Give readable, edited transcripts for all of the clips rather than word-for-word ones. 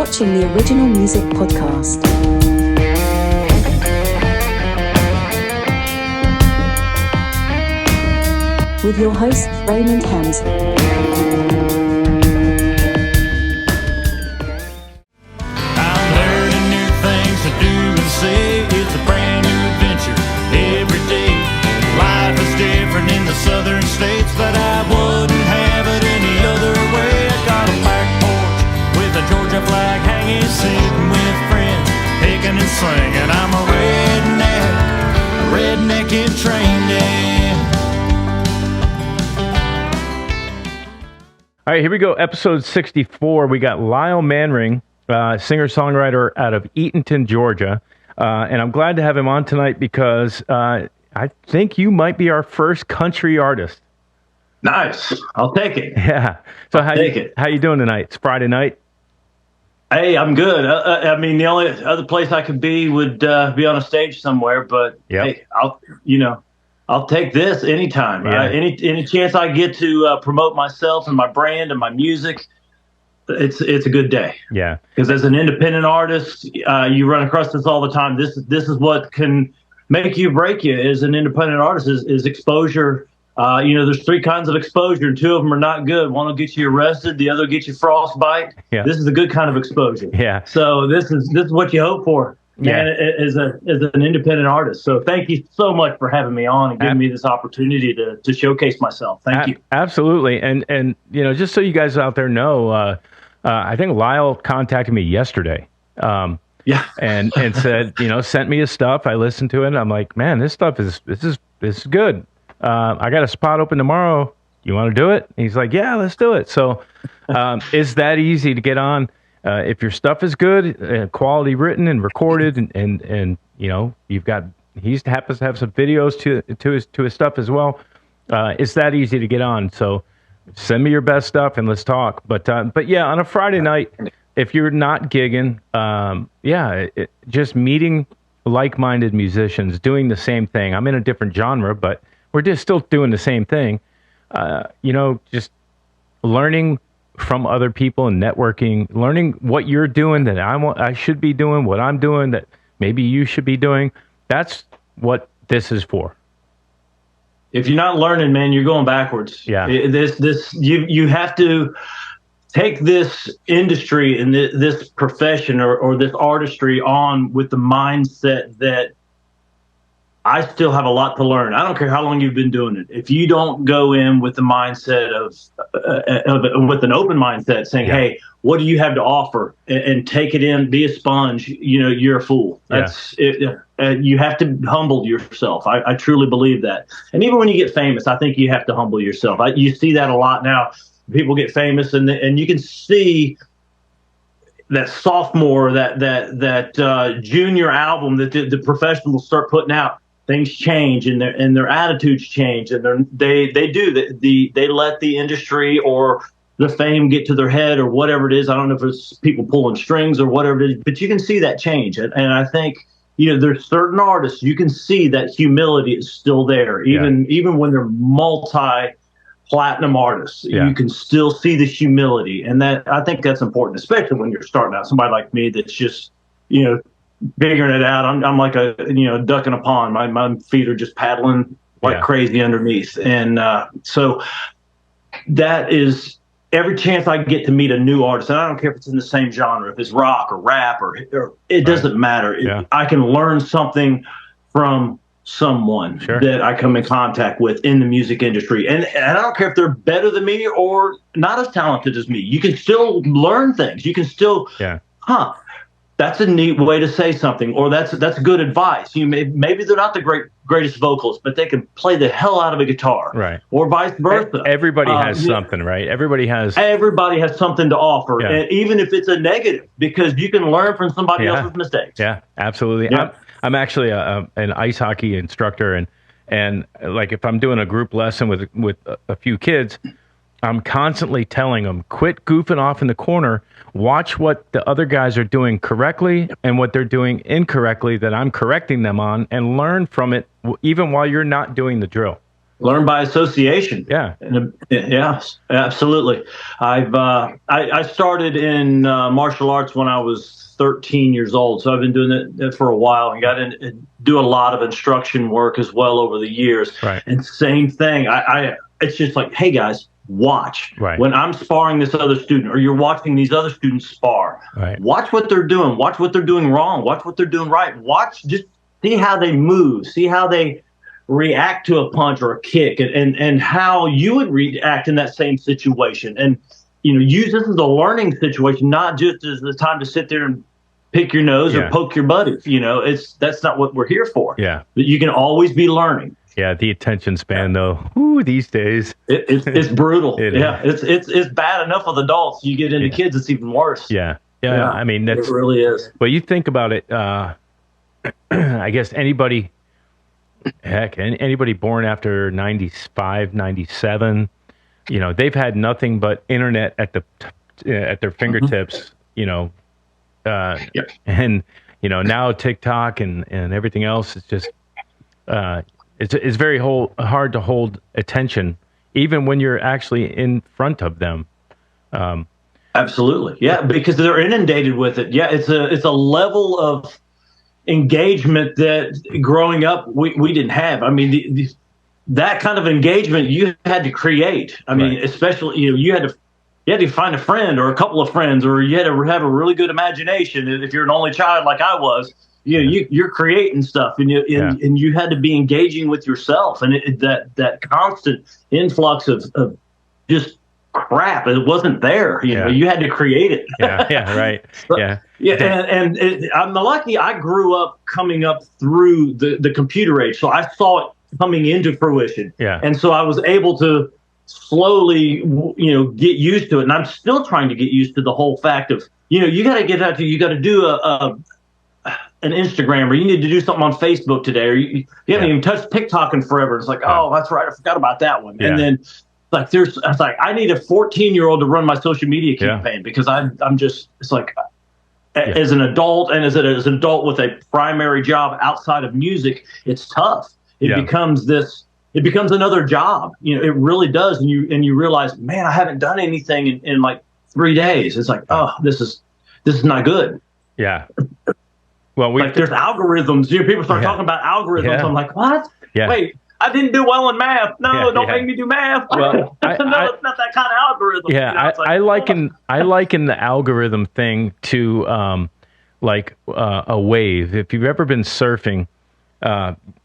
watching the Original Music Podcast. With your host, Raymond Hams. I'm learning new things to do and say. It's a brand new adventure every day. Life is different in the southern states, but I wouldn't have it any other way. I got a back porch with a Georgia flag hanging, sitting with friends, picking and singing. I'm a redneck in training. All right, here we go. Episode 64. We got Lyle Manring, singer-songwriter out of Eatonton, Georgia. And I'm glad to have him on tonight because I think you might be our first country artist. Nice. I'll take it. Yeah. So how you doing tonight? It's Friday night. Hey, I'm good. I mean, the only other place I could be would be on a stage somewhere. But hey, I'll take this anytime. Yeah. Any chance I get to promote myself and my brand and my music, it's a good day. Yeah. Because as an independent artist, you run across this all the time. This is what can make you break you as an independent artist is exposure. There's three kinds of exposure, and two of them are not good. One will get you arrested, the other will get you frostbite. Yeah. This is a good kind of exposure. Yeah. So this is what you hope for. Man, as an independent artist. So thank you so much for having me on and giving me this opportunity to showcase myself. Thank you. Absolutely. And just so you guys out there know, I think Lyle contacted me yesterday. And said, sent me his stuff. I listened to it. And I'm like, man, this is good. I got a spot open tomorrow. You want to do it? And he's like, yeah, let's do it. So it's that easy to get on. If your stuff is good, quality written and recorded, and he happens to have some videos to his stuff as well. It's that easy to get on. So send me your best stuff and let's talk. But yeah, on a Friday night, if you're not gigging, just meeting like-minded musicians doing the same thing. I'm in a different genre, but we're just still doing the same thing. Just learning from other people and networking, learning what you're doing that I should be doing, what I'm doing that maybe you should be doing. That's what this is for. If you're not learning, man, you're going backwards. Yeah. You have to take this industry and this profession or this artistry on with the mindset that I still have a lot to learn. I don't care how long you've been doing it. If you don't go in with the mindset with an open mindset saying, hey, what do you have to offer? And take it in, be a sponge, you're a fool. That's it. You have to humble yourself. I truly believe that. And even when you get famous, I think you have to humble yourself. You see that a lot now. People get famous and you can see that sophomore, that junior album that the professionals start putting out. Things change and their attitudes change, and they let the industry or the fame get to their head or whatever it is. I don't know if it's people pulling strings or whatever it is, but you can see that change. And I think there's certain artists you can see that humility is still there, even when they're multi-platinum artists. You can still see the humility, and that I think that's important, especially when you're starting out. Somebody like me that's just figuring it out. I'm like a duck in a pond. My feet are just paddling like crazy underneath, and so that is every chance I get to meet a new artist. And I don't care if it's in the same genre, if it's rock or rap or it doesn't matter. I can learn something from someone that I come in contact with in the music industry, and I don't care if they're better than me or not as talented as me. You can still learn things. You can still that's a neat way to say something, or that's good advice. Maybe they're not the greatest vocalists, but they can play the hell out of a guitar, right? Or vice versa. Everybody has something, right? Everybody has something to offer, and even if it's a negative, because you can learn from somebody else's mistakes. Yeah, absolutely. Yeah. I'm actually an ice hockey instructor, and like if I'm doing a group lesson with a few kids, I'm constantly telling them, quit goofing off in the corner. Watch what the other guys are doing correctly and what they're doing incorrectly that I'm correcting them on, and learn from it even while you're not doing the drill. Learn by association. Yeah. Yes, absolutely. I started in martial arts when I was 13 years old, so I've been doing it for a while, and got in do a lot of instruction work as well over the years. Right. And same thing. It's just like, hey guys, watch. Right. When I'm sparring this other student, or you're watching these other students spar, right. Watch what they're doing. Watch what they're doing wrong. Watch what they're doing right. Just see how they move. See how they react to a punch or a kick, and how you would react in that same situation. And use this as a learning situation, not just as the time to sit there and pick your nose or poke your buddy. That's not what we're here for. Yeah. But you can always be learning. Yeah, the attention span though. Ooh, these days. It's brutal. It it's bad enough with adults. You get into kids, it's even worse. Yeah. I mean, it really is. But you think about it, I guess anybody born after 95, 97, they've had nothing but internet at their fingertips, and now TikTok and everything else is just it's very hard to hold attention even when you're actually in front of them. Absolutely, yeah, because they're inundated with it. Yeah, it's a level of engagement that growing up we didn't have. I mean, that kind of engagement you had to create. I mean, especially you had to find a friend or a couple of friends, or you had to have a really good imagination. If you're an only child like I was, you're creating stuff, and you had to be engaging with yourself, and that constant influx of just crap, it wasn't there. You had to create it. Right. And I'm lucky I grew up coming up through the computer age, so I saw it coming into fruition. And so I was able to slowly get used to it, and I'm still trying to get used to the whole fact of you got to get out to, you got to do an Instagram, or you need to do something on Facebook today, or you haven't even touched TikTok in forever. It's like, oh, that's right, I forgot about that one. And then it's like I need a 14-year-old to run my social media campaign, because I'm just, it's like, as an adult, and as an adult with a primary job outside of music, it's tough. It becomes another job. It really does. And you realize, man, I haven't done anything in like 3 days. It's like, oh, this is not good. Yeah. Well, there's algorithms. People start talking about algorithms. I'm like, what? Wait, I didn't do well in math. No, don't make me do math. Well, it's not that kind of algorithm. Yeah, I liken the algorithm thing to a wave. If you've ever been surfing,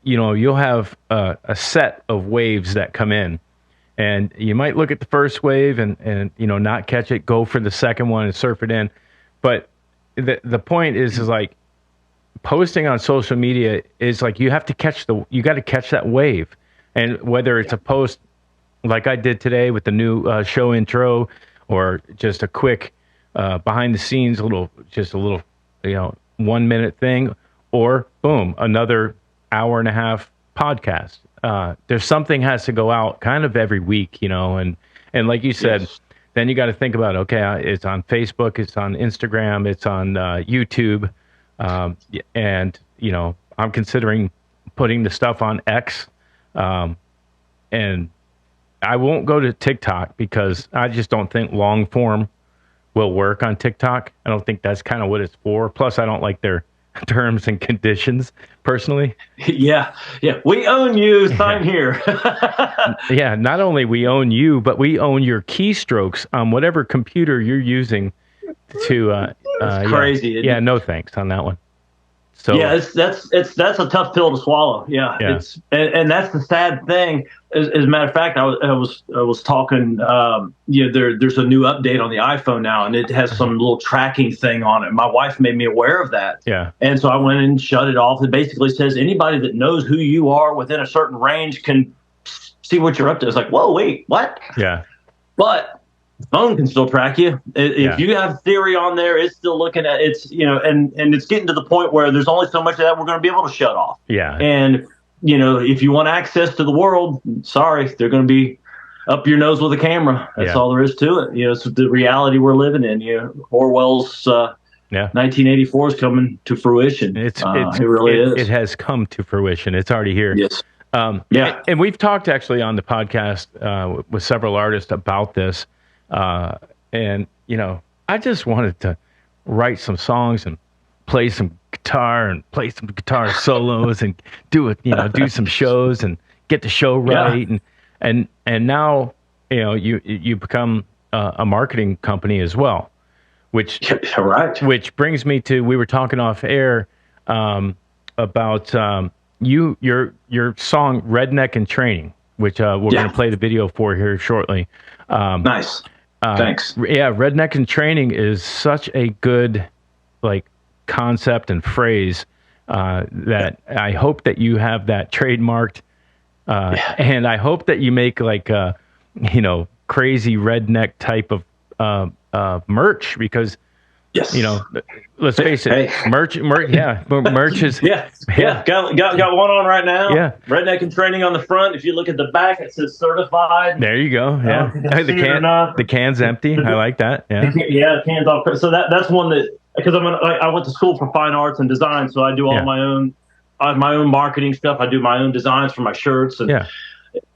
you'll have a set of waves that come in, and you might look at the first wave and not catch it, go for the second one and surf it in. But the point is like, posting on social media is like, you got to catch that wave. And whether it's a post like I did today with the new show intro, or just a quick behind the scenes, a little 1 minute thing, or boom, another hour and a half podcast. There's something has to go out kind of every week, and like you said, then you got to think about, okay, it's on Facebook, it's on Instagram, it's on YouTube. And I'm considering putting the stuff on X, and I won't go to TikTok because I just don't think long form will work on TikTok. I don't think that's kind of what it's for. Plus, I don't like their terms and conditions personally. Yeah. We own you. Sign here. Yeah. Not only we own you, but we own your keystrokes on whatever computer you're using to, crazy. Yeah, no thanks on that one. So that's a tough pill to swallow. Yeah. And that's the sad thing. As a matter of fact, I was talking. There's a new update on the iPhone now, and it has some little tracking thing on it. My wife made me aware of that. Yeah. And so I went and shut it off. It basically says anybody that knows who you are within a certain range can see what you're up to. It's like, whoa, wait, what? Yeah. But the phone can still track you. If you have Theory on there, it's still looking at it's, and it's getting to the point where there's only so much of that we're going to be able to shut off. Yeah. And, if you want access to the world, sorry, they're going to be up your nose with a camera. That's all there is to it. It's the reality we're living in. Orwell's 1984 is coming to fruition. It really is. It has come to fruition. It's already here. Yes. Yeah. And we've talked actually on the podcast with several artists about this. And, you know, I just wanted to write some songs and play some guitar and play some guitar solos and do some shows and get the show right. And now, you know, you become a marketing company as well, which brings me to, we were talking off air about your song Redneck In Training, which we're going to play the video for here shortly. Nice. Thanks. Yeah, Redneck In Training is such a good concept and phrase that I hope that you have that trademarked, and I hope that you make crazy redneck type of merch, because you know, let's face it, merch is got one on right now. Yeah, Redneck In Training on the front. If you look at the back, it says certified. There you go. Yeah, the can's empty. I like that. Yeah, the can's off. So that's one that, because I went to school for fine arts and design, so I do all my own marketing stuff. I do my own designs for my shirts, and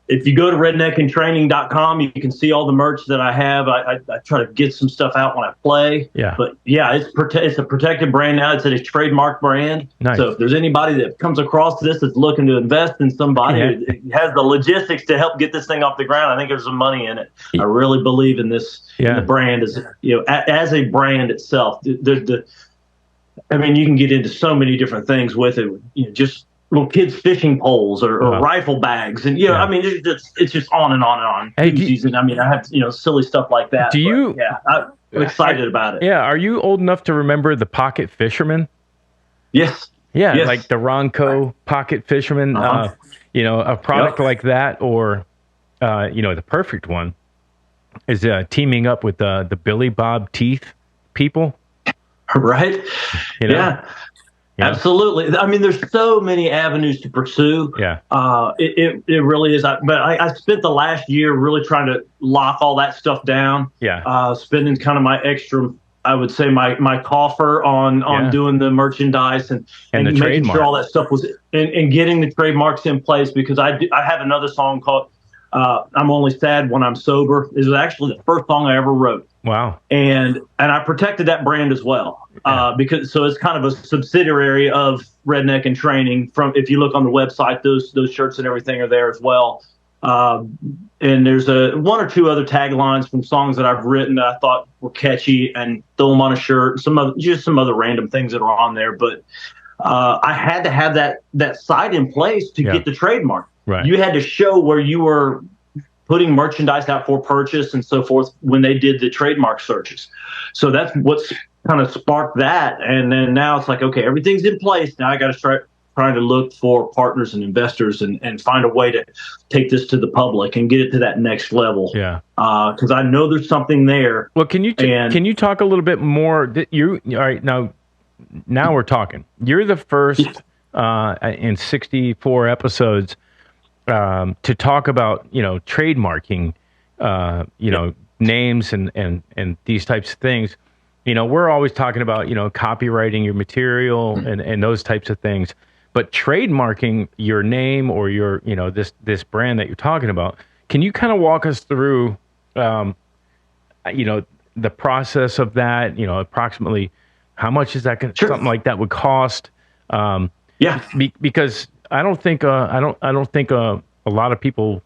if you go to redneckintraining.com, you can see all the merch that I have. I try to get some stuff out when I play. Yeah. But yeah, it's a protected brand now. It's a trademark brand. Nice. So if there's anybody that comes across this that's looking to invest in somebody who has the logistics to help get this thing off the ground, I think there's some money in it. I really believe in this. In the brand as as a brand itself. I mean, you can get into so many different things with it. You know, just little kids' fishing poles or rifle bags, and I mean, it's just on and on and on. Hey, and I mean, I have silly stuff like that. I'm excited about it. Yeah, are you old enough to remember the pocket fisherman? Yes. Yeah, like the Ronco pocket fisherman. A product like that, or the perfect one is teaming up with the Billy Bob Teeth people. Right. Yeah. Absolutely. I mean, there's so many avenues to pursue. Yeah. It really is. But I spent the last year really trying to lock all that stuff down. Yeah. Spending kind of my extra, I would say my coffer on doing the merchandise and making trademark. sure all that stuff was and getting the trademarks in place, because I have another song called I'm Only Sad When I'm Sober. It was actually the first song I ever wrote. Wow. And I protected that brand as well, because it's kind of a subsidiary of Redneck In Training. From, if you look on the website, those shirts and everything are there as well. And there's one or two other taglines from songs that I've written that I thought were catchy, and throw them on a shirt. Some other random things that are on there, but I had to have that site in place to get the trademark. Right. You had to show where you were putting merchandise out for purchase and so forth when they did the trademark searches. So that's what's kind of sparked that. And then now it's like, okay, everything's in place. Now I got to start trying to look for partners and investors and find a way to take this to the public and get it to that next level. Yeah. Because I know there's something there. Well, can you talk a little bit more? All right, now we're talking. You're the first in 64 episodes to talk about trademarking names and these types of things. We're always talking about copywriting your material and those types of things, but trademarking your name or your this brand that you're talking about, can you kind of walk us through the process of that? Approximately how much is that something like that would cost? Because I don't think a lot of people,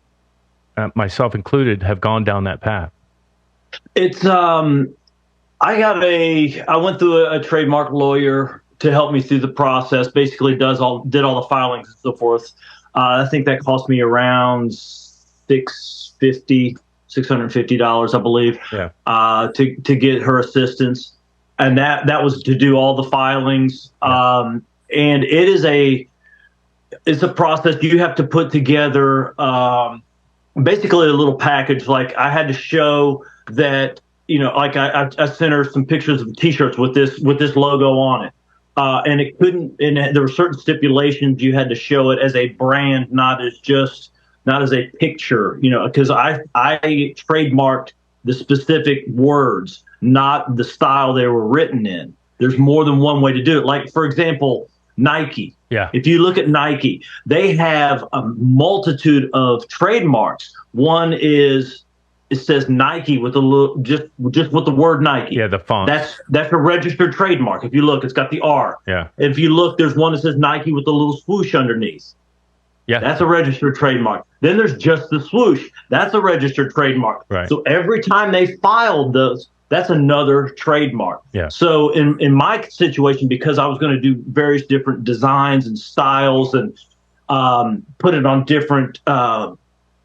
myself included, have gone down that path. It's I went through a trademark lawyer to help me through the process. Basically, did all the filings and so forth. I think that cost me around $650, I believe. Yeah. To get her assistance, and that was to do all the filings. And it's a process you have to put together, basically a little package. Like I had to show that, I sent her some pictures of T-shirts with this logo on it. And it couldn't, and there were certain stipulations. You had to show it as a brand, not as a picture, because I trademarked the specific words, not the style they were written in. There's more than one way to do it. Like, for example, Nike. Yeah. If you look at Nike, they have a multitude of trademarks. One is, it says Nike with a little, just with the word Nike. Yeah, the font. That's a registered trademark. If you look, it's got the R. Yeah. If you look, there's one that says Nike with a little swoosh underneath. Yeah. That's a registered trademark. Then there's just the swoosh. That's a registered trademark. Right. So every time they filed those, that's another trademark. Yeah. So in my situation, because I was going to do various different designs and styles and put it on different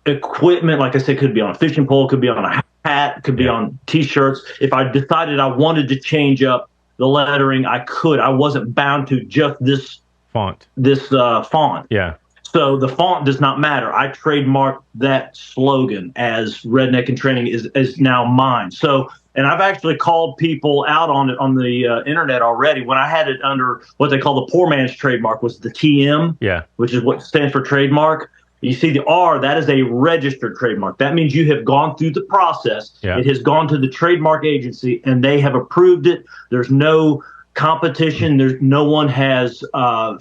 equipment, like I said, could be on a fishing pole, could be on a hat, could be on T-shirts. If I decided I wanted to change up the lettering, I could. I wasn't bound to just this font. Font. Yeah. So the font does not matter. I trademarked that slogan as Redneck in Training is now mine. So, and I've actually called people out on it on the internet already. When I had it under what they call the poor man's trademark, was the TM, which is what stands for trademark. You see the R, that is a registered trademark. That means you have gone through the process. Yeah. It has gone to the trademark agency, and they have approved it. There's no competition. There's no one has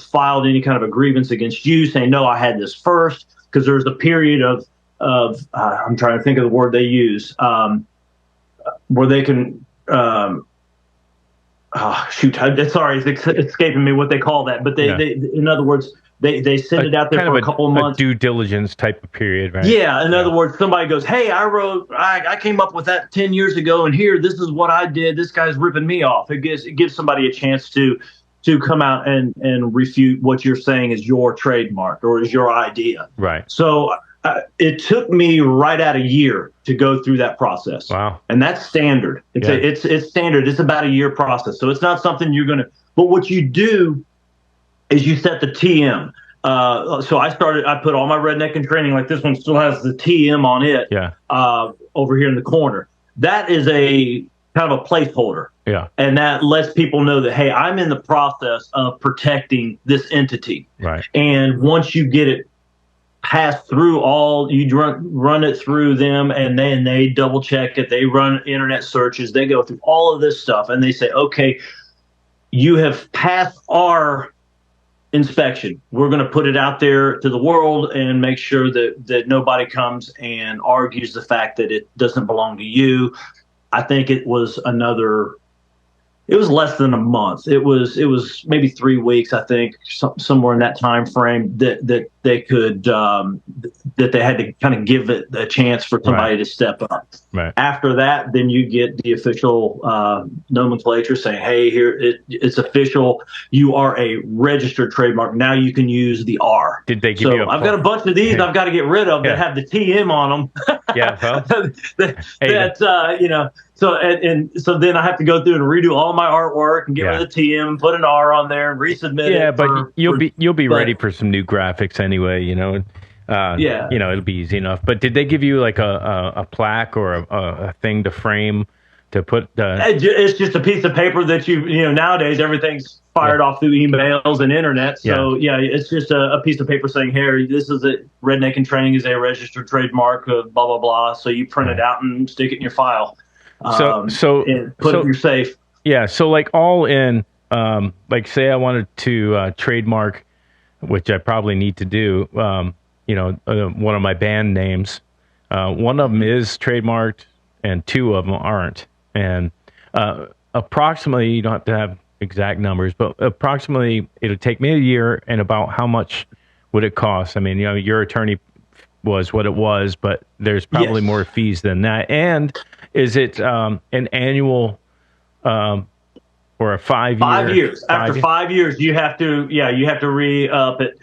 filed any kind of a grievance against you saying, no, I had this first, because there's a period of I'm trying to think of the word they use, where they can sorry, it's escaping me what they call that, but they in other words, they send it out there for a couple of months. A due diligence type of period, right? Yeah. In other words, somebody goes, hey, I came up with that 10 years ago, and here, this is what I did. This guy's ripping me off. It gives somebody a chance to come out and refute what you're saying is your trademark or is your idea. Right. So it took me right at a year to go through that process. Wow. And that's standard. It's standard. It's about a year process. So it's not something you're going to, but what you do is you set the TM. So I put all my Redneck in Training, like this one still has the TM on it. Yeah. Over here in the corner. That is a kind of a placeholder. Yeah. And that lets people know that, hey, I'm in the process of protecting this entity. Right. And once you get it passed through you run it through them, and then they double check it. They run internet searches. They go through all of this stuff, and they say, okay, you have passed our inspection. We're going to put it out there to the world and make sure that nobody comes and argues the fact that it doesn't belong to you. I think it was less than a month. It was maybe 3 weeks, I think, somewhere in that time frame that they could that they had to kind of give it a chance for somebody to step up. Right. After that, then you get the official nomenclature saying, hey, here it's official. You are a registered trademark. Now you can use the R. Did they give you I've got a bunch of these I've got to get rid of that have the TM on them. Yeah. Well, So then I have to go through and redo all my artwork and get rid of the TM, put an R on there, and resubmit it. Yeah, but you'll be ready for some new graphics anyway. It'll be easy enough. But did they give you like a plaque or a thing to frame to put? It's just a piece of paper that nowadays everything's fired off through emails and internet. So it's just a piece of paper saying, "Here, this is it. Redneck in Training is a registered trademark of blah blah blah." So you print it out and stick it in your file. And put it in your safe. Yeah. So like all in, like say I wanted to trademark, which I probably need to do, one of my band names. One of them is trademarked and two of them aren't. And approximately, you don't have to have exact numbers, but approximately it'll take me a year. And about how much would it cost? I mean, your attorney was what it was, but there's probably more fees than that. And is it an annual or a 5 year? 5 years. After 5 years, you have to re-up it.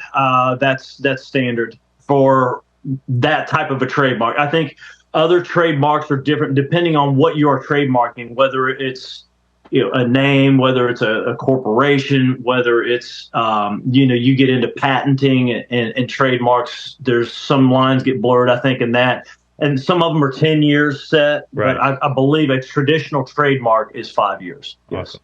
That's standard for that type of a trademark. I think other trademarks are different depending on what you are trademarking, whether it's a name, whether it's a corporation, whether it's you get into patenting and trademarks. There's some lines get blurred, I think, in that. And some of them are 10 years set, right. But I believe a traditional trademark is 5 years. Awesome.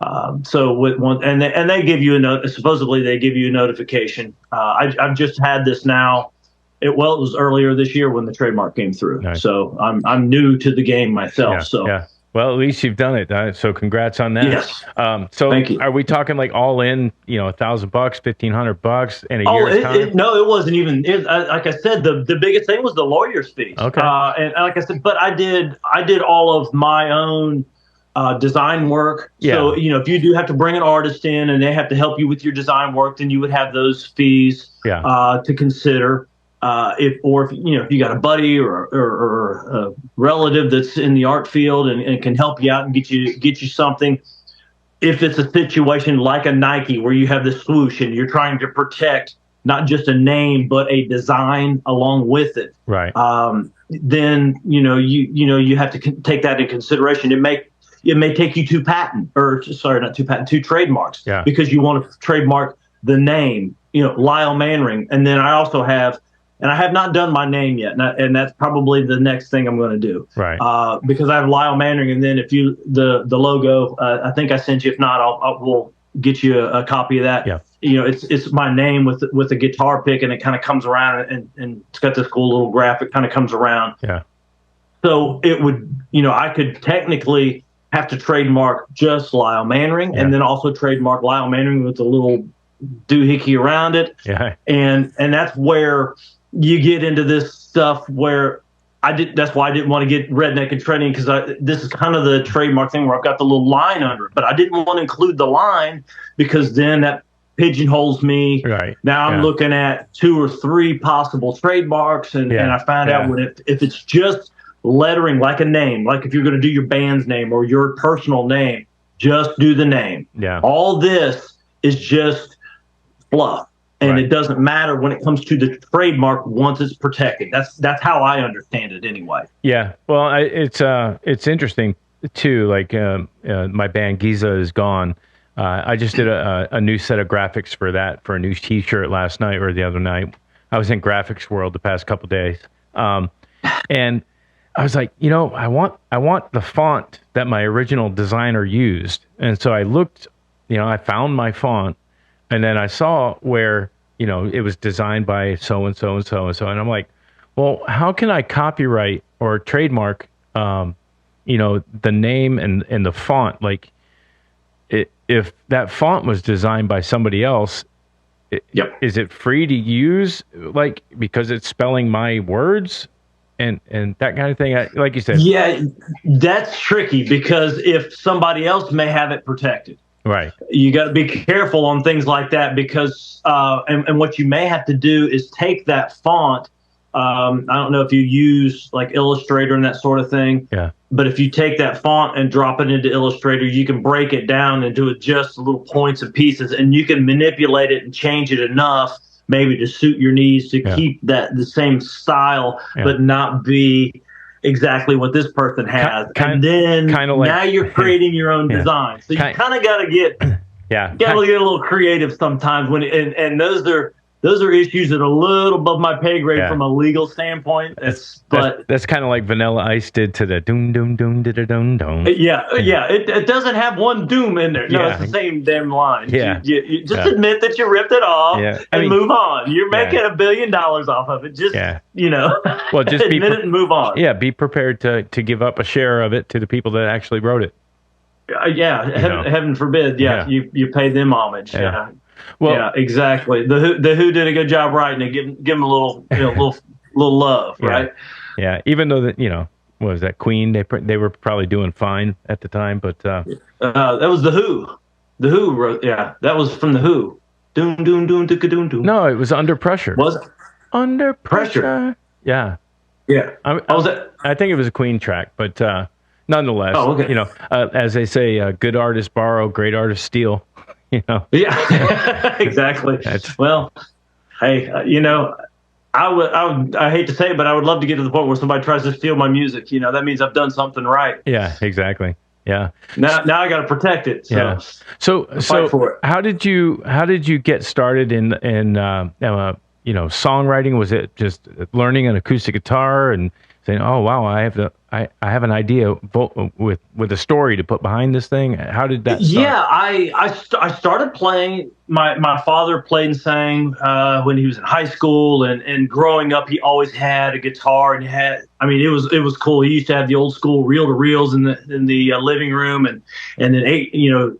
Yes. So with one, and they give you supposedly they give you a notification. I've just had this now. It was earlier this year when the trademark came through. Nice. So I'm new to the game myself. Yeah, so yeah. Well, at least you've done it. So congrats on that. Yes. So Thank you. are we talking like all in, $1,000, $1,500 in a year's time? No, it wasn't even. Like I said, the biggest thing was the lawyer's fees. Okay. And like I said, but I did all of my own design work. Yeah. So if you do have to bring an artist in and they have to help you with your design work, then you would have those fees to consider. If you got a buddy or a relative that's in the art field and can help you out and get you something. If it's a situation like a Nike where you have the swoosh and you're trying to protect not just a name but a design along with it, right? Then you have to take that into consideration. It may take you two trademarks, because you want to trademark the name, Lyle Manring, and then I also have. And I have not done my name yet, and that's probably the next thing I'm going to do. Right. Because I have Lyle Manring, and then if the logo, I think I sent you. If not, we'll get you a copy of that. Yeah. It's my name with a guitar pick, and it kind of comes around, and it's got this cool little graphic kind of comes around. Yeah. So it would, I could technically have to trademark just Lyle Manring, and then also trademark Lyle Manring with a little doohickey around it. Yeah. And that's where you get into this stuff where that's why I didn't want to get Redneck In Training, because this is kind of the trademark thing where I've got the little line under it, but I didn't want to include the line because then that pigeonholes me. Right. Now I'm looking at 2 or 3 possible trademarks, and I found out if it's just lettering like a name, like if you're going to do your band's name or your personal name, just do the name. Yeah. All this is just fluff. And it doesn't matter when it comes to the trademark once it's protected. That's how I understand it anyway. Yeah. Well, it's interesting too. Like my band Giza is gone. I just did a new set of graphics for a new T-shirt last night or the other night. I was in graphics world the past couple of days, and I was like, I want the font that my original designer used, and so I looked. I found my font. And then I saw where, it was designed by so-and-so and so-and-so. And I'm like, well, how can I copyright or trademark, the name and the font? Like, if that font was designed by somebody else, is it free to use, like, because it's spelling my words and that kind of thing? Like you said. Yeah, that's tricky because if somebody else may have it protected. Right. You got to be careful on things like that because, and what you may have to do is take that font. I don't know if you use like Illustrator and that sort of thing. Yeah. But if you take that font and drop it into Illustrator, you can break it down and do it just little points and pieces, and you can manipulate it and change it enough maybe to suit your needs to keep the same style, but not be exactly what this person has. And then now you're creating your own design. So you kind of got to get get a little creative sometimes and those are issues that are a little above my pay grade from a legal standpoint. That's kind of like Vanilla Ice did to the doom doom doom da da doom doom. It doesn't have one doom in there. No, it's the same damn line. Yeah. You just admit that you ripped it off and move on. You're making $1 billion off of it. Just well, just admit it and move on. Yeah, be prepared to give up a share of it to the people that actually wrote it. Heaven forbid. You pay them homage. Yeah. Well, yeah, exactly. The Who did a good job writing it. Give them a little, little love, right? Yeah. Even though what was that, Queen? They were probably doing fine at the time, but that was the Who. The Who wrote. Yeah, that was from the Who. Doom doom doom doom doom doom. No, it was Under Pressure. Was it? Under Pressure? Yeah. Yeah. I think it was a Queen track, but nonetheless, as they say, good artists borrow, great artists steal. Yeah, exactly. Well, hey, I hate to say it, but I would love to get to the point where somebody tries to steal my music. That means I've done something right. Yeah, exactly. Yeah. Now I got to protect it. So. Yeah. So fight for it. how did you get started in songwriting? Was it just learning an acoustic guitar and saying, oh wow, I have I have an idea with a story to put behind this thing. How did that start? Yeah, I started playing. My father played and sang when he was in high school, and growing up, he always had a guitar, and it was cool. He used to have the old school reel to reels in the living room, and then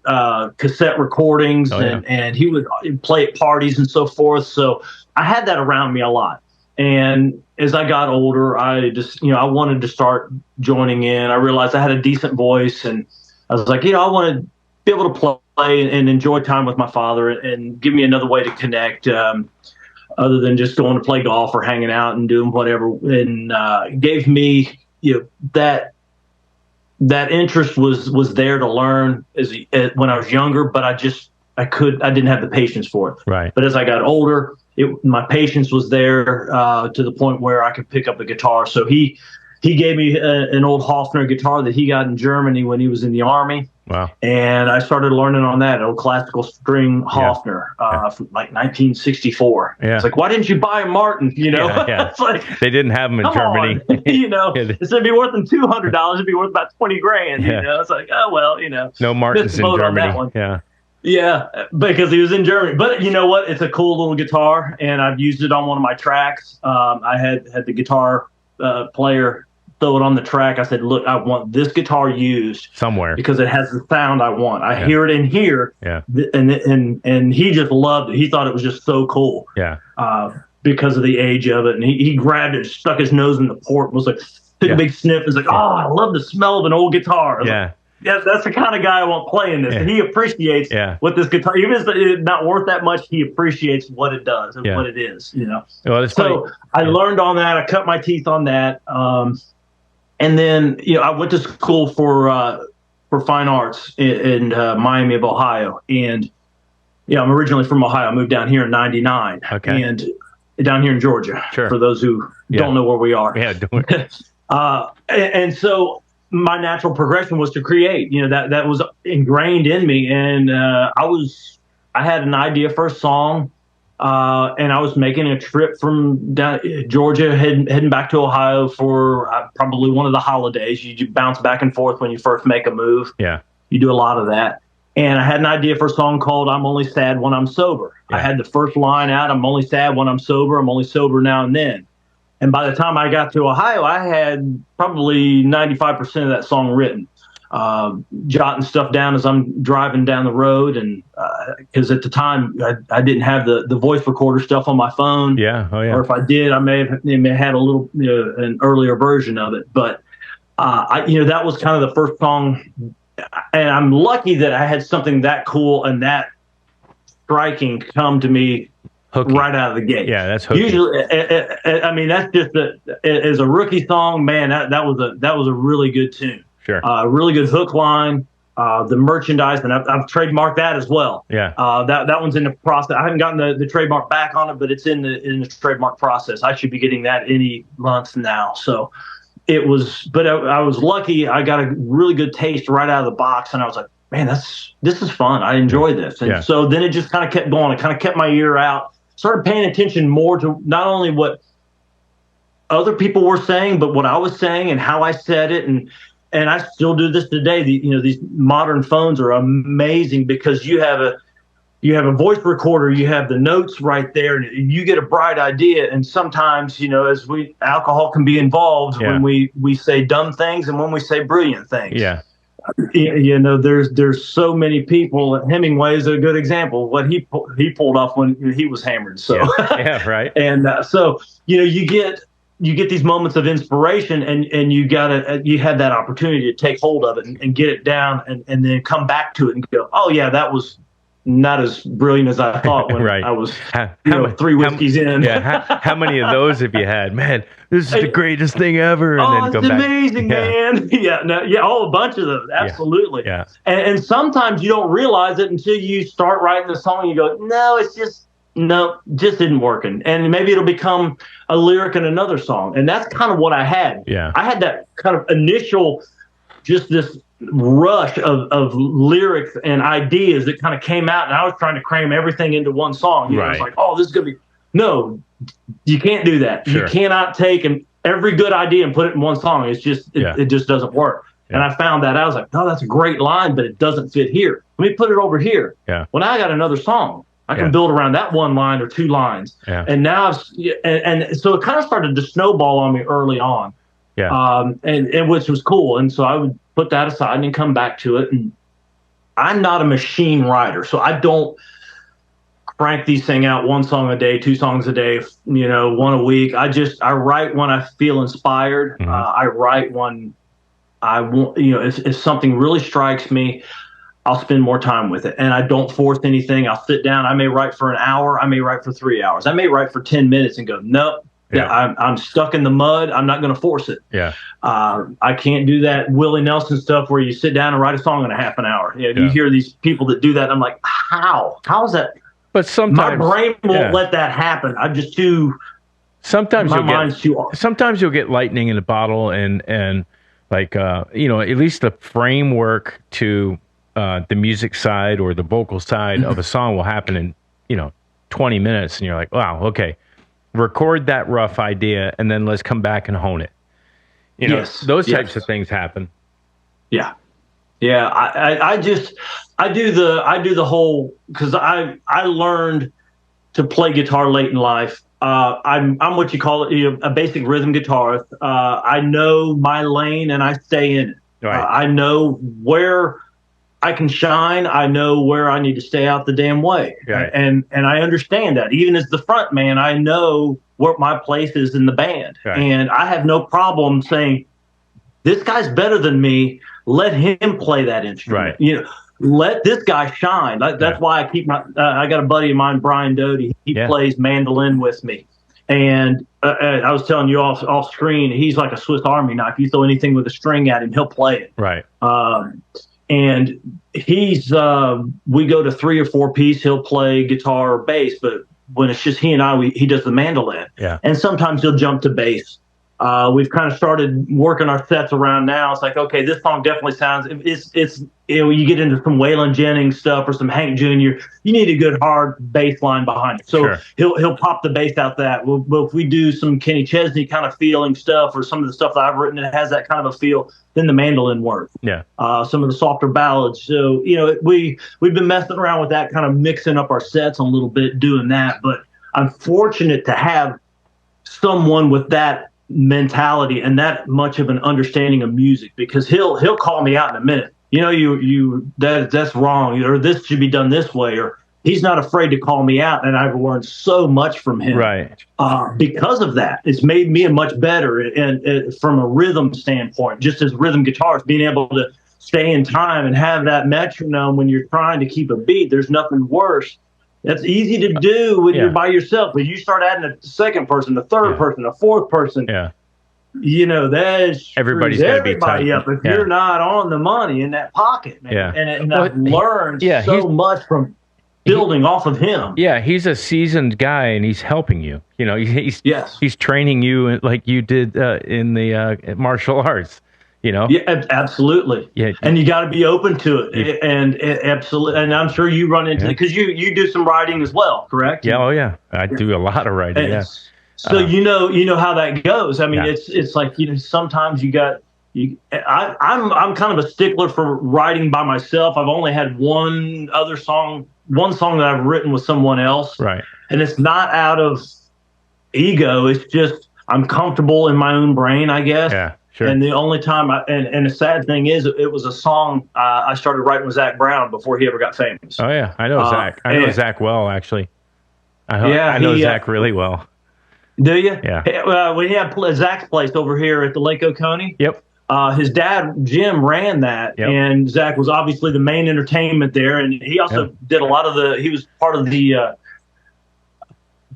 cassette recordings, and he would play at parties and so forth. So I had that around me a lot. And as I got older, I just, I wanted to start joining in. I realized I had a decent voice, and I was like, I want to be able to play and enjoy time with my father and give me another way to connect, other than just going to play golf or hanging out and doing whatever. And gave me, that interest was there to learn when I was younger, but I didn't have the patience for it. Right. But as I got older, my patience was there to the point where I could pick up a guitar. So he gave me an old Hofner guitar that he got in Germany when he was in the Army. Wow. And I started learning on that old classical string Hofner from like 1964. Yeah. It's like, why didn't you buy a Martin? Yeah. It's like, they didn't have them in Germany. Instead of be worth them $200, it'd be worth about $20,000. Yeah. It's like, oh well, no Martins in Germany. Yeah. Yeah, because he was in Germany. But you know what? It's a cool little guitar, and I've used it on one of my tracks. I had the guitar player throw it on the track. I said, look, I want this guitar used somewhere because it has the sound I want. I hear it in here. Yeah. And he just loved it. He thought it was just so cool. Yeah. Because of the age of it. And he grabbed it, stuck his nose in the port, was like, took a big sniff. It's like, oh, I love the smell of an old guitar. Yeah. Yeah, that's the kind of guy I want playing this. Yeah. And he appreciates what this guitar, even if it's not worth that much, he appreciates what it does and what it is, Well, it's so funny. I learned on that. I cut my teeth on that. And then, I went to school for fine arts in Miami of Ohio. And, I'm originally from Ohio. I moved down here in 99. Okay. And down here in Georgia, for those who don't know where we are. Yeah. And so my natural progression was to create, that was ingrained in me. And I had an idea for a song, and I was making a trip from down Georgia, heading back to Ohio for probably one of the holidays. You bounce back and forth when you first make a move. Yeah. You do a lot of that. And I had an idea for a song called I'm Only Sad When I'm Sober. Yeah. I had the first line out, I'm only sad when I'm sober. I'm only sober now and then. And by the time I got to Ohio, I had probably 95% of that song written, jotting stuff down as I'm driving down the road. And because at the time I didn't have the voice recorder stuff on my phone. Yeah. Oh, yeah. Or if I did, I may have had a little an earlier version of it. But that was kind of the first song. And I'm lucky that I had something that cool and that striking come to me. Hooky. Right out of the gate. Yeah, that's hooky. Usually, that's just as a rookie song, man. That was a really good tune. Sure. Really good hook line. The merchandise, and I've trademarked that as well. Yeah. That one's in the process. I haven't gotten the trademark back on it, but it's in the trademark process. I should be getting that any month now. So it was, but I was lucky. I got a really good taste right out of the box, and I was like, man, this is fun. I enjoy this. And so then it just kind of kept going. It kind of kept my ear out. Started paying attention more to not only what other people were saying, but what I was saying and how I said it. And I still do this today. These modern phones are amazing because you have a voice recorder, you have the notes right there, and you get a bright idea. And sometimes, as alcohol can be involved when we say dumb things and when we say brilliant things. Yeah. There's so many people. Hemingway is a good example. What he pulled off when he was hammered. So right. And so you get these moments of inspiration, and you have that opportunity to take hold of it and get it down, and then come back to it and go, oh yeah, that was not as brilliant as I thought when I was 3 whiskeys in. How many of those have you had? Man, this is the greatest thing ever. And then go it's back. amazing, man. A bunch of those. Absolutely. Yeah. And sometimes you don't realize it until you start writing the song and you go, just isn't working. And maybe it'll become a lyric in another song. And that's kind of what I had. Yeah. I had that kind of initial, just this rush of lyrics and ideas that kind of came out, and I was trying to cram everything into one song. I was like, oh, this is going to be, no, you can't do that. Sure. You cannot take every good idea and put it in one song. It's just it just doesn't work. Yeah. And I found that I was like, oh, that's a great line, but it doesn't fit here. Let me put it over here. Yeah. Well, now I got another song. I can build around that one line or two lines. Yeah. And now, and so it kind of started to snowball on me early on. Yeah. And which was cool. And so I would put that aside and then come back to it. And I'm not a machine writer, so I don't crank these things out 1 song a day, 2 songs a day, 1 a week. I write when I feel inspired. Mm-hmm. I write when I want, if something really strikes me, I'll spend more time with it, and I don't force anything. I'll sit down. I may write for an hour. I may write for 3 hours. I may write for 10 minutes and go, nope, I'm stuck in the mud. I'm not going to force it. Yeah. I can't do that Willie Nelson stuff where you sit down and write a song in a half an hour. You hear these people that do that. And I'm like, how is that? But sometimes my brain won't let that happen. I'm just too. Sometimes sometimes you'll get lightning in a bottle, and like at least the framework to the music side or the vocal side of a song will happen in 20 minutes, and you're like, wow, okay, record that rough idea, and then let's come back and hone it. Those types of things happen. Yeah. Yeah, I do the whole, because I learned to play guitar late in life. I'm what you call it, a basic rhythm guitarist. I know my lane and I stay in it. Right. I know where I can shine. I know where I need to stay out the damn way. Right. And I understand that. Even as the front man, I know what my place is in the band. Right. And I have no problem saying, this guy's better than me. Let him play that instrument. Right. Let this guy shine. That's why I keep I got a buddy of mine, Brian Doty. He plays mandolin with me. And I was telling you off screen, he's like a Swiss Army knife. You throw anything with a string at him, he'll play it. Right. And he's, we go to 3 or 4 piece, he'll play guitar or bass, but when it's just he and I, he does the mandolin. Yeah. And sometimes he'll jump to bass. We've kind of started working our sets around now. It's like, okay, this song definitely sounds, it's you get into some Waylon Jennings stuff or some Hank Jr., you need a good hard bass line behind it. So he'll pop the bass out that. Well, if we do some Kenny Chesney kind of feeling stuff or some of the stuff that I've written that has that kind of a feel, then the mandolin works. Yeah. Some of the softer ballads. So, we've been messing around with that, kind of mixing up our sets a little bit, doing that. But I'm fortunate to have someone with that mentality and that much of an understanding of music, because he'll call me out in a minute. That's wrong, or this should be done this way, or he's not afraid to call me out, and I've learned so much from him. Right. Because of that, it's made me a much better, and from a rhythm standpoint, just as rhythm guitarist, being able to stay in time and have that metronome when you're trying to keep a beat. There's nothing worse. That's easy to do when you're by yourself, but you start adding a second person, a third person, a fourth person. Yeah. That everybody's got to be tight up if you're not on the money in that pocket, man. Yeah. And I've learned so much from building off of him. Yeah, he's a seasoned guy, and he's helping you. He's training you like you did in the martial arts. Yeah, absolutely. Yeah, and you got to be open to it, and absolutely. And I'm sure you run into it because you do some writing as well, correct? Yeah, oh yeah, I do a lot of writing. Yeah. So you know how that goes. I mean, it's like sometimes I'm kind of a stickler for writing by myself. I've only had one song that I've written with someone else, right? And it's not out of ego. It's just I'm comfortable in my own brain, I guess. Yeah. Sure. And the only time and the sad thing is, it was a song I started writing with Zach Brown before he ever got famous. Oh yeah, I know Zach. I know Zach well, actually. I know Zach really well. Do you? Yeah. We have Zach's place over here at the Lake Oconee. Yep. His dad Jim ran that, and Zach was obviously the main entertainment there, and he also did a lot of he was part of the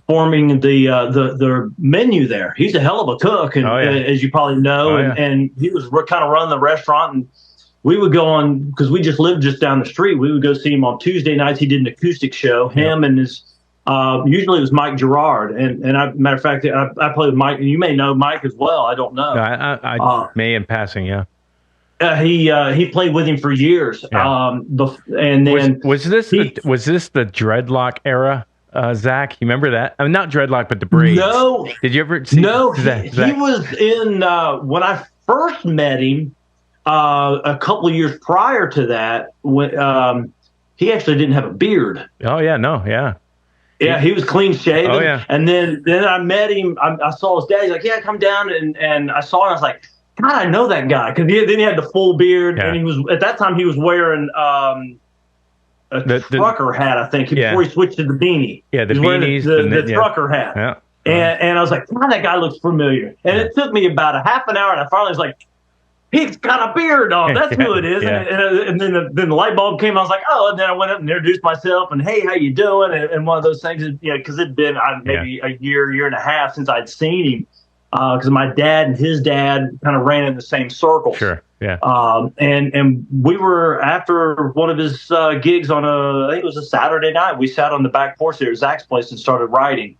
forming the menu there. He's a hell of a cook, and as you probably know, and he was kind of running the restaurant, and we would go on, because we just lived just down the street. We would go see him on Tuesday nights. He did an acoustic show. Him and his usually it was Mike Gerard, and matter of fact, I played with Mike, and you may know Mike as well. I don't know. No, I may in passing, yeah. He played with him for years. Yeah. And then was this the dreadlock era Zach, you remember that? I mean, not dreadlock, but the braids. No. Did you ever see? No, Zach? he was in when I first met him a couple of years prior to that. When he actually didn't have a beard. Oh yeah, no, yeah. Yeah, he was clean shaven. Oh yeah. And then I met him. I saw his dad. He's like, "Yeah, come down." And I saw him. I was like, "God, I know that guy," because then he had the full beard, and he was at that time he was wearing a trucker hat, I think, before he switched to the beanie. Yeah, the beanies, the trucker hat. Yeah. And I was like, God, that guy looks familiar. And it took me about a half an hour, and I finally was like, he's got a beard on. That's who it is. Yeah. And then the light bulb came. I was like, oh. And then I went up and introduced myself, and hey, how you doing? And one of those things, because it'd been maybe a year and a half since I'd seen him, because my dad and his dad kind of ran in the same circles. Sure. Yeah. And we were, after one of his gigs on I think it was a Saturday night, we sat on the back porch there at Zach's place and started writing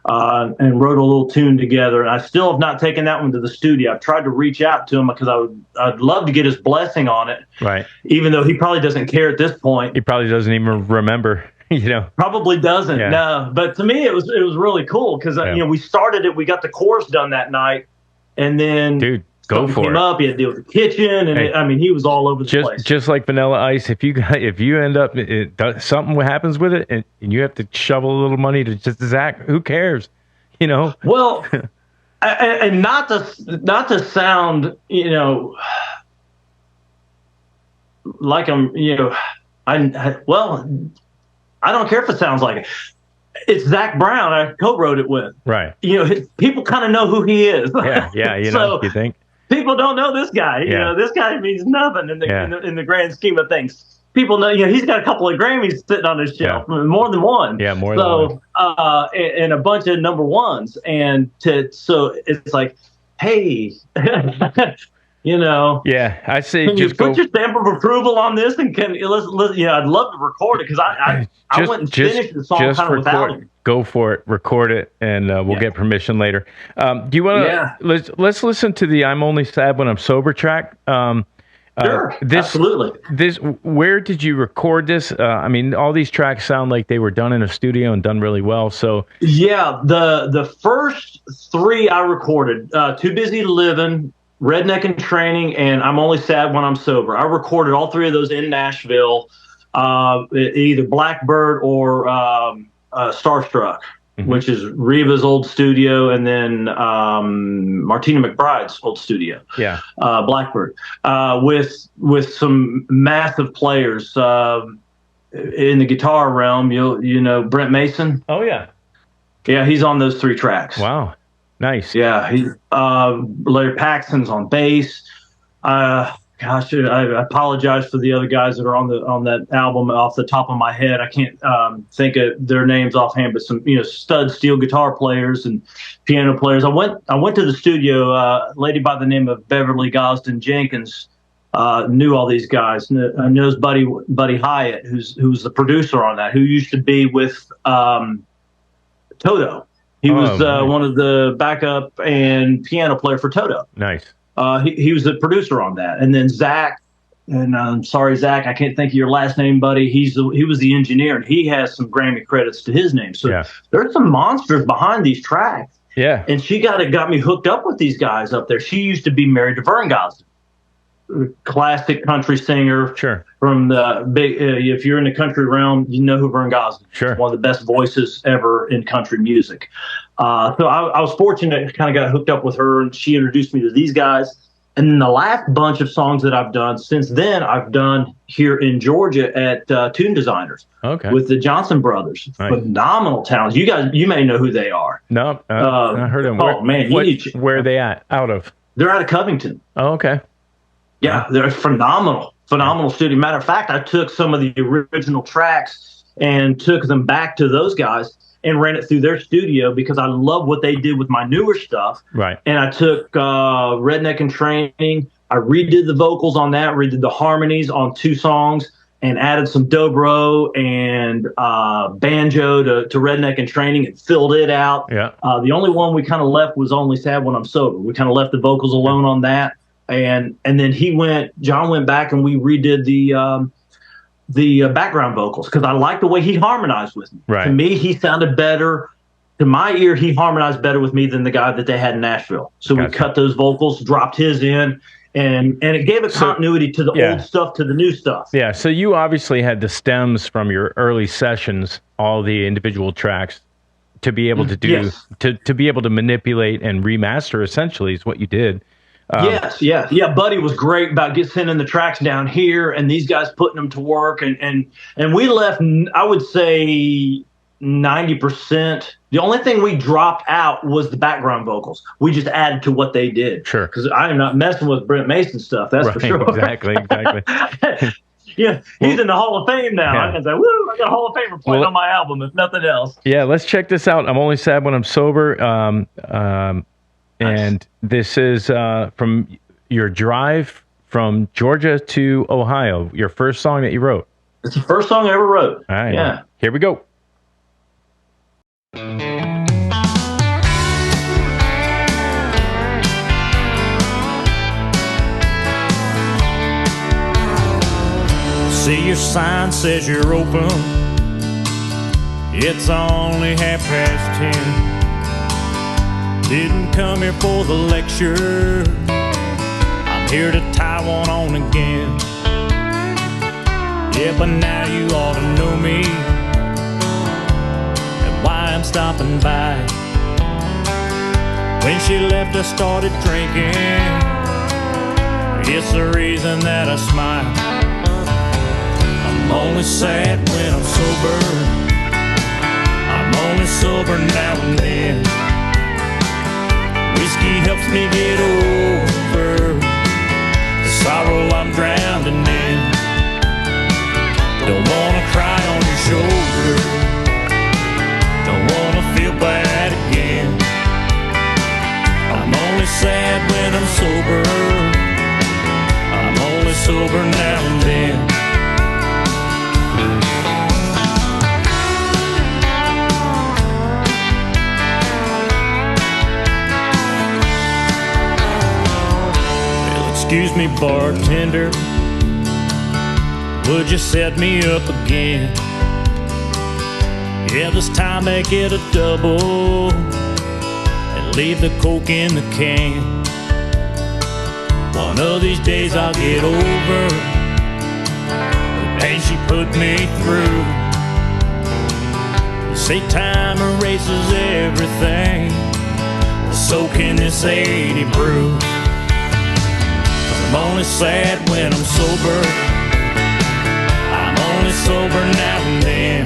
and wrote a little tune together. And I still have not taken that one to the studio. I've tried to reach out to him because I'd love to get his blessing on it. Right. Even though he probably doesn't care at this point. He probably doesn't even remember. Probably doesn't. Yeah. No. But to me, it was really cool because we started it. We got the chorus done that night, and then dude. Go for came it. up. He had to deal with the kitchen, and he was all over the place. Just like Vanilla Ice, if you end up something happens with it, and you have to shovel a little money to just Zach, who cares? Well, and not to sound like I'm I don't care if it sounds like it. It's Zach Brown. I co-wrote it with. Right. People kind of know who he is. Yeah. You think. People don't know this guy. This guy means nothing in the grand scheme of things. People know, he's got a couple of Grammys sitting on his shelf, more than one. Yeah, more than one. And a bunch of number ones. And so it's like, hey, Yeah, I say can just you put your stamp of approval on this? And listen, I'd love to record it because I went and finished the song kind of without him. Go for it, record it, and we'll get permission later. Do you want to? Let's listen to the "I'm Only Sad When I'm Sober" track. Sure, absolutely. Where did you record this? I mean, all these tracks sound like they were done in a studio and done really well. So the first three I recorded, "Too Busy Livin'," "Redneck In Training," and "I'm Only Sad When I'm Sober." I recorded all three of those in Nashville, either Blackbird or Starstruck, which is Reva's old studio, and then Martina McBride's old studio. Yeah, Blackbird, with some massive players in the guitar realm. You know Brent Mason. Oh yeah, he's on those three tracks. Wow. Nice. Yeah, Larry Paxton's on bass. Gosh, I apologize for the other guys that are on that album off the top of my head. I can't think of their names offhand, but some stud steel guitar players and piano players. I went to the studio. A lady by the name of Beverly Gosden Jenkins knew all these guys. Knows Buddy Hyatt, who's the producer on that, who used to be with Toto. He was one of the backup and piano player for Toto. Nice. He was the producer on that. And then Zach, and I'm sorry, Zach, I can't think of your last name, buddy. He was the engineer, and he has some Grammy credits to his name. So there's some monsters behind these tracks. Yeah. And she got me hooked up with these guys up there. She used to be married to Vern Gosdin, classic country singer. Sure. From the big, if you're in the country realm, you know who Vern Gosdin is. Sure. One of the best voices ever in country music. So I was fortunate to kind of got hooked up with her, and she introduced me to these guys. And then the last bunch of songs that I've done since then, I've done here in Georgia at Tune Designers. Okay. With the Johnson Brothers. Nice. Phenomenal talents. You may know who they are. No, I heard them. Where are they at? Out of? They're out of Covington. Oh, okay. Yeah, they're phenomenal studio. Matter of fact, I took some of the original tracks and took them back to those guys and ran it through their studio because I love what they did with my newer stuff. Right. And I took Redneck In Training. I redid the vocals on that, redid the harmonies on 2 songs, and added some dobro and banjo to Redneck In Training and filled it out. Yeah. The only one we kind of left was Only Sad When I'm Sober. We kind of left the vocals alone on that. And then John went back and we redid the background vocals because I liked the way he harmonized with me. Right. To me, he sounded better. To my ear, he harmonized better with me than the guy that they had in Nashville. So we cut those vocals, dropped his in, and it gave a continuity to the old stuff to the new stuff. Yeah. So you obviously had the stems from your early sessions, all the individual tracks, to be able to do to be able to manipulate and remaster. Essentially, is what you did. Yeah. Buddy was great about sending the tracks down here, and these guys putting them to work, and we left. I would say 90%. The only thing we dropped out was the background vocals. We just added to what they did. Sure. Because I am not messing with Brent Mason stuff. That's for sure. Exactly. Yeah, he's in the Hall of Fame now. Yeah. I can say, woo, I got a Hall of Famer playing on my album, if nothing else. Yeah, let's check this out. I'm only sad when I'm sober. And this is from your drive from Georgia to Ohio, your first song that you wrote. It's the first song I ever wrote. All right. Yeah. Here we go. See, your sign says you're open. It's only 10:30. Didn't come here for the lecture. I'm here to tie one on again. Yeah, but now you ought to know me and why I'm stopping by. When she left, I started drinking. It's the reason that I smile. I'm only sad when I'm sober. I'm only sober now and then. Whiskey helps me get over the sorrow I'm drowning in. Don't wanna cry on your shoulder. Don't wanna feel bad again. I'm only sad when I'm sober. I'm only sober now and then. Excuse me, bartender, would you set me up again? Yeah, this time make it a double and leave the Coke in the can. One of these days I'll get over the pain she put me through. They say time erases everything, so can this 80 brew. I'm only sad when I'm sober. I'm only sober now and then.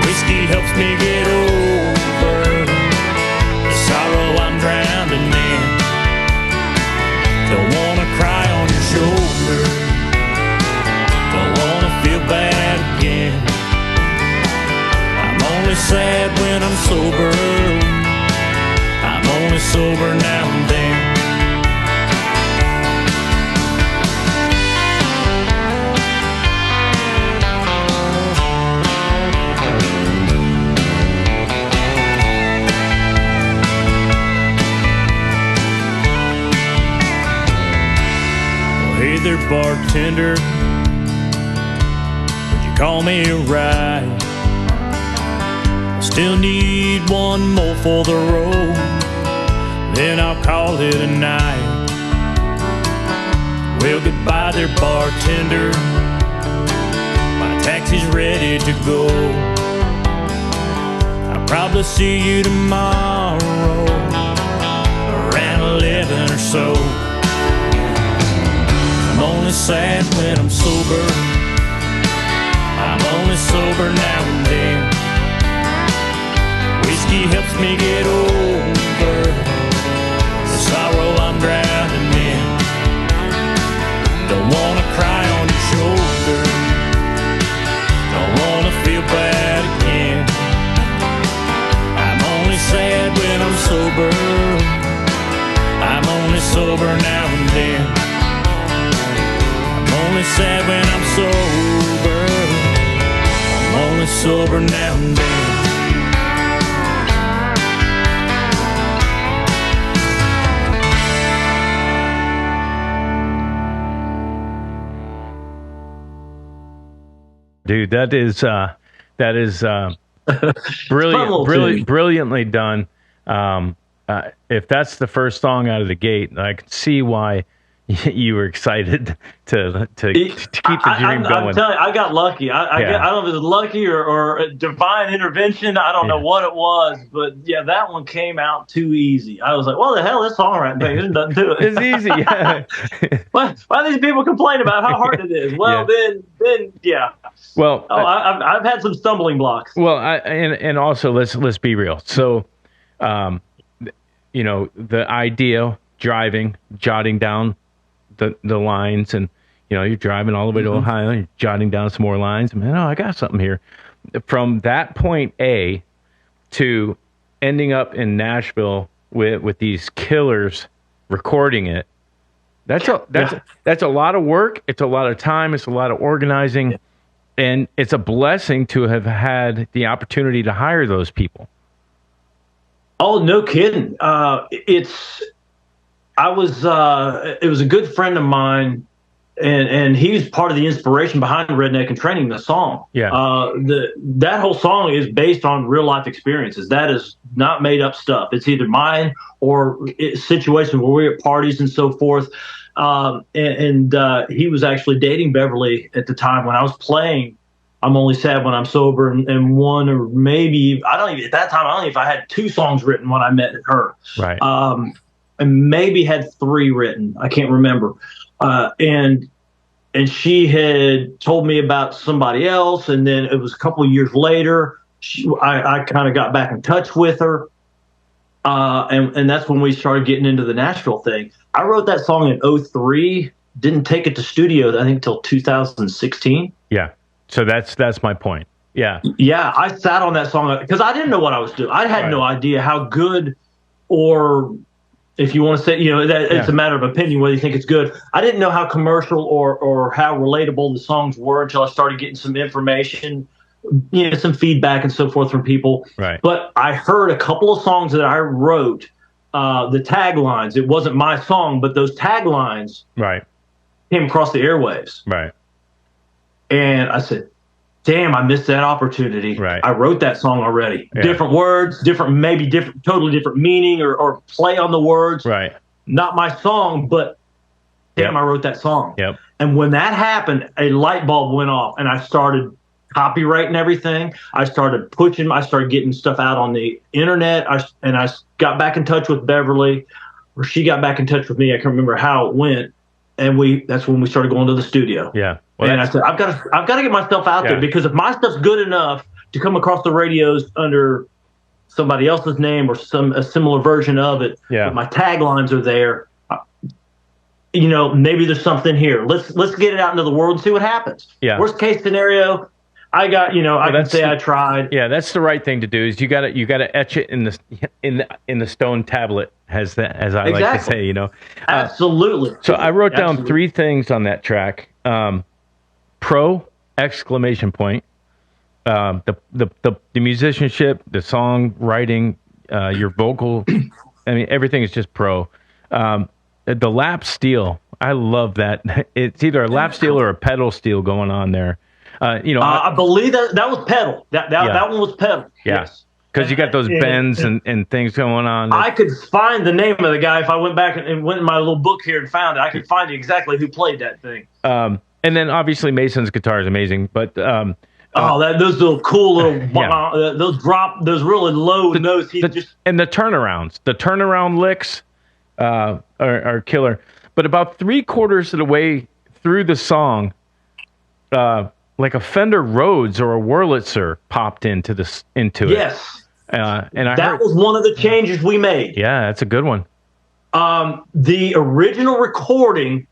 Whiskey helps me get over the sorrow I'm drowning in. Don't wanna cry on your shoulder. Don't wanna feel bad again. I'm only sad when I'm sober. I'm only sober now and then. Hey there, bartender, would you call me a ride? Still need one more for the road, then I'll call it a night. Well, goodbye there, bartender, my taxi's ready to go. I'll probably see you tomorrow around 11 or so. I'm only sad when I'm sober. I'm only sober now and then. Whiskey helps me get over the sorrow I'm drowning in. Don't wanna cry on your shoulder. Don't wanna feel bad again. I'm only sad when I'm sober. I'm only sober now and then. Only sad when I'm sober. I'm only sober now and then. dude. That is brilliantly done. If that's the first song out of the gate, I can see why you were excited to keep the dream going. I'm telling you, I got lucky. I don't know if it was lucky or divine intervention. I don't know what it was, but yeah, that one came out too easy. I was like, well, the hell, this songwriting thing, there's nothing to it. It's easy. Yeah. Why these people complain about how hard it is? Well, then, yeah. Well, I've had some stumbling blocks. Well, and also let's be real. So, the idea, jotting down the lines, and you're driving all the way to Ohio, and you're jotting down some more lines. Man, I got something here. From that point A to ending up in Nashville with these killers recording it. That's a lot of work. It's a lot of time. It's a lot of organizing, and it's a blessing to have had the opportunity to hire those people. Oh, no kidding. It was a good friend of mine, and he was part of the inspiration behind Redneck In Training, the song. Yeah. That whole song is based on real life experiences. That is not made up stuff. It's either mine or situations where we're at parties and so forth. And he was actually dating Beverly at the time when I was playing I'm Only Sad When I'm Sober, and one, or maybe, at that time, I don't know if I had 2 songs written when I met her. Right. And maybe had 3 written. I can't remember. And she had told me about somebody else, and then it was a couple of years later, I kind of got back in touch with her. And that's when we started getting into the Nashville thing. I wrote that song in 2003, didn't take it to studio, I think, until 2016. Yeah. So that's my point. Yeah. Yeah, I sat on that song because I didn't know what I was doing. I had no idea how good, or if you want to say, it's a matter of opinion whether you think it's good. I didn't know how commercial or how relatable the songs were until I started getting some information, some feedback and so forth from people. Right. But I heard a couple of songs that I wrote, the taglines. It wasn't my song, but those taglines came across the airwaves. Right. And I said, damn, I missed that opportunity. Right. I wrote that song already. Yeah. Different words, totally different meaning or play on the words. Right. Not my song, but damn, I wrote that song. Yep. And when that happened, a light bulb went off, and I started copywriting everything. I started getting stuff out on the internet. I got back in touch with Beverly, or she got back in touch with me. I can't remember how it went. And that's when we started going to the studio. Yeah. Well, and I said, I've got to get myself out there, because if my stuff's good enough to come across the radios under somebody else's name or a similar version of it, but my taglines are there, maybe there's something here. Let's get it out into the world and see what happens. Yeah. Worst case scenario, I got, I can say I tried. Yeah, that's the right thing to do. Is you got to etch it in the stone tablet, as I like to say. Absolutely. So I wrote down 3 things on that track. Pro ! The musicianship, the songwriting, your vocal. I mean, everything is just pro. The lap steel. I love that. It's either a lap steel or a pedal steel going on there. I believe that was pedal. That one was pedal. Yeah. Yes. Because you got those bends and things going on. I could find the name of the guy if I went back and went in my little book here and found it. I could find exactly who played that thing. And then obviously Mason's guitar is amazing, but those little cool little those really low notes. And the turnaround licks are killer. But about 3/4 of the way through the song, like a Fender Rhodes or a Wurlitzer popped into it. Yes. And that was one of the changes we made. Yeah, that's a good one. The original recording,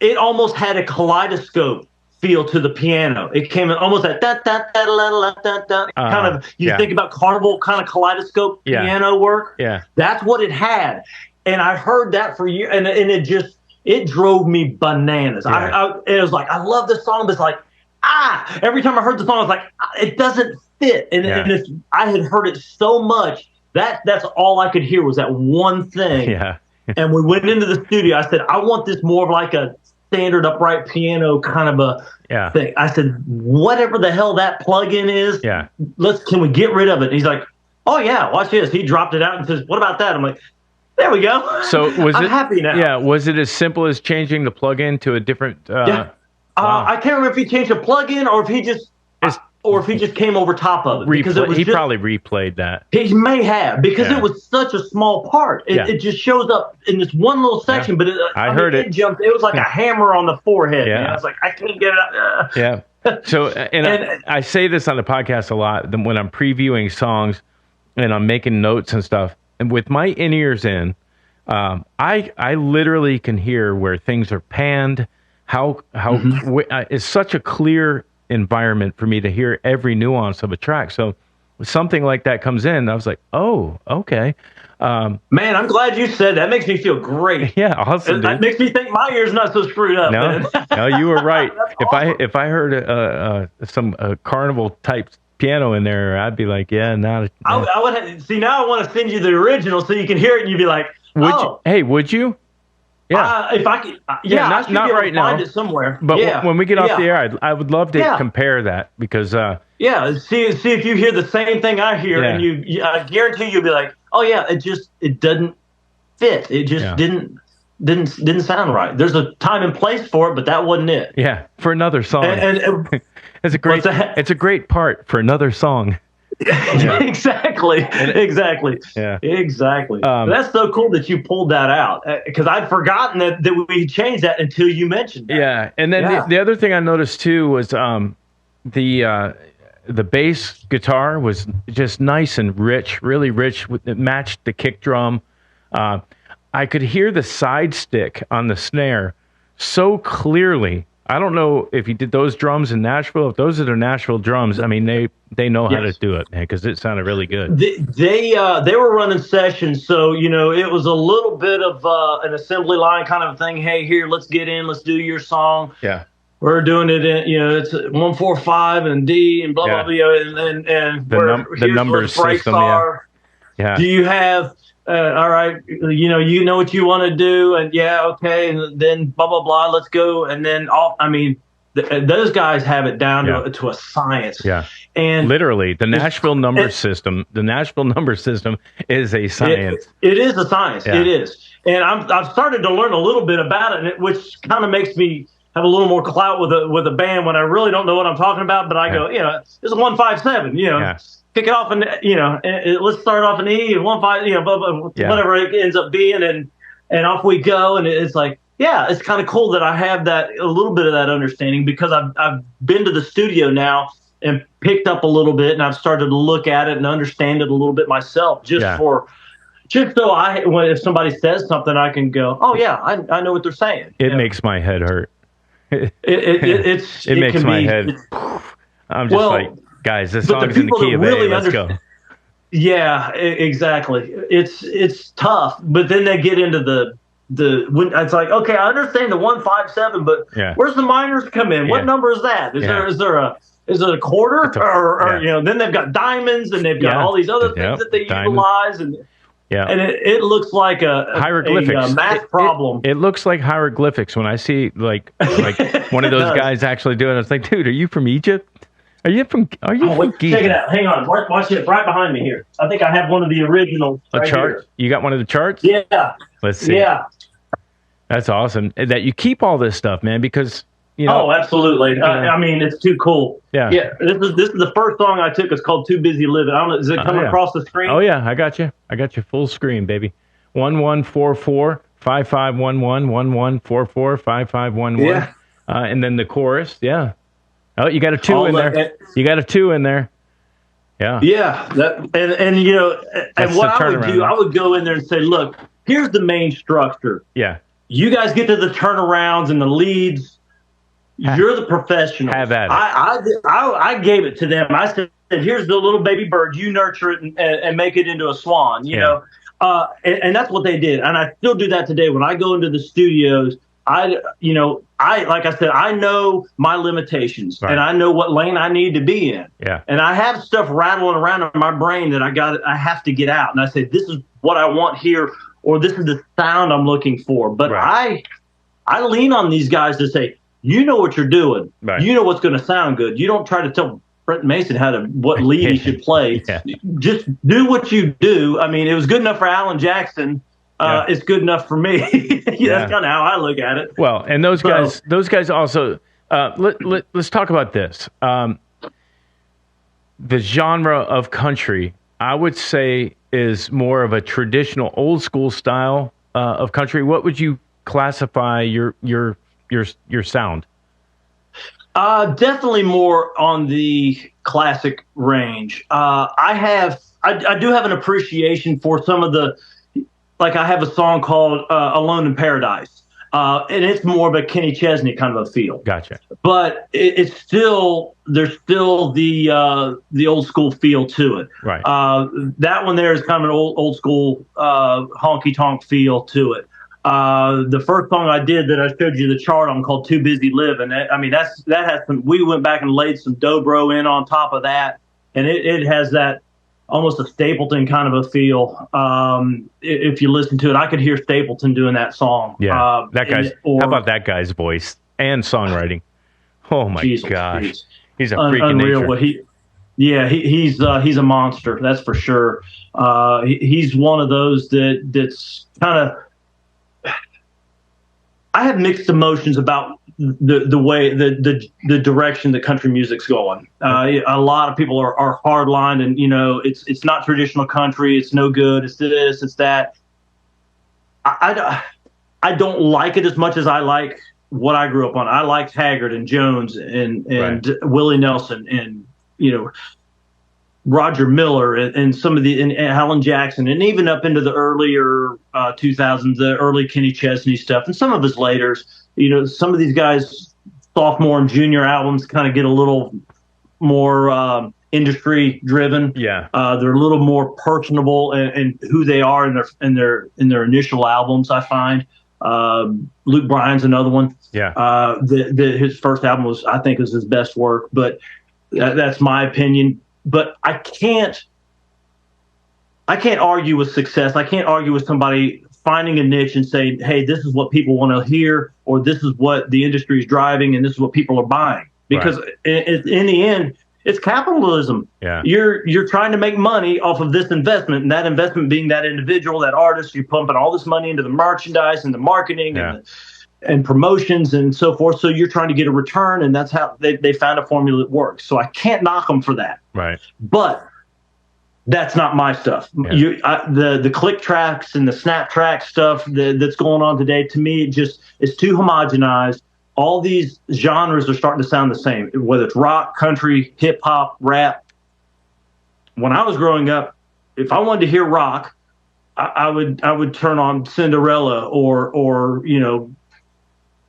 it almost had a kaleidoscope feel to the piano. It came in almost that kind of, think about Carnival kind of kaleidoscope piano work. Yeah. That's what it had. And I heard that for years, and it drove me bananas. Yeah. It was like, I love this song, but it's like, every time I heard the song, I was like, it doesn't fit. And I had heard it so much that's all I could hear was that one thing. Yeah. And we went into the studio. I said, I want this more of like a standard upright piano kind of a thing. I said, whatever the hell that plug-in is, can we get rid of it? And he's like, oh yeah, watch this. He dropped it out and says, what about that? I'm like, there we go. So I'm happy now. Yeah, was it as simple as changing the plug-in to a different? Wow. I can't remember if he changed the plug-in or if he just came over top of it. Because he probably replayed that. He may have, because it was such a small part. It just shows up in this one little section, but I heard it. It was like a hammer on the forehead. Yeah. Man. I was like, I can't get it out. Yeah. So, I say this on the podcast a lot when I'm previewing songs and I'm making notes and stuff. And with my in-ears in, I literally can hear where things are panned. It's such a clear environment for me to hear every nuance of a track. So something like that comes in, I was like, oh, okay. Man, I'm glad you said that. Makes me feel great. Yeah, awesome. That makes me think my ear's not so screwed up. No, you were right. If I heard some carnival type piano in there, I'd be like, yeah, now. I would see. Now I want to send you the original so you can hear it, and you'd be like, would you? Yeah, if I could, not right now. Find it somewhere. But when we get off the air, I would love to compare that because. See if you hear the same thing I hear, and I guarantee you'll be like, oh yeah, it doesn't fit. It just didn't sound right. There's a time and place for it, but that wasn't it. Yeah, for another song. And it's a great part for another song. Exactly. Yeah. Exactly. That's so cool that you pulled that out because I'd forgotten that we changed that until you mentioned that. Yeah, and then the other thing I noticed too was the bass guitar was just nice and rich, really rich. It matched the kick drum. I could hear the side stick on the snare so clearly. I don't know if he did those drums in Nashville. If those are the Nashville drums, I mean they know how to do it, man, because it sounded really good. They were running sessions, so it was a little bit of an assembly line kind of thing. Hey, here, let's get in, let's do your song. Yeah, we're doing it in it's 1-4-5 and D and blah blah blah, and the numbers system. Yeah. Do you have? All right, you know what you want to do, and okay, and then blah blah blah. Let's go, and then those guys have it down to a science. Yeah, and literally the Nashville number system. The Nashville number system is a science. It is a science. Yeah. It is, and I've started to learn a little bit about it, which kind of makes me have a little more clout with a band when I really don't know what I'm talking about. But I go, it's a 1-5-7. Kick it off and let's start off an E and 1-5, whatever it ends up being, and off we go. And it's like, it's kind of cool that I have that a little bit of that understanding because I've been to the studio now and picked up a little bit, and I've started to look at it and understand it a little bit myself, just so if somebody says something, I can go, oh yeah, I know what they're saying. It makes my head hurt. It makes my head. I'm just like, guys, this song's in the key of A. Let's go. Yeah, exactly. It's tough, but then they get into when it's like, okay, I understand the 1-5-7, but where's the minors come in? What number is that? Is it a quarter or then they've got diamonds and they've got all these other things that they utilize and it looks like a hieroglyphics, a math problem. It looks like hieroglyphics when I see like one of those guys actually doing it. It's like, dude, are you from Egypt? Are you from Geek? Check it out. Hang on. Watch it right behind me here. I think I have one of the originals. A chart? Here. You got one of the charts? Yeah. Let's see. Yeah. That's awesome that you keep all this stuff, man, because Oh, absolutely. I mean, it's too cool. Yeah. Yeah. This is the first song I took. It's called Too Busy Livin. I don't know. Is it coming across the screen? Oh yeah, I got you. Full screen, baby. 1144 5511 1144 5511. Yeah. And then the chorus. Yeah. Oh, you got a 2 in there. You got a 2 in there. Yeah. Yeah. And what I would do, I would go in there and say, look, here's the main structure. Yeah. You guys get to the turnarounds and the leads. You're the professional. Have at it. I gave it to them. I said, here's the little baby bird. You nurture it and make it into a swan, you know. And that's what they did. And I still do that today. When I go into the studios, like I said, I know my limitations and I know what lane I need to be in. Yeah. And I have stuff rattling around in my brain that I have to get out. And I say, this is what I want here, or this is the sound I'm looking for. But I lean on these guys to say, you know what you're doing. Right. You know what's going to sound good. You don't try to tell Brent Mason what lead he should play. Yeah. Just do what you do. I mean, it was good enough for Alan Jackson. It's good enough for me. That's kind of how I look at it. Well, and those guys also. Let's talk about this. The genre of country, I would say, is more of a traditional, old school style of country. What would you classify your sound? Definitely more on the classic range. I do have an appreciation for some of the, like I have a song called "Alone in Paradise," and it's more of a Kenny Chesney kind of a feel. Gotcha. But there's still the old school feel to it. Right. That one there is kind of an old school honky tonk feel to it. The first song I did that I showed you the chart on called "Too Busy Livin'." I mean, that has some. We went back and laid some dobro in on top of that, and it has that almost a Stapleton kind of a feel. If you listen to it, I could hear Stapleton doing that song. Yeah, that guy's. How about that guy's voice and songwriting? Oh my gosh, he's a freak of nature. What he's a monster. That's for sure. He's one of those that's kind of. I have mixed emotions about the way the direction that country music's going. A lot of people are hardlined, and it's not traditional country. It's no good. It's this. It's that. I don't like it as much as I like what I grew up on. I liked Haggard and Jones and Right. Willie Nelson and Roger Miller and some of and Alan Jackson, and even up into the earlier 2000s, the early Kenny Chesney stuff, and some of his laters. Some of these guys, sophomore and junior albums, kind of get a little more industry driven. Yeah, they're a little more personable and who they are in their initial albums. I find Luke Bryan's another one. Yeah, his first album I think is his best work, but that's my opinion. But I can't argue with success. I can't argue with somebody finding a niche and saying, hey, this is what people want to hear, or this is what the industry is driving, and this is what people are buying. Because in the end, it's capitalism. Yeah. You're trying to make money off of this investment, and that investment being that individual, that artist. You're pumping all this money into the merchandise and the marketing and promotions and so forth. So you're trying to get a return, and that's how they found a formula that works. So I can't knock them for that. Right. But that's not my stuff. Yeah. The click tracks and the snap track stuff that's going on today, to me, it's too homogenized. All these genres are starting to sound the same, whether it's rock, country, hip hop, rap. When I was growing up, if I wanted to hear rock, I would turn on Cinderella or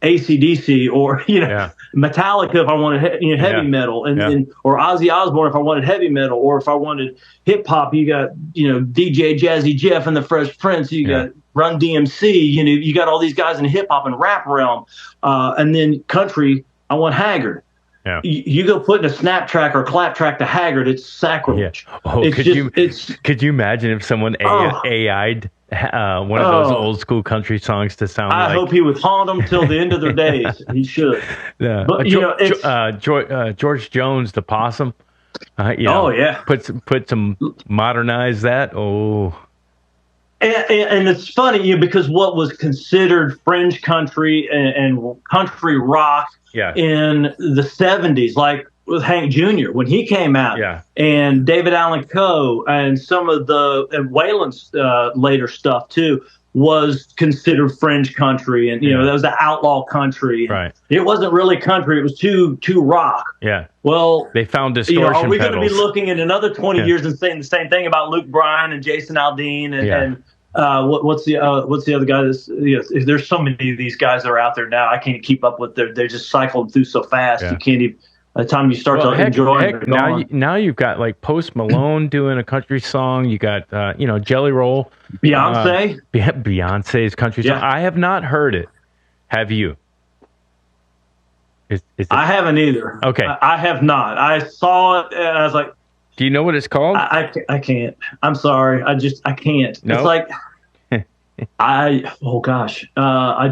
AC/DC or Metallica if I wanted heavy metal, and or Ozzy Osbourne if I wanted heavy metal, or if I wanted hip hop, you got DJ Jazzy Jeff and the Fresh Prince, you got Run DMC, you got all these guys in hip hop and rap realm, and then country, I want Haggard. Yeah. You go put in a snap track or clap track to Haggard, it's sacrilege. Yeah. Oh, could you imagine if someone AI'd one of those old school country songs to sound like? I hope he would haunt them till the end of their days. He should. Yeah. But George Jones, the possum. Put some modernize that. Oh. And it's funny because what was considered fringe country and country rock in the 70s, like with Hank Jr. when he came out, and David Allan Coe and some of and Waylon's later stuff too, was considered fringe country, and that was the outlaw country. Right. It wasn't really country; it was too rock. Yeah. Well, they found distortion. Are we going to pedals. be looking in another 20 years and saying the same thing about Luke Bryan and Jason Aldean and what's the other guy? There's so many of these guys that are out there now. I can't keep up with. They're just cycling through so fast. You can't even. By the time you start to enjoy it, now you've got like Post Malone doing a country song. You got Jelly Roll, Beyonce. Beyonce's country song. I have not heard it. Have you? Is it? I haven't either. Okay, I have not. I saw it and I was like, do you know what it's called? I can't. I'm sorry. I can't. No? It's like I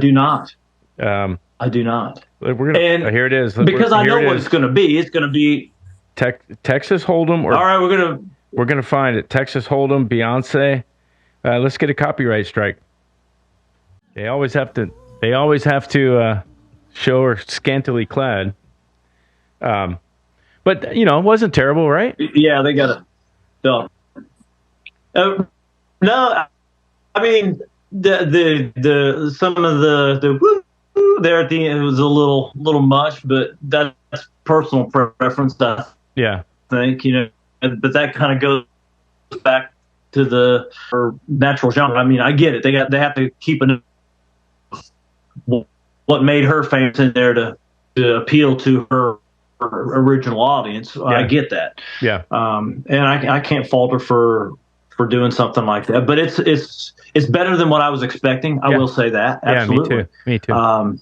do not. I do not. We're gonna. And here it is. Because I know what it's going to be. It's going to be Texas Hold'em. Or all right, we're gonna find it. Texas Hold'em, Beyonce. Let's get a copyright strike. They always have to. They always have to show her scantily clad. But you know, it wasn't terrible, right? Yeah, they got to. No, no. I mean, the some of the woo there at the end, it was a little much, but that's personal preference. I think, you know, but that kind of goes back to the natural genre. I mean, I get it. They have to keep what made her famous in there to appeal to her original audience. Yeah. I get that. Yeah. And I can't fault her for doing something like that, but it's better than what I was expecting. I will say that. Absolutely. Yeah, me too. I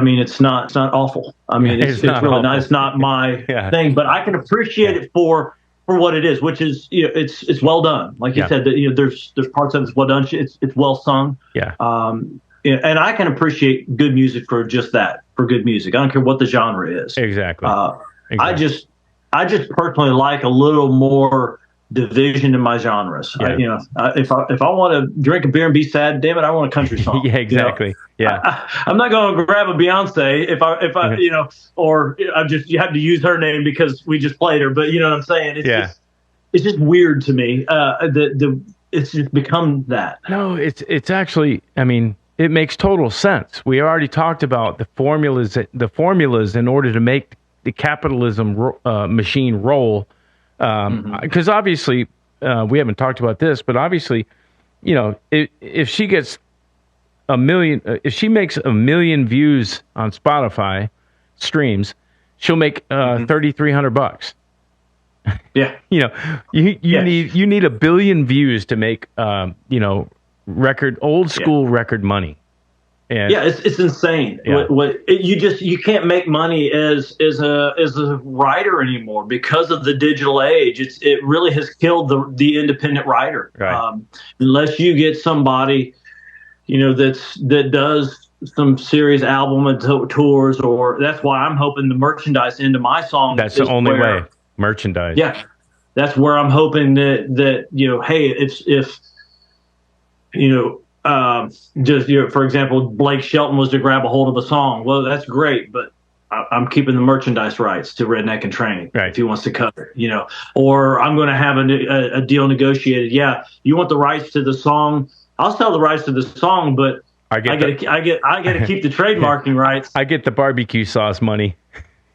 mean, it's not awful. I mean, it's really awful. Not. It's not my thing, but I can appreciate it for what it is, which is, you know, it's well done. Like you said, that, you know, there's parts of it's well done. It's well sung. Yeah. And I can appreciate good music for just that, for good music. I don't care what the genre is. Exactly. I just personally like a little more division in my genres. Yeah. You know, if I want to drink a beer and be sad, damn it, I want a country song. Yeah, exactly. You know? I'm not going to grab a Beyonce if I you know, or you have to use her name because we just played her. But you know what I'm saying? It's just weird to me. It's just become that. No, it's actually. I mean, it makes total sense. We already talked about the formulas in order to make the capitalism machine roll. Because obviously, we haven't talked about this, but obviously, you know, if she gets if she makes 1 million views on Spotify streams, she'll make $3,300. Yeah. You know, you need 1 billion views to make you know, old school record money. And, it's insane. Yeah. You can't make money as a writer anymore because of the digital age. It really has killed the independent writer. Right. Unless you get somebody, you know, that does some serious album and tours, or that's why I'm hoping the merchandise into my song. That's the only way. Merchandise. Yeah, that's where I'm hoping that you know, hey, if you know. Just, you know, for example, Blake Shelton was to grab a hold of a song. Well, that's great, but I'm keeping the merchandise rights to Redneck In Training if he wants to cover, you know, or I'm going to have a deal negotiated. Yeah, you want the rights to the song? I'll sell the rights to the song, but I got to keep the trademarking rights. I get the barbecue sauce money.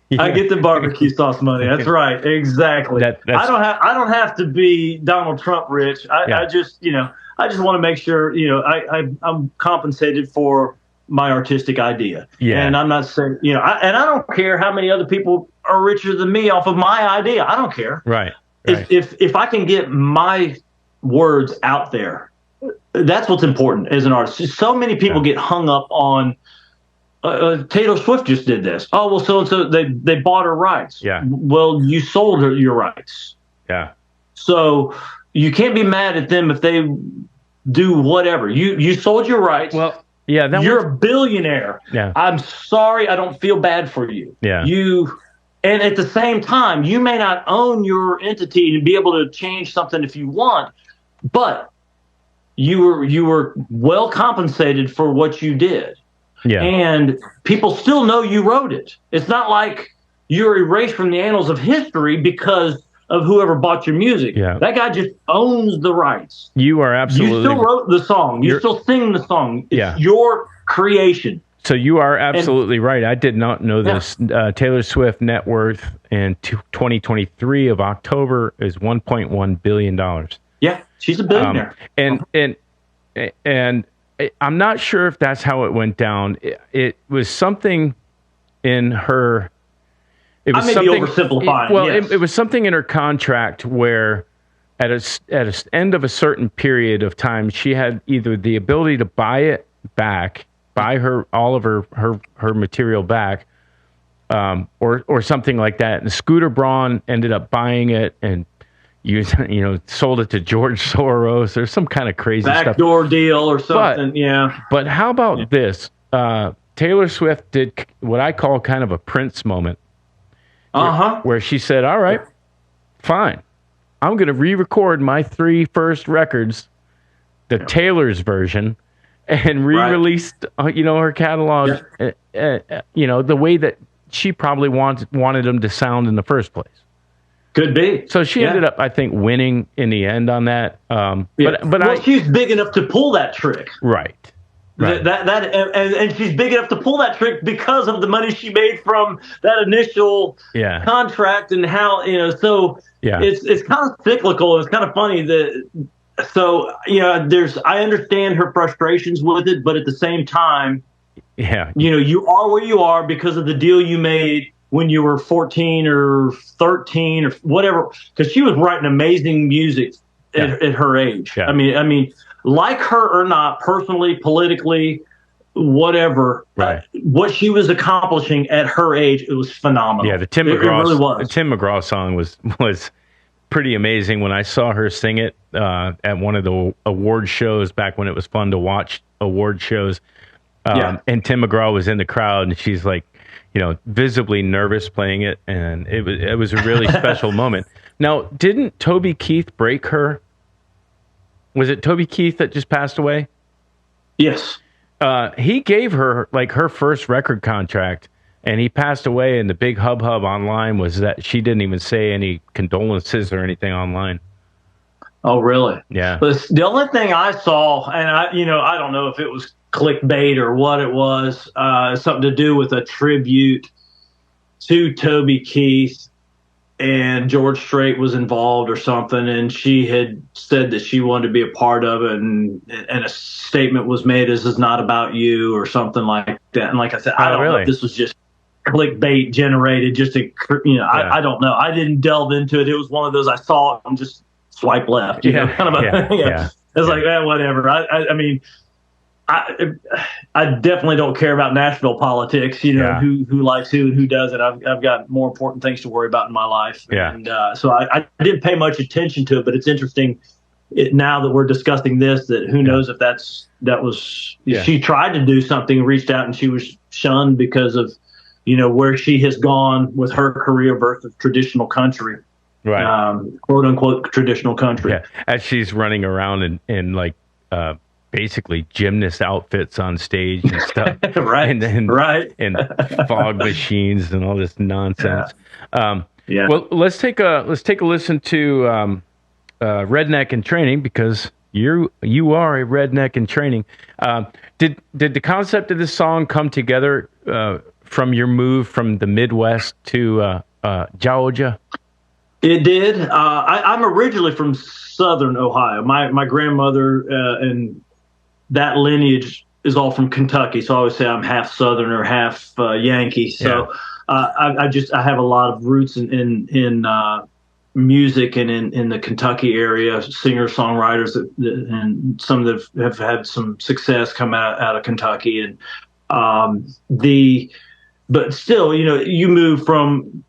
Yeah. I get the barbecue sauce money. That's right, exactly. I don't have to be Donald Trump rich. I just, you know. I just want to make sure, you know, I'm compensated for my artistic idea. Yeah. And I'm not saying, you know, I don't care how many other people are richer than me off of my idea. I don't care. Right. If I can get my words out there, that's what's important as an artist. So many people get hung up on Taylor Swift just did this. Oh, well, so they bought her rights. Yeah. Well, you sold her your rights. Yeah. So you can't be mad at them if they do whatever. You sold your rights. Well, yeah, you're a billionaire. Yeah. I'm sorry. I don't feel bad for you. Yeah. And at the same time, you may not own your entity and be able to change something if you want, but you were well compensated for what you did. Yeah. And people still know you wrote it. It's not like you're erased from the annals of history because of whoever bought your music. Yeah. That guy just owns the rights. You are absolutely. You still wrote the song. You still sing the song. It's your creation. So you are absolutely right. I did not know this. Taylor Swift net worth in 2023 of October is $1.1 billion. Yeah, she's a billionaire. And I'm not sure if that's how it went down. It was something in her. I may be oversimplifying. Well, it was something in her contract where, at a end of a certain period of time, she had either the ability to buy it back, buy all of her material back, or something like that. And Scooter Braun ended up buying it, and you sold it to George Soros or some kind of crazy stuff. Backdoor deal or something. But how about this? Taylor Swift did what I call kind of a Prince moment. Where she said, all right, fine. I'm going to re-record my 3 first records, the Taylor's version, and re-released, her catalog, the way that she probably wanted them to sound in the first place. Could be. So she ended up, I think, winning in the end on that. But she's big enough to pull that trick. Right. And she's big enough to pull that trick because of the money she made from that initial contract and how it's kind of cyclical. It's kind of funny I understand her frustrations with it, but at the same time, you are where you are because of the deal you made when you were 14 or 13 or whatever. Because she was writing amazing music at her age. I mean. Like her or not, personally, politically, whatever, what she was accomplishing at her age, it was phenomenal. Yeah, the Tim McGraw song was pretty amazing. When I saw her sing it at one of the award shows back when it was fun to watch award shows, and Tim McGraw was in the crowd, and she's like, visibly nervous playing it, and it was a really special moment. Now, didn't Toby Keith break her? Was it Toby Keith that just passed away? Yes. He gave her her first record contract, and he passed away. And the big hubbub online was that she didn't even say any condolences or anything online. Oh, really? Yeah. The only thing I saw, and I don't know if it was clickbait or what it was, something to do with a tribute to Toby Keith. And George Strait was involved or something, and she had said that she wanted to be a part of it, and a statement was made, "This is not about you," or something like that. And like I said, I don't know if this was just clickbait generated, just to, I don't know. I didn't delve into it. It was one of those I saw and just swipe left, kind of a thing. It's like, whatever. I mean, I definitely don't care about Nashville politics, who likes who and who doesn't. I've got more important things to worry about in my life. And so I didn't pay much attention to it, but it's interesting now that we're discussing this, that who knows if she tried to do something, reached out, and she was shunned because of, where she has gone with her career versus traditional country. Right. Quote unquote traditional country. Yeah. As she's running around in basically gymnast outfits on stage and stuff. And fog machines and all this nonsense. Well, let's take a listen to Redneck in Training, because you are a redneck in training. Did the concept of this song come together from your move from the Midwest to Georgia? It did. I'm originally from Southern Ohio. My grandmother and that lineage is all from Kentucky, so I always say I'm half Southern or half Yankee. So I have a lot of roots in music and in the Kentucky area, singer-songwriters, and some that have had some success come out of Kentucky. And but still, you move from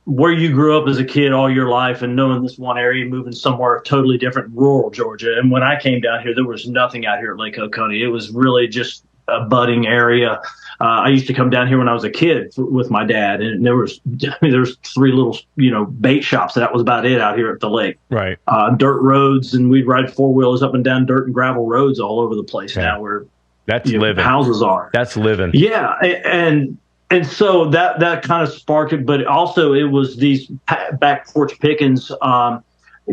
where you grew up as a kid all your life and knowing this one area, moving somewhere totally different, rural Georgia. And when I came down here, there was nothing out here at Lake Oconee. It was really just a budding area. I used to come down here when I was a kid with my dad, and there's 3 little, bait shops. That was about it out here at the lake. Right. Dirt roads, and we'd ride 4-wheelers up and down dirt and gravel roads all over the place now where that's living. Houses are. That's living. Yeah. And so that kind of sparked it, but also it was these back porch pickings,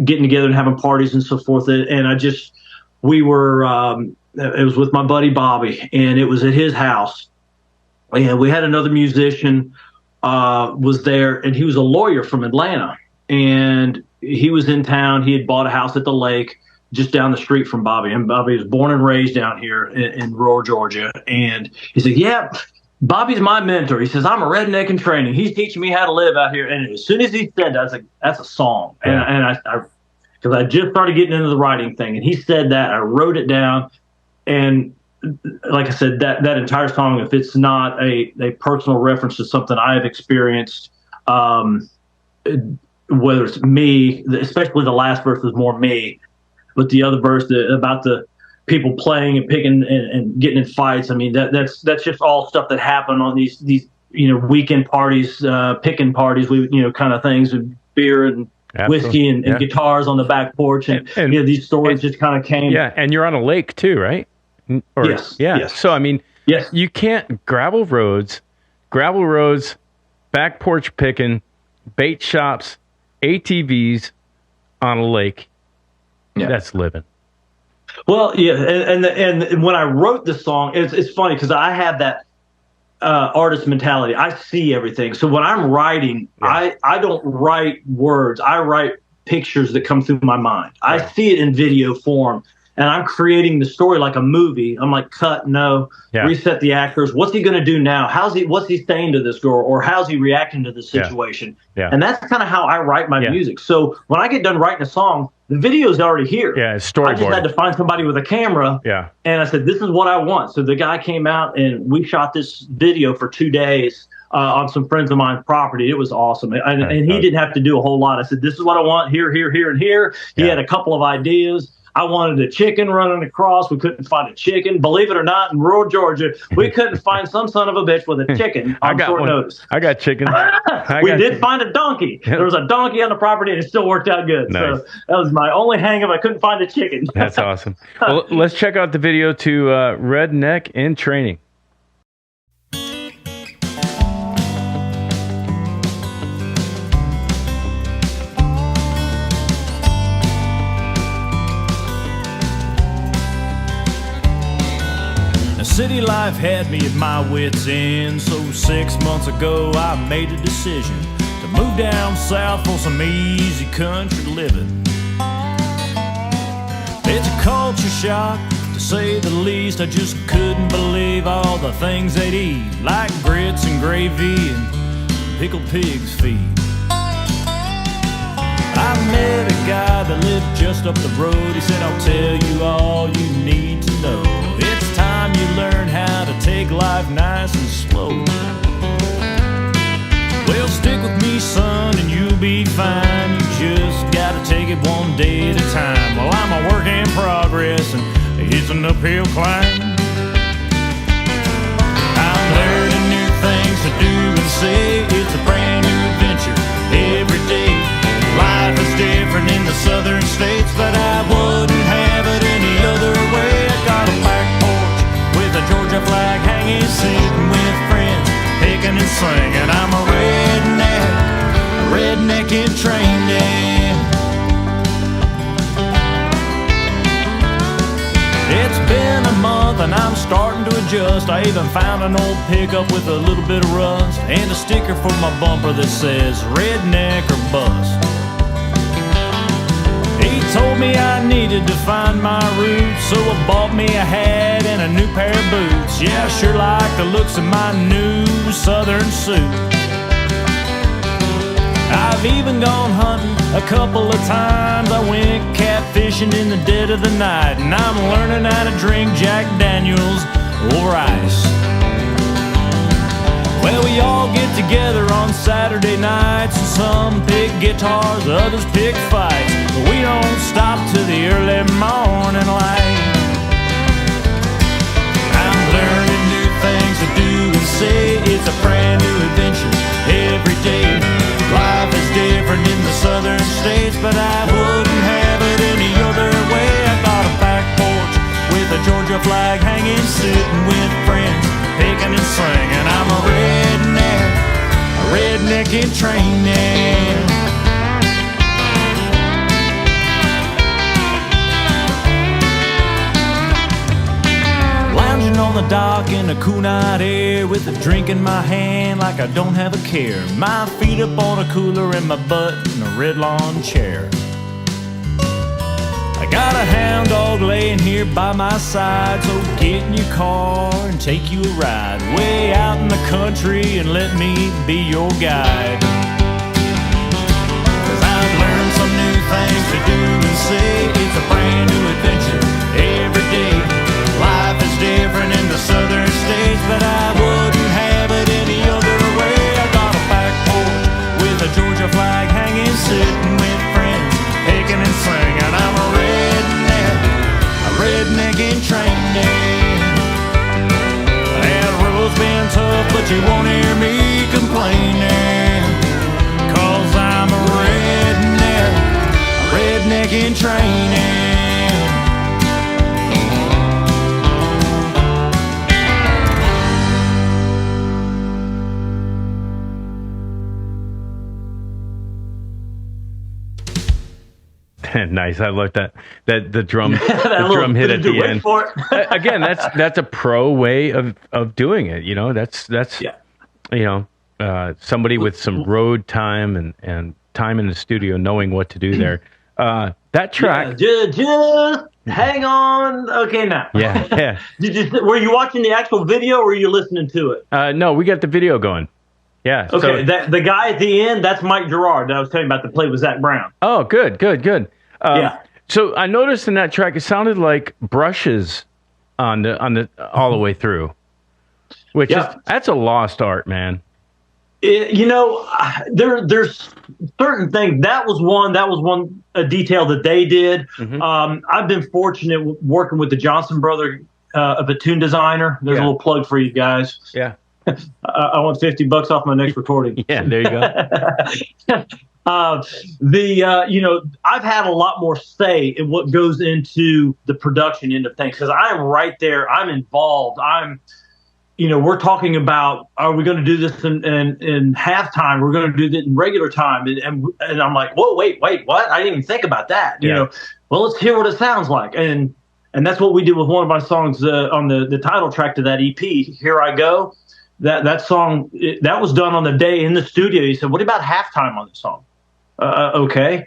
getting together and having parties and so forth. And it was with my buddy Bobby, and it was at his house. And we had another musician was there, and he was a lawyer from Atlanta, and he was in town. He had bought a house at the lake just down the street from Bobby, and Bobby was born and raised down here in rural Georgia. And he said, "Yeah, Bobby's my mentor." He says, "I'm a redneck in training. He's teaching me how to live out here." And as soon as he said that, I was like, that's a song. And because I just started getting into the writing thing, and he said that, I wrote it down. And like I said, that entire song, if it's not a personal reference to something I have experienced, whether it's me, especially the last verse was more me, but the other verse about the people playing and picking and getting in fights. I mean, that's just all stuff that happened on these weekend parties, picking parties, kind of things with beer and whiskey and guitars on the back porch, and these stories just kind of came. Yeah, and you're on a lake too, right? Yes. Yeah. Yes. So I mean, you can't gravel roads, back porch picking, bait shops, ATVs on a lake. Yeah. That's living. Well, yeah, and when I wrote the song, it's funny because I have that artist mentality. I see everything. So when I'm writing, I don't write words. I write pictures that come through my mind. Right. I see it in video form, and I'm creating the story like a movie. I'm like, cut, reset the actors. What's he going to do now? What's he saying to this girl, or how's he reacting to this situation? Yeah. And that's kind of how I write my music. So when I get done writing a song, the video's already here. Yeah, it's storyboard. I just had to find somebody with a camera. Yeah. And I said, this is what I want. So the guy came out, and we shot this video for 2 days on some friends of mine's property. It was awesome. And he didn't have to do a whole lot. I said, this is what I want, here, here, here, and here. He had a couple of ideas. I wanted a chicken running across. We couldn't find a chicken. Believe it or not, in rural Georgia, we couldn't find some son of a bitch with a chicken on short notice. I got chicken. We did find a donkey. There was a donkey on the property, and it still worked out good. Nice. So that was my only hang-up. I couldn't find a chicken. That's awesome. Well, let's check out the video to Redneck in Training. City life had me at my wit's end, so 6 months ago I made a decision to move down south for some easy country living. It's a culture shock, to say the least. I just couldn't believe all the things they'd eat, like grits and gravy and pickled pig's feet. I met a guy that lived just up the road. He said, I'll tell you all you need to know. It's time you learn how to take life nice and slow. Well, stick with me, son, and you'll be fine. You just gotta take it one day at a time. Well, I'm a work in progress, and it's an uphill climb. I'm learning new things to do and say. It's a brand new adventure every day. Life is different in the southern states, but I wouldn't have it any other way. I got a back porch with a Georgia flag hanging, sitting with friends, picking and singing. I'm a redneck in training. It's been a month and I'm starting to adjust. I even found an old pickup with a little bit of rust and a sticker for my bumper that says redneck or bust. He told me I needed to find my roots, so I bought me a hat and a new pair of boots. Yeah, I sure like the looks of my new southern suit. I've even gone hunting a couple of times. I went catfishing in the dead of the night, and I'm learning how to drink Jack Daniels or ice. Well, we all get together on Saturday nights, and some pick guitars, others pick fights, but we don't stop till the early morning light. I'm learning new things to do and say. It's a brand new adventure every day. Life is different in the southern states, but I wouldn't have it any other way. I got a back porch with a Georgia flag hanging, sitting with friends, picking and singing. I'm a redneck in training. Lounging on the dock in a cool night air, with a drink in my hand like I don't have a care. My feet up on a cooler and my butt in a red lawn chair. I got a hound dog laying here by my side, so get in your car and take you a ride way out in the country and let me be your guide. 'Cause I've learned some new things to do and say. It's a brand new adventure every day. Life is different in the southern states, but I wouldn't have it any other way. I got a back porch with a Georgia flag hanging, sitting kicking and singing. I'm a redneck in training. That road's been tough, but you won't hear me complaining. 'Cause I'm a redneck in training. Nice. I like that the drum drum hit at the end. Again, that's a pro way of doing it. You know, that's somebody with some road time and time in the studio, knowing what to do there. That track. Just hang on. Okay, now. Yeah. Were you watching the actual video, or were you listening to it? No, we got the video going. Yeah. Okay. The guy at the end, that's Mike Gerard that I was telling you about. The play with Zach Brown. Oh, good. Yeah. So I noticed in that track, it sounded like brushes on the all the way through, which that's a lost art, man. There's certain things. That was one a detail that they did. Mm-hmm. I've been fortunate working with the Johnson brother of a tune designer. There's a little plug for you guys. Yeah. I want $50 off my next recording. Yeah, there you go. I've had a lot more say in what goes into the production end of things, because I am right there. I'm involved. We're talking about, are we going to do this in halftime? We're going to do it in regular time. And I'm like, whoa, wait, what? I didn't even think about that. Well, let's hear what it sounds like. And that's what we did with one of my songs on the title track to that EP, Here I Go. That song, that was done on the day in the studio. He said, what about halftime on the song? Okay.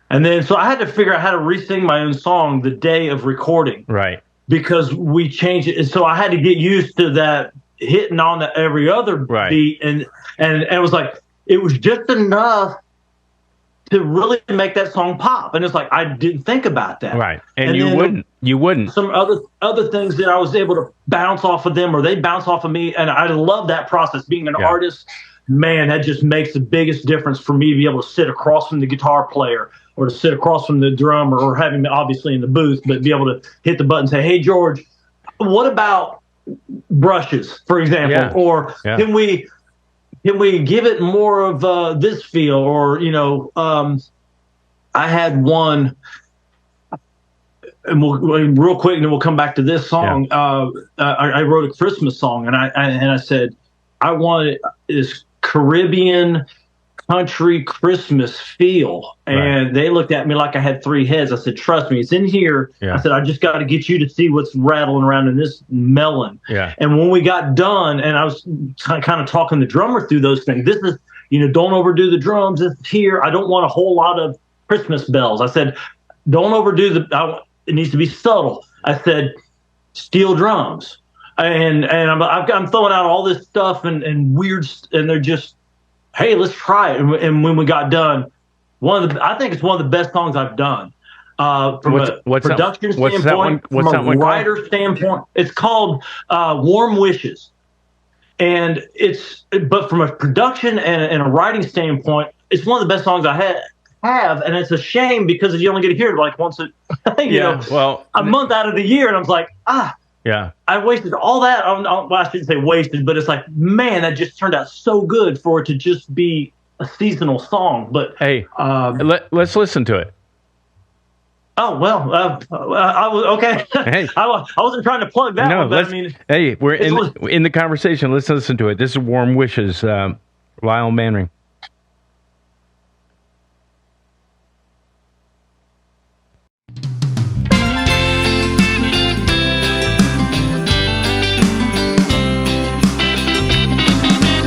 And then, so I had to figure out how to re-sing my own song the day of recording. Right. Because we changed it. And so I had to get used to that hitting on every other beat. And it was like, it was just enough to really make that song pop. And it's like, I didn't think about that. Right. And you wouldn't. Some other things that I was able to bounce off of them, or they bounce off of me. And I love that process. Being an artist, man, that just makes the biggest difference for me to be able to sit across from the guitar player, or to sit across from the drummer, or having obviously in the booth, but be able to hit the button and say, hey, George, what about brushes, for example? Yeah. Or can we give it more of this feel? Or, I had one, and we'll real quick, and then we'll come back to this song. Yeah. I wrote a Christmas song, and I said, I wanted this Caribbean country Christmas feel. And they looked at me like I had three heads. I said, trust me, it's in here. Yeah. I said, I just got to get you to see what's rattling around in this melon. Yeah. And when we got done, and I was kind of talking the drummer through those things, this is, don't overdo the drums. It's here. I don't want a whole lot of Christmas bells. I said, don't overdo it needs to be subtle. I said, steel drums. And I'm throwing out all this stuff and weird, and they're just, hey, let's try it. And when we got done, I think it's one of the best songs I've done. From a production standpoint, from a writer standpoint, it's called Warm Wishes. And but from a production and a writing standpoint, it's one of the best songs I have. And it's a shame because you only get to hear it like once a month out of the year. And I was like, yeah, I wasted all that. Well, I shouldn't say wasted, but it's like, man, that just turned out so good for it to just be a seasonal song. But hey, let's listen to it. Oh well, I was okay. Hey. I wasn't trying to plug that one, but I mean, hey, we're in the conversation. Let's listen to it. This is Warm Wishes, Lyle Manring.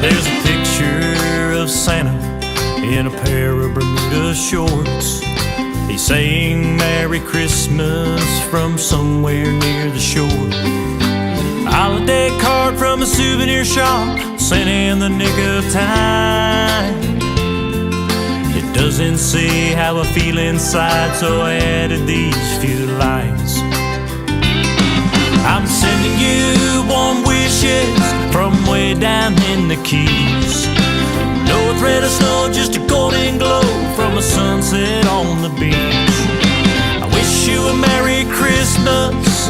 There's a picture of Santa in a pair of Bermuda shorts. He's saying Merry Christmas from somewhere near the shore. A holiday card from a souvenir shop sent in the nick of time. It doesn't say how I feel inside, so I added these few lines. I'm sending you warm wishes from way down in the Keys, North thread of snow, just a golden glow from a sunset on the beach. I wish you a Merry Christmas,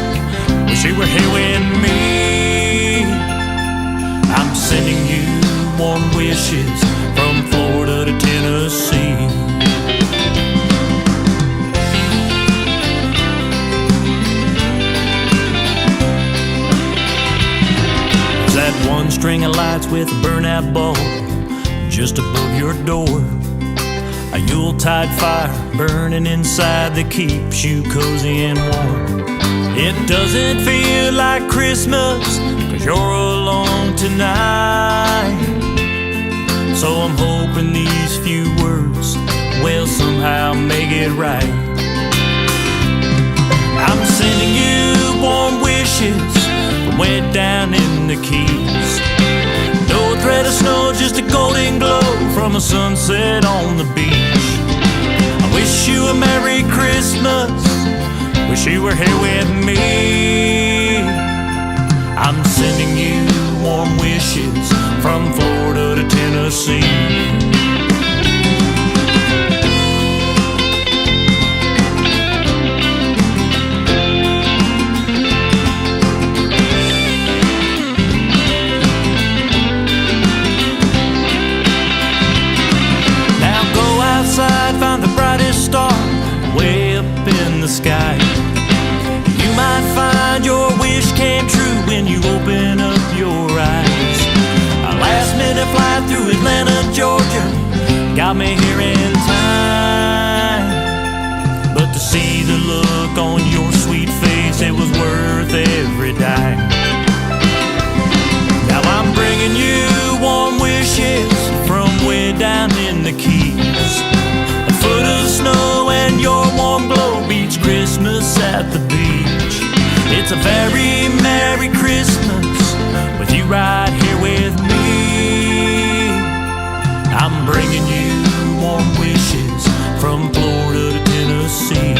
wish you were here with me. I'm sending you warm wishes from Florida to Tennessee. That one string of lights with a burnout bulb just above your door, a Yuletide fire burning inside that keeps you cozy and warm. It doesn't feel like Christmas 'cause you're alone tonight, so I'm hoping these few words will somehow make it right. I'm sending you warm wishes from way down in the Keys. No thread of snow, just a golden glow from a sunset on the beach. I wish you a Merry Christmas, wish you were here with me. I'm sending you warm wishes from Florida to Tennessee. Find the brightest star way up in the sky. You might find your wish came true when you open up your eyes. A last minute flight through Atlanta, Georgia got me here in time, but to see the look on your sweet face, it was worth every dime. Now I'm bringing you warm wishes from way down in the Keys. Foot of snow and your warm glow beats Christmas at the beach. It's a very Merry Christmas with you right here with me. I'm bringing you warm wishes from Florida to Tennessee.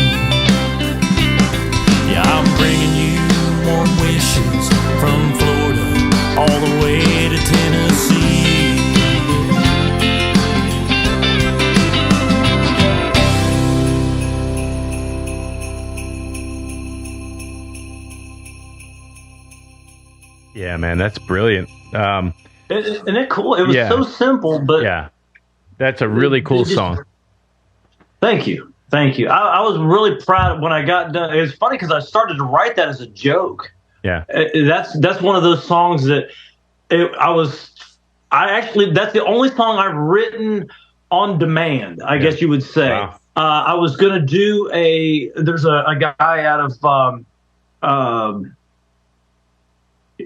Yeah, I'm bringing you warm wishes from Florida all the way to Tennessee. Yeah, man, that's brilliant. Isn't it cool? It was so simple, but yeah, that's a really cool song. Thank you. I was really proud when I got done. It's funny because I started to write that as a joke. Yeah, that's one of those songs that that's the only song I've written on demand, I guess you would say. Wow. I was gonna do there's a guy out of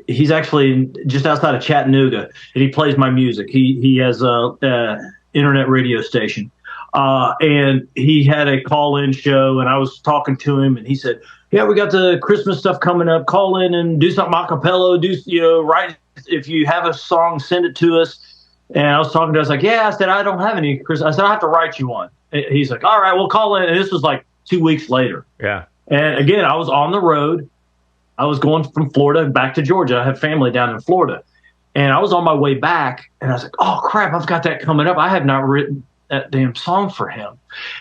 he's actually just outside of Chattanooga, and he plays my music. He has a internet radio station, and he had a call-in show, and I was talking to him, and he said, "Yeah, we got the Christmas stuff coming up. Call in and do something a cappella. Write if you have a song, send it to us." And I was talking to him, I was like, "Yeah," I said, "I don't have any Christmas." I said, "I have to write you one." He's like, "All right, well, call in." And this was like 2 weeks later. Yeah. And again, I was on the road. I was going from Florida back to Georgia. I have family down in Florida. And I was on my way back, and I was like, oh, crap, I've got that coming up. I have not written that damn song for him.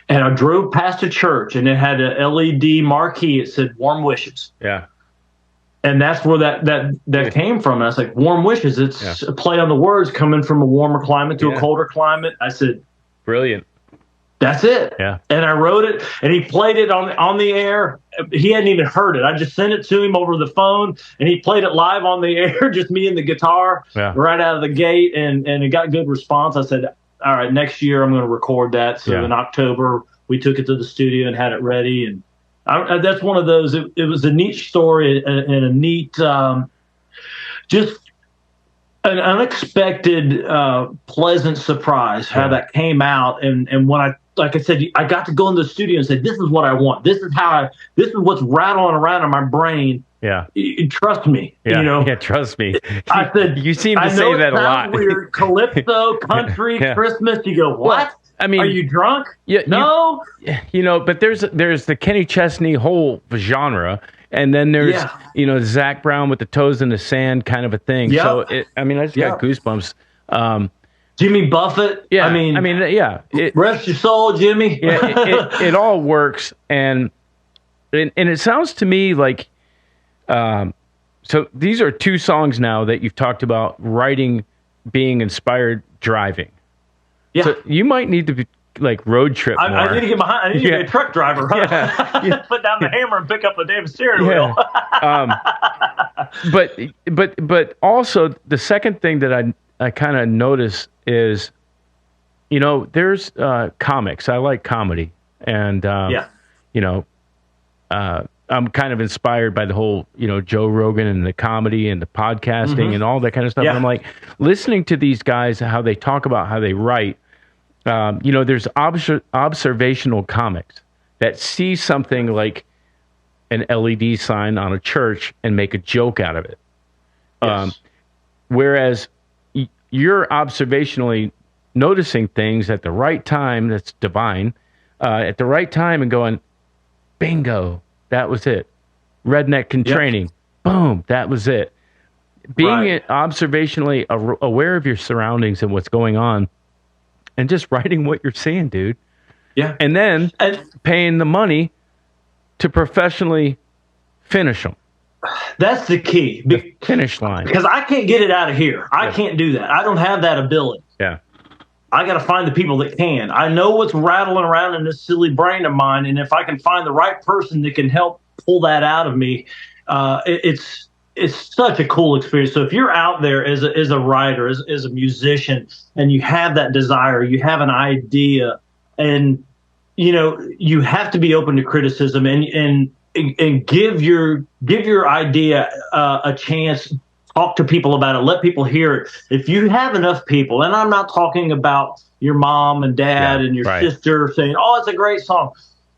And I drove past a church, and it had a LED marquee. It said, Warm Wishes. Yeah. And that's where that came from. And I was like, Warm Wishes. It's a play on the words, coming from a warmer climate to a colder climate. I said, brilliant. That's it. Yeah. And I wrote it, and he played it on the air. He hadn't even heard it. I just sent it to him over the phone, and he played it live on the air, just me and the guitar right out of the gate, and it got good response. I said, all right, next year I'm going to record that. So in October, we took it to the studio and had it ready. And that's one of those. It was a neat story and a neat, just an unexpected, pleasant surprise how that came out. And when like I said, I got to go in the studio and say, this is what I want. This is what's rattling around in my brain. Yeah. Trust me. Yeah. You know? Yeah, trust me. I said, you seem to say that a lot. Weird. Calypso, country, Christmas. You go, what? Well, I mean, are you drunk? Yeah, no. But there's the Kenny Chesney whole genre. And then there's, Zach Brown with the toes in the sand kind of a thing. Yeah. So, I just got goosebumps. Jimmy Buffett. Yeah, yeah. Rest your soul, Jimmy. Yeah, it all works, and it sounds to me like, so these are two songs now that you've talked about writing, being inspired, driving. Yeah. So you might need to be like road trip more. I need to get behind. I need to be a truck driver. Huh? Yeah. Put down the hammer and pick up the damn steering wheel. But also the second thing that I kind of notice is, there's comics. I like comedy, and I'm kind of inspired by the whole, Joe Rogan and the comedy and the podcasting and all that kind of stuff. Yeah. And I'm like listening to these guys, how they talk about how they write. There's observational comics that see something like an LED sign on a church and make a joke out of it. Yes. Whereas you're observationally noticing things at the right time, that's divine, at the right time, and going, bingo, that was it. Redneck in Training, boom, that was it. Being observationally aware of your surroundings and what's going on, and just writing what you're seeing, dude. Yeah. And then paying the money to professionally finish them. That's the key. The finish line. Because I can't get it out of here. I can't do that. I don't have that ability. Yeah. I got to find the people that can. I know what's rattling around in this silly brain of mine, and if I can find the right person that can help pull that out of me, it's such a cool experience. So if you're out there as a writer, as a musician, and you have that desire, you have an idea, and you have to be open to criticism and give your idea a chance. Talk to people about it. Let people hear it. If you have enough people, and I'm not talking about your mom and dad and your sister saying, "Oh, it's a great song."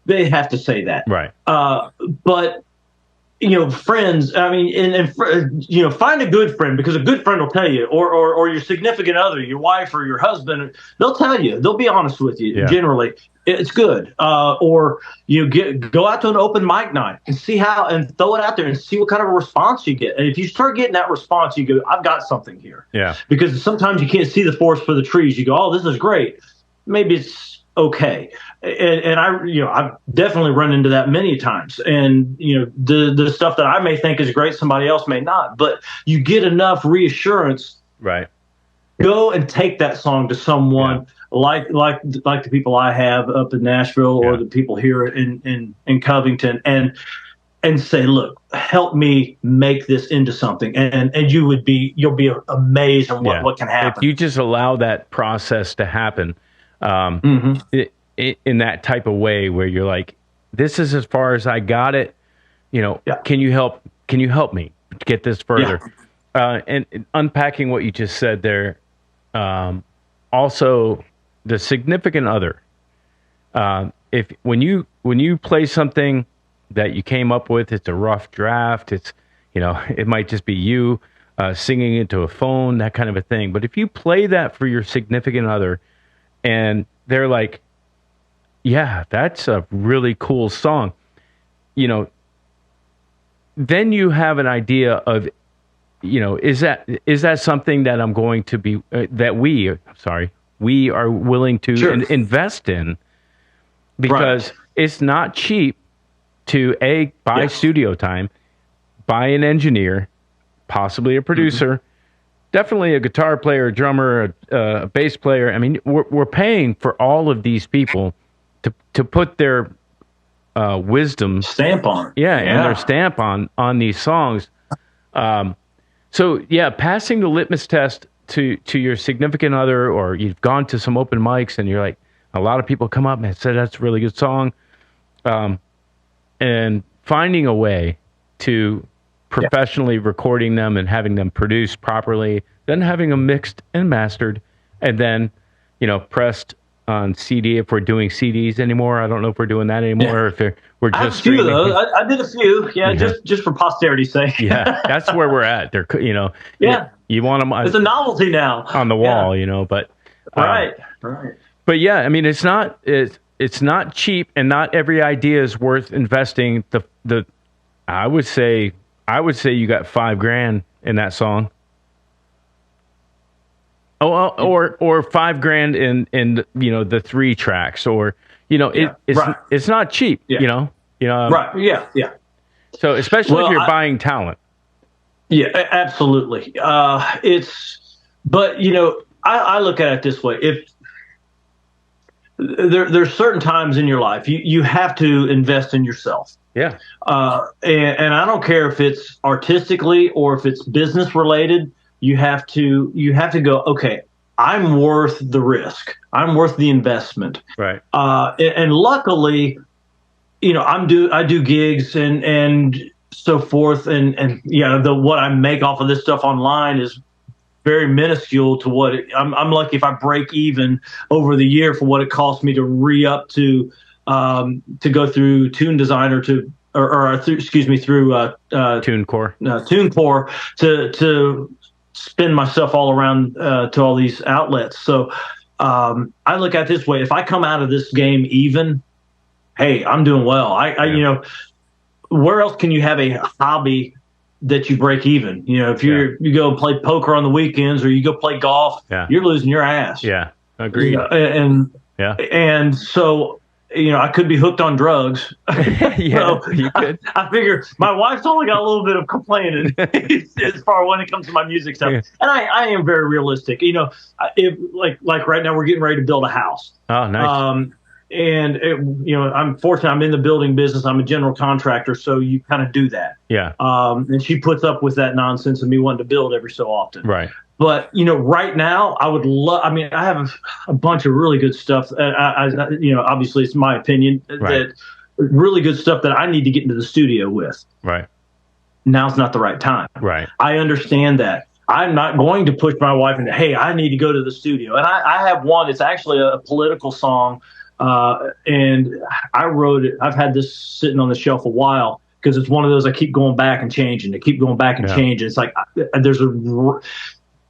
They have to say that, right? But friends. I mean, and find a good friend, because a good friend will tell you, or your significant other, your wife or your husband. They'll tell you. They'll be honest with you. Yeah. Generally, it's good. Or go out to an open mic night and see and throw it out there and see what kind of a response you get. And if you start getting that response, you go, "I've got something here." Yeah. Because sometimes you can't see the forest for the trees. You go, "Oh, this is great. Maybe it's okay." And I've definitely run into that many times. And the stuff that I may think is great, somebody else may not. But you get enough reassurance. Right. Go and take that song to someone like the people I have up in Nashville or the people here in Covington, and say, "Look, help me make this into something." And you'll be amazed at what can happen if you just allow that process to happen. In that type of way where you're like, "This is as far as I got it. Can you help me get this further?" And unpacking what you just said there. Also, the significant other. When you play something that you came up with, it's a rough draft. It's it might just be you singing into a phone, that kind of a thing. But if you play that for your significant other, and they're like, "Yeah, that's a really cool song," then you have an idea of, is that something that I'm going to be we are willing to invest in, because it's not cheap to buy studio time, buy an engineer, possibly a producer, definitely a guitar player, a drummer, a bass player. I mean, we're paying for all of these people to put their wisdom stamp on it. And their stamp on these songs. So passing the litmus test to your significant other, or you've gone to some open mics and you're like, a lot of people come up and say that's a really good song, and finding a way to professionally recording them and having them produced properly, then having them mixed and mastered, and then pressed on CD if we're doing CDs anymore. I don't know if we're doing that anymore, or if we're just streaming. I have a few of those. I did a few, just for posterity's sake. That's where we're at. They're you want them. It's a novelty now on the wall, but right. But I mean, it's not cheap, and not every idea is worth investing. I would say you got $5,000 in that song. or $5,000 in the 3 tracks, or it's not cheap. Yeah. Right. Yeah. So especially if you're buying talent. Yeah, absolutely. But I look at it this way: if there's certain times in your life you have to invest in yourself. Yeah. And I don't care if it's artistically or if it's business related. You have to go, okay, I'm worth the risk. I'm worth the investment. Right. And luckily, I do gigs and so forth. And what I make off of this stuff online is very minuscule to what I'm lucky if I break even over the year for what it costs me to re-up to go through Tune Designer through TuneCore. TuneCore to spin myself all around to all these outlets. So I look at it this way: if I come out of this game even, hey, I'm doing well. Where else can you have a hobby that you break even? If you go play poker on the weekends or you go play golf, you're losing your ass. Yeah, agreed. And so I could be hooked on drugs. You could. I figure my wife's only got a little bit of complaining as far when it comes to my music stuff. Yeah. And I am very realistic. Like right now we're getting ready to build a house. Oh, nice. I'm fortunate. I'm in the building business. I'm a general contractor, so you kind of do that. Yeah. And she puts up with that nonsense of me wanting to build every so often. Right. But right now, I would love. I mean, I have a bunch of really good stuff. Obviously, it's my opinion that really good stuff that I need to get into the studio with. Right. Now's not the right time. Right. I understand that. I'm not going to push my wife into, hey, I need to go to the studio. And I have one. It's actually a political song. And I wrote it. I've had this sitting on the shelf a while because it's one of those I keep going back and changing. I keep going back and changing. It's like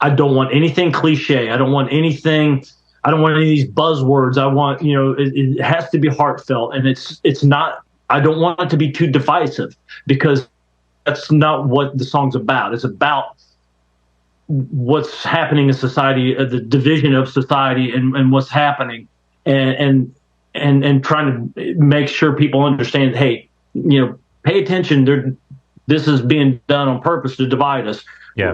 I don't want anything cliche. I don't want any of these buzzwords. I want, it has to be heartfelt, and it's not. I don't want it to be too divisive because that's not what the song's about. It's about what's happening in society, the division of society, and what's happening, and trying to make sure people understand. Hey, pay attention. This is being done on purpose to divide us. Yeah.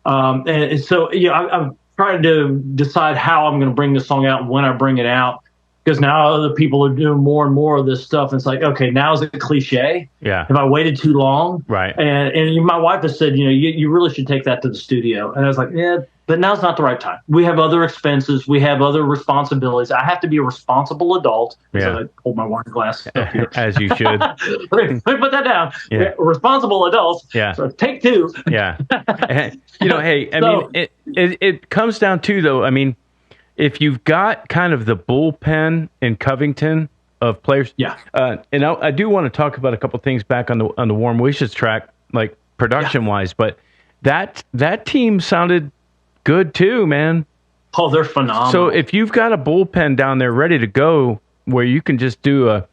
And so, I'm trying to decide how I'm going to bring this song out and when I bring it out, because now other people are doing more and more of this stuff. And it's like, okay, now is it a cliche? Yeah. Have I waited too long? Right. And my wife has said, you really should take that to the studio. And I was like, yeah, but now's not the right time. We have other expenses. We have other responsibilities. I have to be a responsible adult. Yeah. So I hold my wine glass up here. As you should. Let me put that down. Yeah. Responsible adults. Yeah. So take 2. Yeah. Hey, I mean, it comes down to, though, I mean, if you've got kind of the bullpen in Covington of players. Yeah. And I do want to talk about a couple things back on the Warm Wishes track, like production-wise, but that team sounded good too, man. Oh, they're phenomenal. So if you've got a bullpen down there ready to go, where you can just do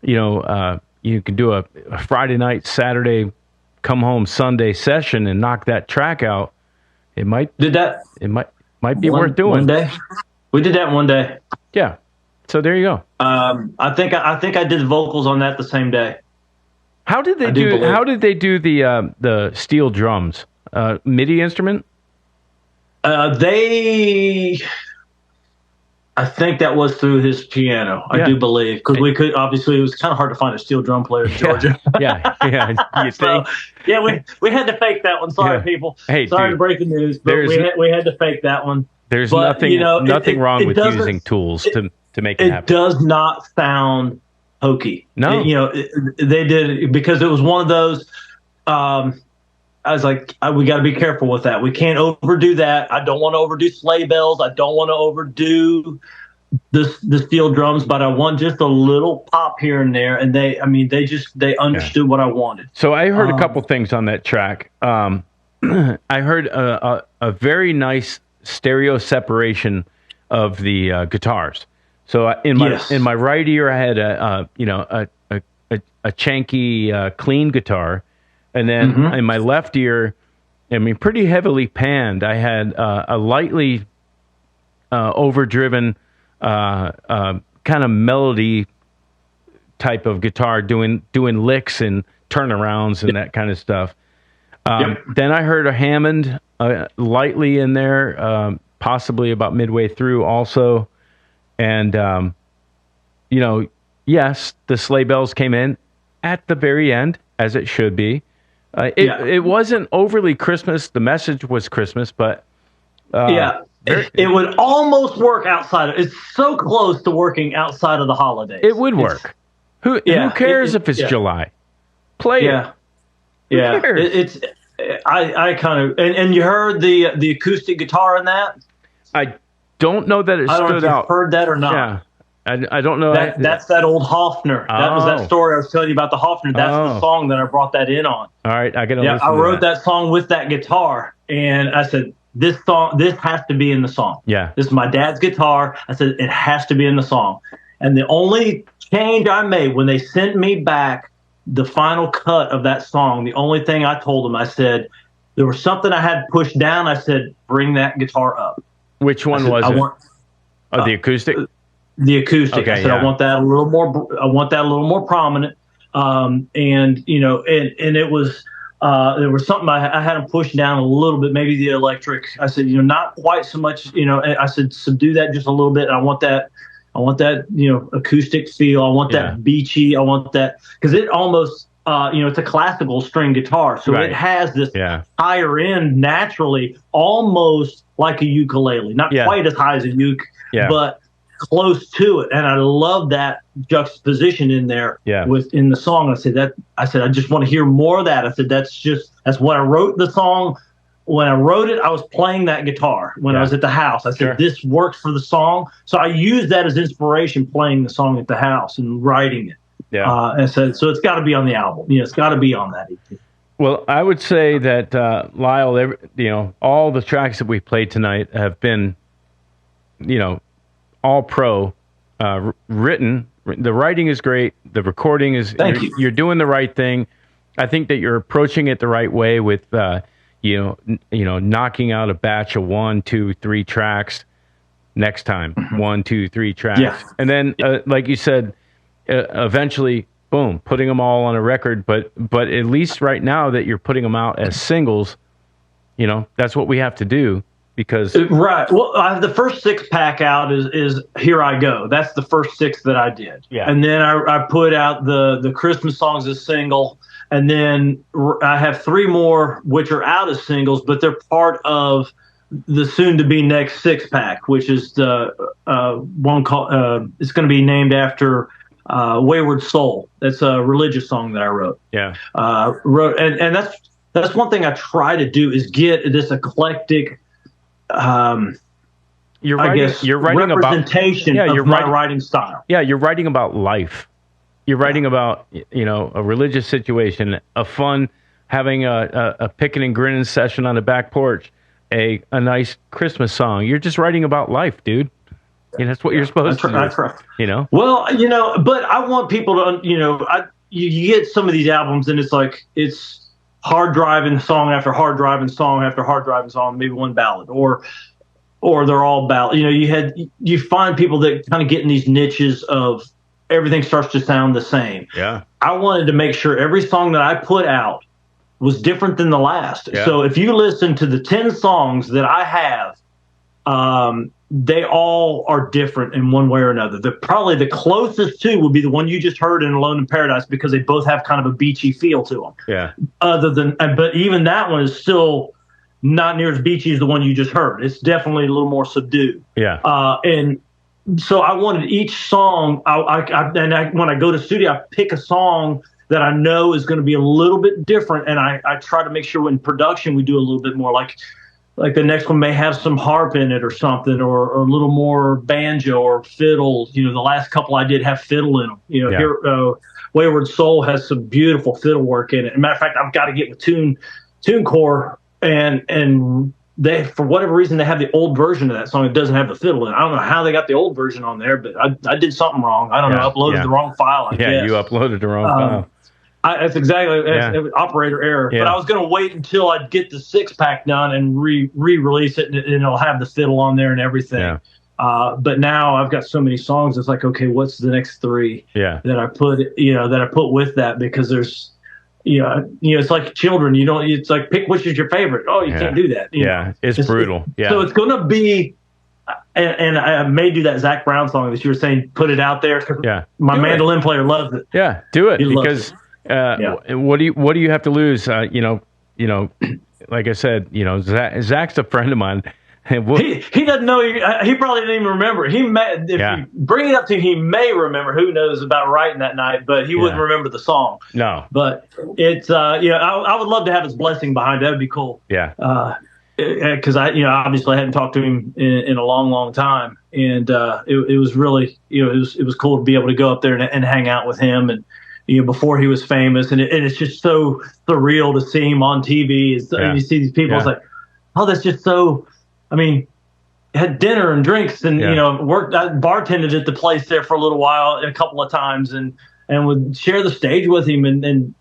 you can do a Friday night, Saturday, come home Sunday session and knock that track out, it might be worth doing. One day, we did that one day. Yeah. So there you go. I think I did the vocals on that the same day. How did they do the steel drums? MIDI instrument? I think that was through his piano. I do believe, because we could, obviously it was kind of hard to find a steel drum player in Georgia. Yeah. You think? Yeah, we had to fake that one. Sorry, people. Hey, sorry to break the news, but we had to fake that one. There's nothing wrong with using tools to make it happen. It does not sound hokey. No. They did it because it was one of those. I was like, we got to be careful with that. We can't overdo that. I don't want to overdo sleigh bells. I don't want to overdo the steel drums, but I want just a little pop here and there. And they understood what I wanted. So I heard a couple things on that track. I heard a very nice stereo separation of the guitars. So in my right ear, I had a chanky clean guitar. And then in my left ear, I mean, pretty heavily panned, I had a lightly overdriven kind of melody type of guitar, doing licks and turnarounds and that kind of stuff. Then I heard a Hammond lightly in there, possibly about midway through also. And, yes, the sleigh bells came in at the very end, as it should be. It wasn't overly Christmas. The message was Christmas, but... it would almost work outside of... It's so close to working outside of the holidays. It would work. Who cares if it's July? Play it. Yeah. It's... I kind of... And you heard the acoustic guitar in that? I don't know that it stood out. I don't know if you've heard that or not. Yeah. I don't know. That's that old Hofner. That was that story I was telling you about the Hofner. That's the song that I brought that in on. All right, I got to listen I wrote to that song with that guitar, and I said, this has to be in the song. Yeah. This is my dad's guitar. I said, it has to be in the song. And the only change I made when they sent me back the final cut of that song, the only thing I told them, I said, there was something I had pushed down. I said, bring that guitar up. Which one was it? The acoustic? The acoustic. Okay, I said, I want that a little more. I want that a little more prominent. And it was there was something I had him push down a little bit, maybe the electric. I said, not quite so much. I said, subdue that just a little bit. I want that. Acoustic feel. I want that beachy. I want that because it almost. It's a classical string guitar, so it has this higher end naturally, almost like a ukulele. Not quite as high as a uke, but close to it. And I love that juxtaposition in there within the song. I said, I just want to hear more of that. I said, that's what I wrote the song. When I wrote it, I was playing that guitar when I was at the house. I said, this works for the song. So I used that as inspiration playing the song at the house and writing it. Yeah. And so it's got to be on the album. It's got to be on that EP. Well, I would say that Lyle, all the tracks that we played tonight have been, all pro, written. The writing is great. The recording is. You're doing the right thing. I think that you're approaching it the right way with, knocking out a batch of 1, 2, 3 tracks next time. 1, 2, 3 tracks, and then like you said. Eventually, boom, putting them all on a record. But at least right now that you're putting them out as singles, that's what we have to do because right. Well, I have the first 6-pack out is Here I Go. That's the first 6 that I did. Yeah. And then I put out the Christmas songs as single, and then I have 3 more which are out as singles, but they're part of the soon-to-be next 6-pack, which is the one called. It's going to be named after. Wayward Soul. That's a religious song that I wrote. Yeah. And that's one thing I try to do is get this eclectic. You're writing representation of my writing style. Yeah, you're writing about life. You're writing about a religious situation, a fun having a picking and grinning session on the back porch, a nice Christmas song. You're just writing about life, dude. That's what you're supposed to do. That's right. Well, but I want people to, you get some of these albums and it's like, it's hard driving song after hard driving song after hard driving song, maybe one ballad or they're all ballad. You find people that kind of get in these niches of everything starts to sound the same. Yeah. I wanted to make sure every song that I put out was different than the last. Yeah. So if you listen to the 10 songs that I have, they all are different in one way or another. Probably the closest to would be the one you just heard in Alone in Paradise because they both have kind of a beachy feel to them. Yeah. But even that one is still not near as beachy as the one you just heard. It's definitely a little more subdued. Yeah. And so I wanted each song. When I go to studio, I pick a song that I know is going to be a little bit different, and I try to make sure in production we do a little bit more like the next one may have some harp in it or something, or a little more banjo or fiddle. The last couple I did have fiddle in them. Here, Wayward Soul has some beautiful fiddle work in it. As a matter of fact, I've got to get with TuneCore, and they, for whatever reason, they have the old version of that song. It doesn't have the fiddle in it. I don't know how they got the old version on there, but I did something wrong. I don't know. I uploaded the wrong file. I guess. You uploaded the wrong file. That's exactly operator error. Yeah. But I was going to wait until I'd get the 6-pack done and re-release it, and it'll have the fiddle on there and everything. Yeah. But now I've got so many songs. It's like, okay, what's the next 3 that I put with that? Because there's, it's like children. It's like pick which is your favorite. Oh, you can't do that. It's brutal. Yeah. So it's going to be. And I may do that Zach Brown song that you were saying, put it out there. My mandolin player loves it. Yeah, do it, because what do you have to lose? Like I said, Zach's a friend of mine. He doesn't know. He probably didn't even remember. He may, if you bring it up to him, he may remember. Who knows about writing that night? But he wouldn't remember the song. No. But it's I would love to have his blessing behind it. That'd be cool. Yeah. Because I obviously I hadn't talked to him in a long time, and it was really it was cool to be able to go up there and hang out with him, and before he was famous, and it's just so surreal to see him on TV. You see these people, it's like, oh, that's just so. I mean, had dinner and drinks, and worked. I bartended at the place there for a little while, a couple of times, and would share the stage with him, and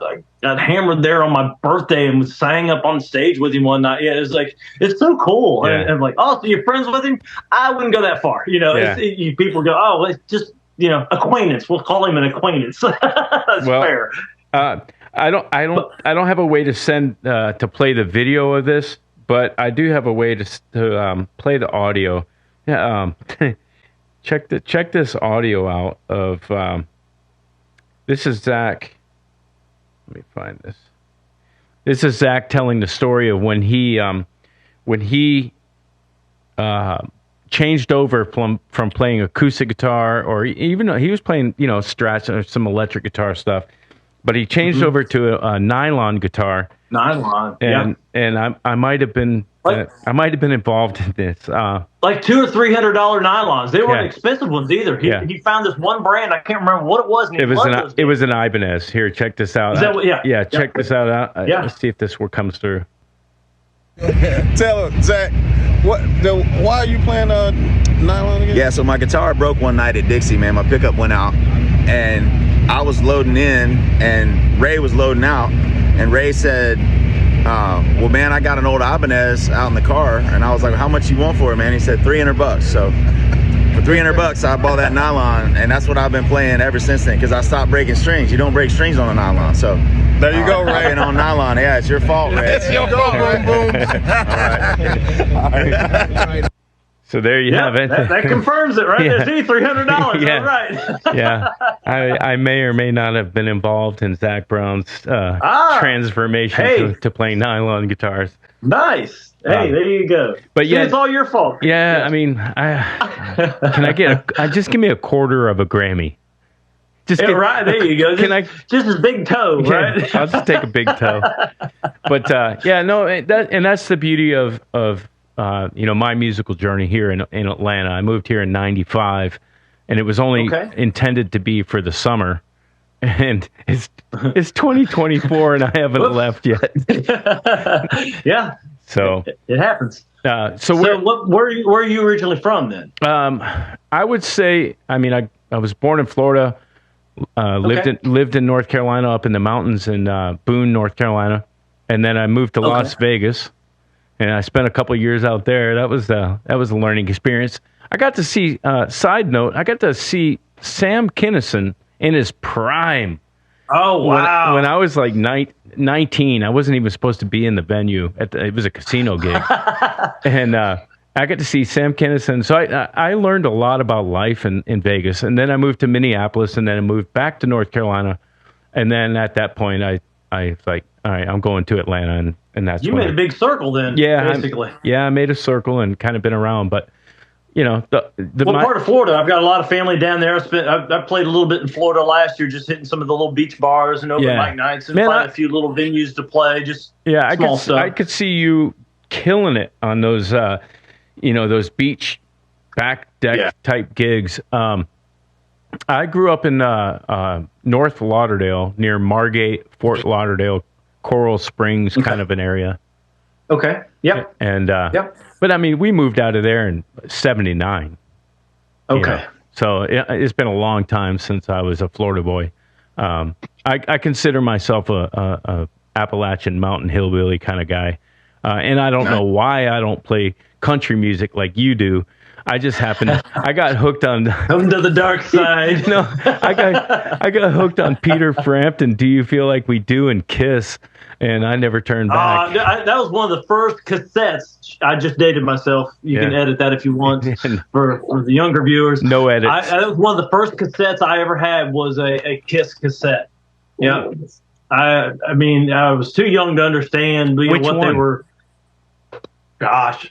I got hammered there on my birthday and sang up on stage with him one night. Yeah, it was like, it's so cool. Yeah. And I'm like, oh, so you're friends with him? I wouldn't go that far. People go, oh, it's just, acquaintance. We'll call him an acquaintance. That's fair. I don't have a way to send to play the video of this, but I do have a way to play the audio. Yeah. Check this audio out of. This is Zach. Let me find this. This is Zach telling the story of when he changed over from playing acoustic guitar, or even though he was playing Strats or some electric guitar stuff, but he changed over to a nylon guitar. Nylon, and I might have been involved in this. Like $200 or $300 nylons. They weren't expensive ones either. He found this one brand. I can't remember what it was. And it was an Ibanez. Here, check this out. Is that check this out. Let's see if this word comes through. Tell Zach, why are you playing nylon again? Yeah, so my guitar broke one night at Dixie, man. My pickup went out, and I was loading in, and Ray was loading out, and Ray said, well, man, I got an old Ibanez out in the car, and I was like, how much you want for it, man? He said $300. So for $300, I bought that nylon, and that's what I've been playing ever since then, because I stopped breaking strings. You don't break strings on a nylon, so there you go, Ray. I've been on nylon. Yeah, it's your fault, Ray. It's your fault, boom, boom. All right. So there you have it. That confirms it, right? Yeah. See, $300. Yeah. All right. Yeah. I may or may not have been involved in Zach Brown's transformation to playing nylon guitars. Nice. Hey, there you go. But see, it's all your fault. Yeah, yes. I mean, can I get just give me a quarter of a Grammy? Right, there you go. Just a big toe, right? I'll just take a big toe. But that's the beauty of my musical journey here in Atlanta. I moved here in '95, and it was only intended to be for the summer. And it's 2024, and I haven't left yet. Yeah. So it happens. Where are you originally from then? I would say, I was born in Florida. Lived in North Carolina, up in the mountains in Boone, North Carolina, and then I moved to Las Vegas, and I spent a couple of years out there. That was a learning experience. I got to see. Side note: I got to see Sam Kinison in his prime. Oh wow! When I was like 19, I wasn't even supposed to be in the venue. It was a casino gig, and I got to see Sam Kinison. So I learned a lot about life in Vegas. And then I moved to Minneapolis, and then I moved back to North Carolina. And then at that point, I was like, all right, I'm going to Atlanta. And that's you made a big circle then, basically. I made a circle and kind of been around. But, part of Florida? I've got a lot of family down there. I played a little bit in Florida last year, just hitting some of the little beach bars and open mic nights and find a few little venues to play, just small stuff. I could see you killing it on those those beach back deck type gigs. I grew up in North Lauderdale, near Margate, Fort Lauderdale, Coral Springs, kind of an area. Okay. Yep. And but we moved out of there in '79. Okay. So it's been a long time since I was a Florida boy. I consider myself a Appalachian mountain hillbilly kind of guy, and I don't know why I don't play country music like you do. I just happened. I got hooked on. Come to the dark side. No, I got hooked on Peter Frampton. Do you feel like we do? And Kiss, and I never turned back. That was one of the first cassettes. I just dated myself. You can edit that if you want for the younger viewers. No edits. That was one of the first cassettes I ever had was a Kiss cassette. Yeah. I mean, I was too young to understand what they were. Gosh,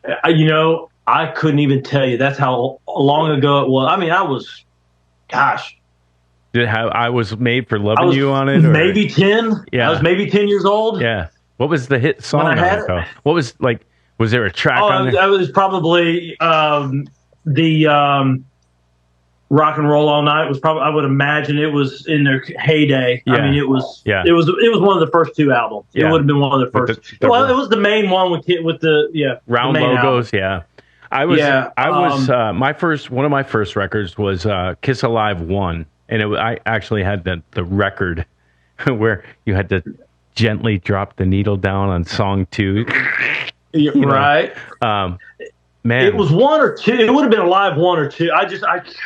I couldn't even tell you. That's how long ago it was. I mean, I was made for loving you on it? Or? Maybe 10. Yeah. I was maybe 10 years old. Yeah. What was the hit song when I had on it, though? What was was there a track on it? That was probably the Rock and Roll All Night was probably, I would imagine it was in their heyday. Yeah. I mean, it was one of the first two albums. It would have been one of the first. It was the main one with the round the logos. Album. Yeah. One of my first records was Kiss Alive 1, and I actually had the record where you had to gently drop the needle down on song 2. Right. Man, it was 1 or 2. It would have been Alive 1 or 2.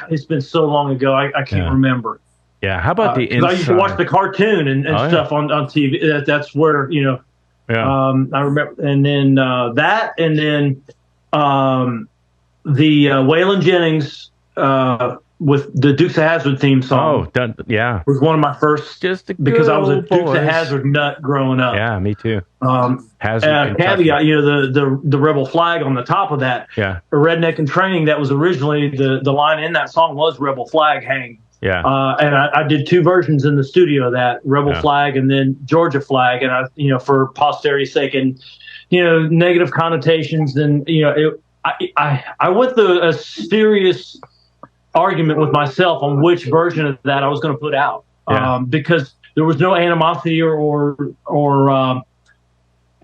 It's been so long ago. I can't remember. Yeah. How about the inside? I used to watch the cartoon and stuff on TV. That's where Yeah. I remember, and then that, and then the Waylon Jennings with the Dukes of Hazzard theme song. Was one of my first, because I was a Dukes of Hazzard nut growing up. Yeah, me too. Caveat, the Rebel flag on the top of that. Yeah. Redneck In Training, that was originally the line in that song was Rebel Flag Hang. Yeah. And I did 2 versions in the studio of that, Rebel Flag and then Georgia Flag, and for posterity's sake and negative connotations, and I went through a serious argument with myself on which version of that I was going to put out, because there was no animosity or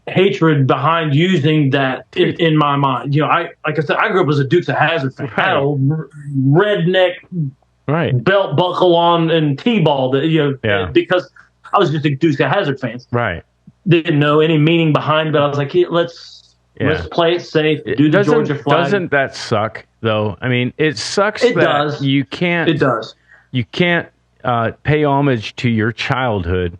hatred behind using that in my mind. Like I said, I grew up as a Dukes of Hazzard fan. I had a redneck belt buckle on and T-ball, because I was just a Dukes of Hazzard fan. Right. Didn't know any meaning behind it, but I was like, let's play it safe. Do the Georgia flag. Doesn't that suck though? I mean, it sucks. It does. You can't. It does. You can't pay homage to your childhood.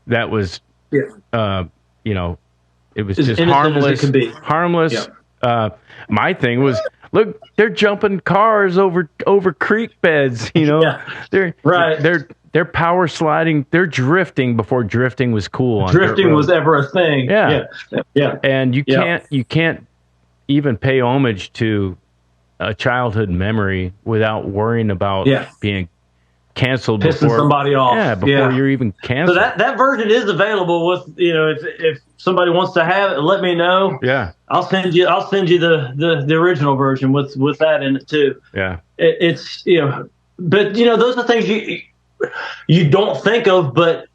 That was, it was as just harmless harmless. as it can be. Harmless. Yeah. My thing was, look, they're jumping cars over creek beds. They're power sliding. They're drifting before drifting was cool. Drifting was ever a thing. Yeah. And you Yeah. can't even pay homage to a childhood memory without worrying about being canceled pissing before somebody off. Yeah, before you're even canceled. So that version is available with if somebody wants to have it, let me know. Yeah. I'll send you the original version with that in it too. Yeah. It's but those are things you don't think of, but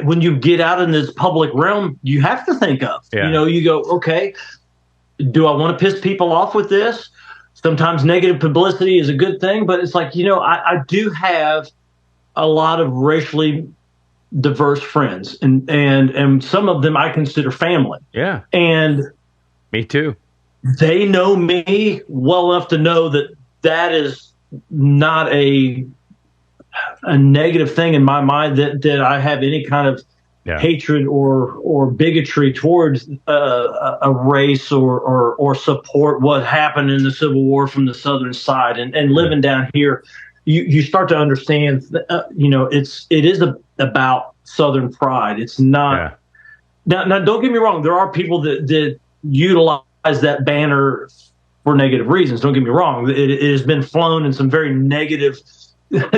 when you get out in this public realm, you have to think of. Yeah. You go, okay, do I want to piss people off with this? Sometimes negative publicity is a good thing, but it's like, I do have a lot of racially diverse friends, and some of them I consider family. Yeah. And me too. They know me well enough to know that is not a negative thing in my mind, that I have any kind of hatred or bigotry towards a race or support what happened in the Civil War from the Southern side, and living down here, you start to understand. It is about Southern pride. It's not. Now, don't get me wrong. There are people that utilize that banner for negative reasons. Don't get me wrong. It has been flown in some very negative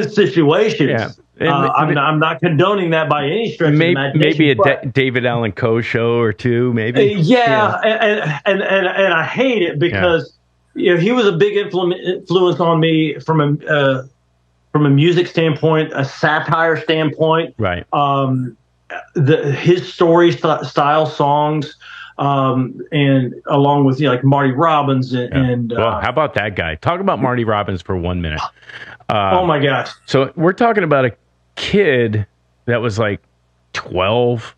situations. Yeah. I'm not condoning that by any stretch of the imagination. Maybe a David Allen Coe show or two, maybe. And I hate it because he was a big influence on me from a music standpoint, a satire standpoint. Right. His story style songs, and along with like Marty Robbins and well, how about that guy? Talk about Marty Robbins for 1 minute. Oh my gosh! So we're talking about a kid that was like 12,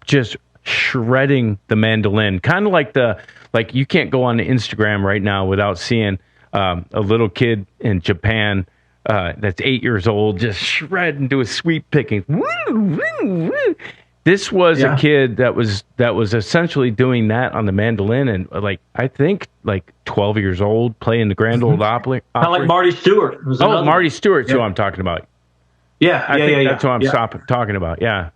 just shredding the mandolin, kind of like you can't go on Instagram right now without seeing a little kid in Japan that's 8 years old just shred and do a sweep picking. Woo, woo, woo. This was a kid that was essentially doing that on the mandolin, and I think 12 years old, playing the Grand Ole Opry. Kind of like Marty Stewart. Marty Stewart's who I'm talking about. I think that's who I'm talking about. Yeah.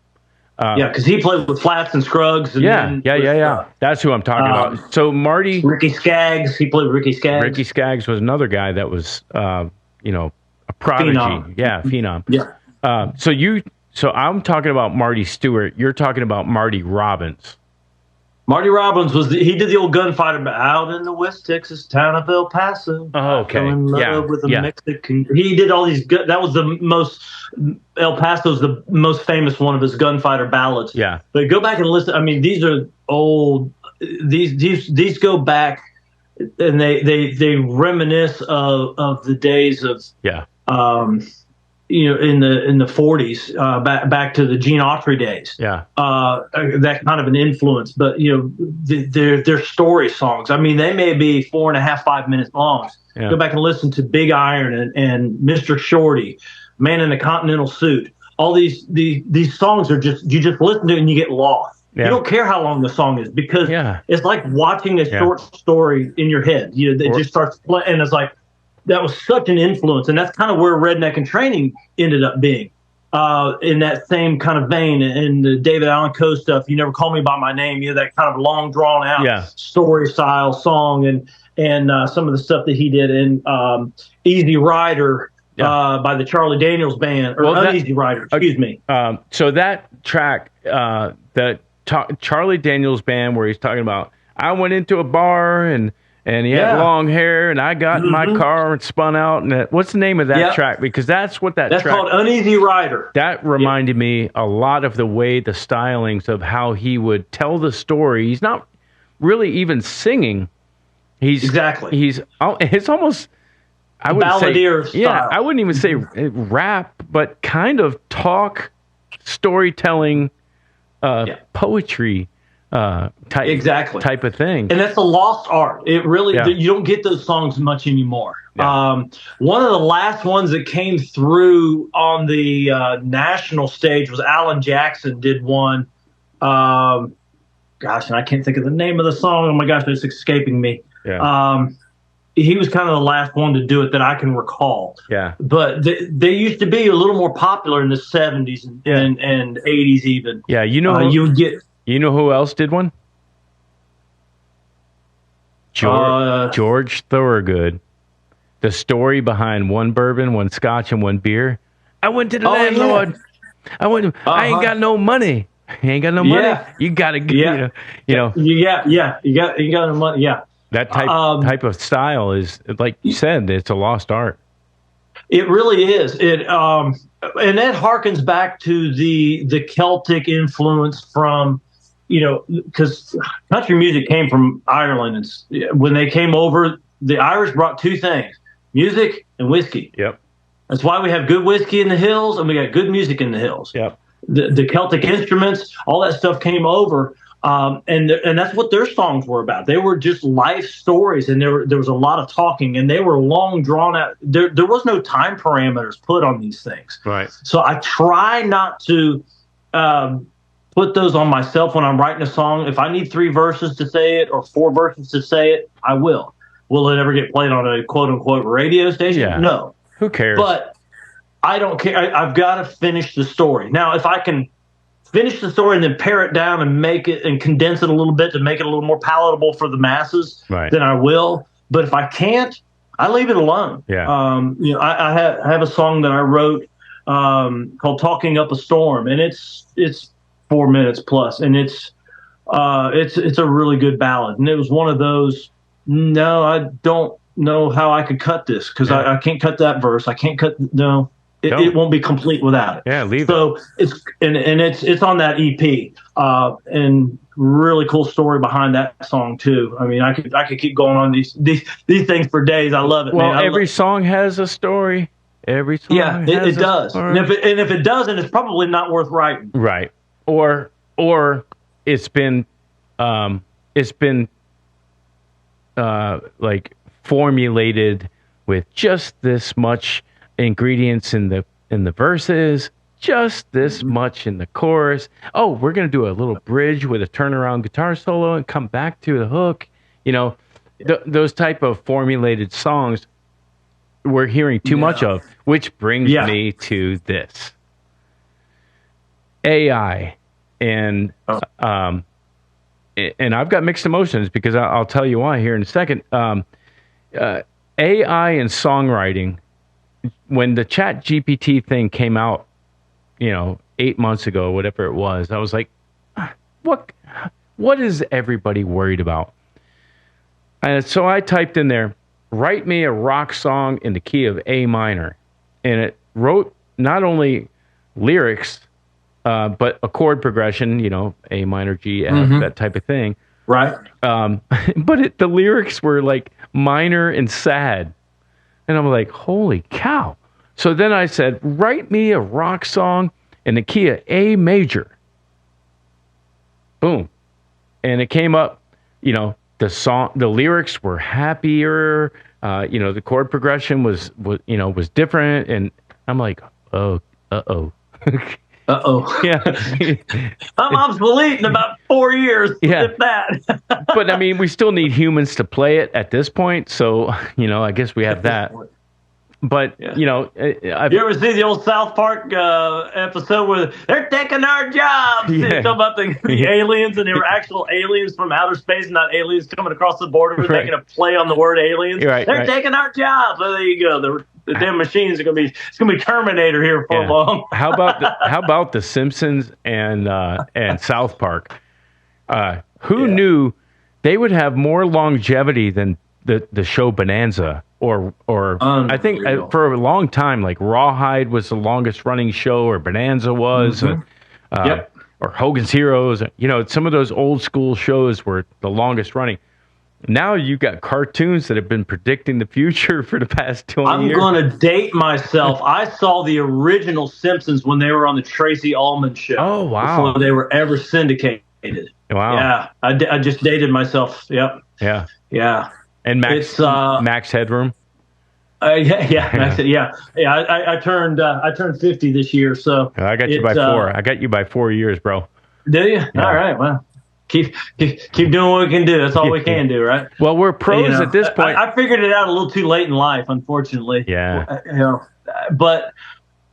Because he played with Flats and Scruggs. And That's who I'm talking about. So Marty, Ricky Skaggs, he played with Ricky Skaggs. Ricky Skaggs was another guy that was, a prodigy. Phenom. Yeah, phenom. Yeah. So I'm talking about Marty Stewart. You're talking about Marty Robbins. Marty Robbins he did the old gunfighter out in the West Texas town of El Paso. Oh, okay. Fell in love with a Mexican. He did all these that was the most, El Paso's the most famous one of his gunfighter ballads. Yeah. But go back and listen. I mean, these are old, these go back, and they reminisce of the days of, in the 40s, back to the Gene Autry days. Yeah. That kind of an influence, but they're story songs. I mean, they may be 4.5, 5 minutes long. Yeah. Go back and listen to Big Iron and Mr. Shorty, Man in a Continental Suit. All these songs are just, you just listen to it and you get lost. Yeah. You don't care how long the song is, because it's like watching a short story in your head. It just starts playing, and it's like, that was such an influence, and that's kind of where Redneck In Training ended up being, in that same kind of vein. And the David Allan Coe stuff, You Never Call Me By My Name, that kind of long, drawn-out story style song, and some of the stuff that he did in Easy Rider by the Charlie Daniels Band, or Uneasy Rider, excuse me. So that track, Charlie Daniels Band, where he's talking about, I went into a bar and he had long hair, and I got in my car and spun out. And what's the name of that track? Because that's what that's called, Uneasy Rider. That reminded me a lot of the stylings of how he would tell the story. He's not really even singing. It's almost, I would balladeer say, style. Yeah, I wouldn't even say rap, but kind of talk, storytelling, poetry. Type of thing, and that's a lost art. It really you don't get those songs much anymore. One of the last ones that came through on the national stage was Alan Jackson did one. And I can't think of the name of the song. Oh my gosh, it's escaping me. He was kind of the last one to do it that I can recall. But they used to be a little more popular in the 70s and 80s even. You would get. You know who else did one? George Thorogood. The story behind one bourbon, one scotch, and one beer. I went to the landlord. Yeah. I ain't got no money. You ain't got no money. Yeah. You gotta, You got no money. Yeah. That type of style is, like you said, it's a lost art. It really is. And that harkens back to the Celtic influence from, because country music came from Ireland. And when they came over, the Irish brought two things: music and whiskey. Yep. That's why we have good whiskey in the hills, and we got good music in the hills. Yep. The Celtic instruments, all that stuff came over, and that's what their songs were about. They were just life stories, and there was a lot of talking, and they were long drawn out. There was no time parameters put on these things. Right. So I try not to put those on myself when I'm writing a song. If I need 3 verses to say it or 4 verses to say it, I will. Will it ever get played on a quote unquote radio station? Yeah. No. Who cares? But I don't care. I've got to finish the story. Now, if I can finish the story and then pare it down and make it and condense it a little bit to make it a little more palatable for the masses, then I will. But if I can't, I leave it alone. Yeah. I have a song that I wrote called "Talking Up a Storm," and it's 4 minutes plus, and it's a really good ballad. And it was one of those. No, I don't know how I could cut this, because I can't cut that verse. I can't cut. No. It won't be complete without it. Yeah, leave it. So it's on that EP, and really cool story behind that song too. I mean, I could keep going on these things for days. I love it. Well, man. every song has a story. Every song Yeah, it has a does. spark. And if it doesn't, it's probably not worth writing. Right. Or it's been like formulated with just this much ingredients in the verses, just this much in the chorus. Oh, we're going to do a little bridge with a turnaround guitar solo and come back to the hook. You know, those type of formulated songs we're hearing too much of, which brings me to this. AI and I've got mixed emotions because I'll tell you why here in a second. AI and songwriting, when the Chat GPT thing came out, 8 months ago, whatever it was, I was like, what is everybody worried about? And so I typed in there, write me a rock song in the key of A minor. And it wrote not only lyrics, but a chord progression, A minor, G, F, that type of thing. Right. But the lyrics were like minor and sad. And I'm like, holy cow. So then I said, write me a rock song in the key of A major. Boom. And it came up, the lyrics were happier. The chord progression was different. And I'm like, oh, uh-oh. Uh-oh. Yeah. I'm obsolete in about 4 years, if that. But, I mean, we still need humans to play it at this point. So, I guess we have that. But, you ever see the old South Park episode where they're taking our jobs? Yeah. Talking about the aliens, and they were actual aliens from outer space, not aliens coming across the border making a play on the word aliens. Right, they're taking our jobs. Well, there you go. The damn machines are gonna be Terminator here for long. How about the Simpsons and South Park? Who knew they would have more longevity than the show Bonanza or I think for a long time, like Rawhide was the longest running show, or Bonanza was, or Hogan's Heroes. Some of those old school shows were the longest running. Now you've got cartoons that have been predicting the future for the past 20 years. I'm going to date myself. I saw the original Simpsons when they were on the Tracy Ullman show. Oh, wow. Before they were ever syndicated. Wow. Yeah, I just dated myself. Yep. Yeah. Yeah. And Max Headroom. Yeah. I turned 50 this year, so I got you by 4. I got you by 4 years, bro. Do you? Yeah. All right. Well, keep doing what we can do. That's all we can do, right? Well, we're pros at this point. I figured it out a little too late in life, unfortunately. Yeah. But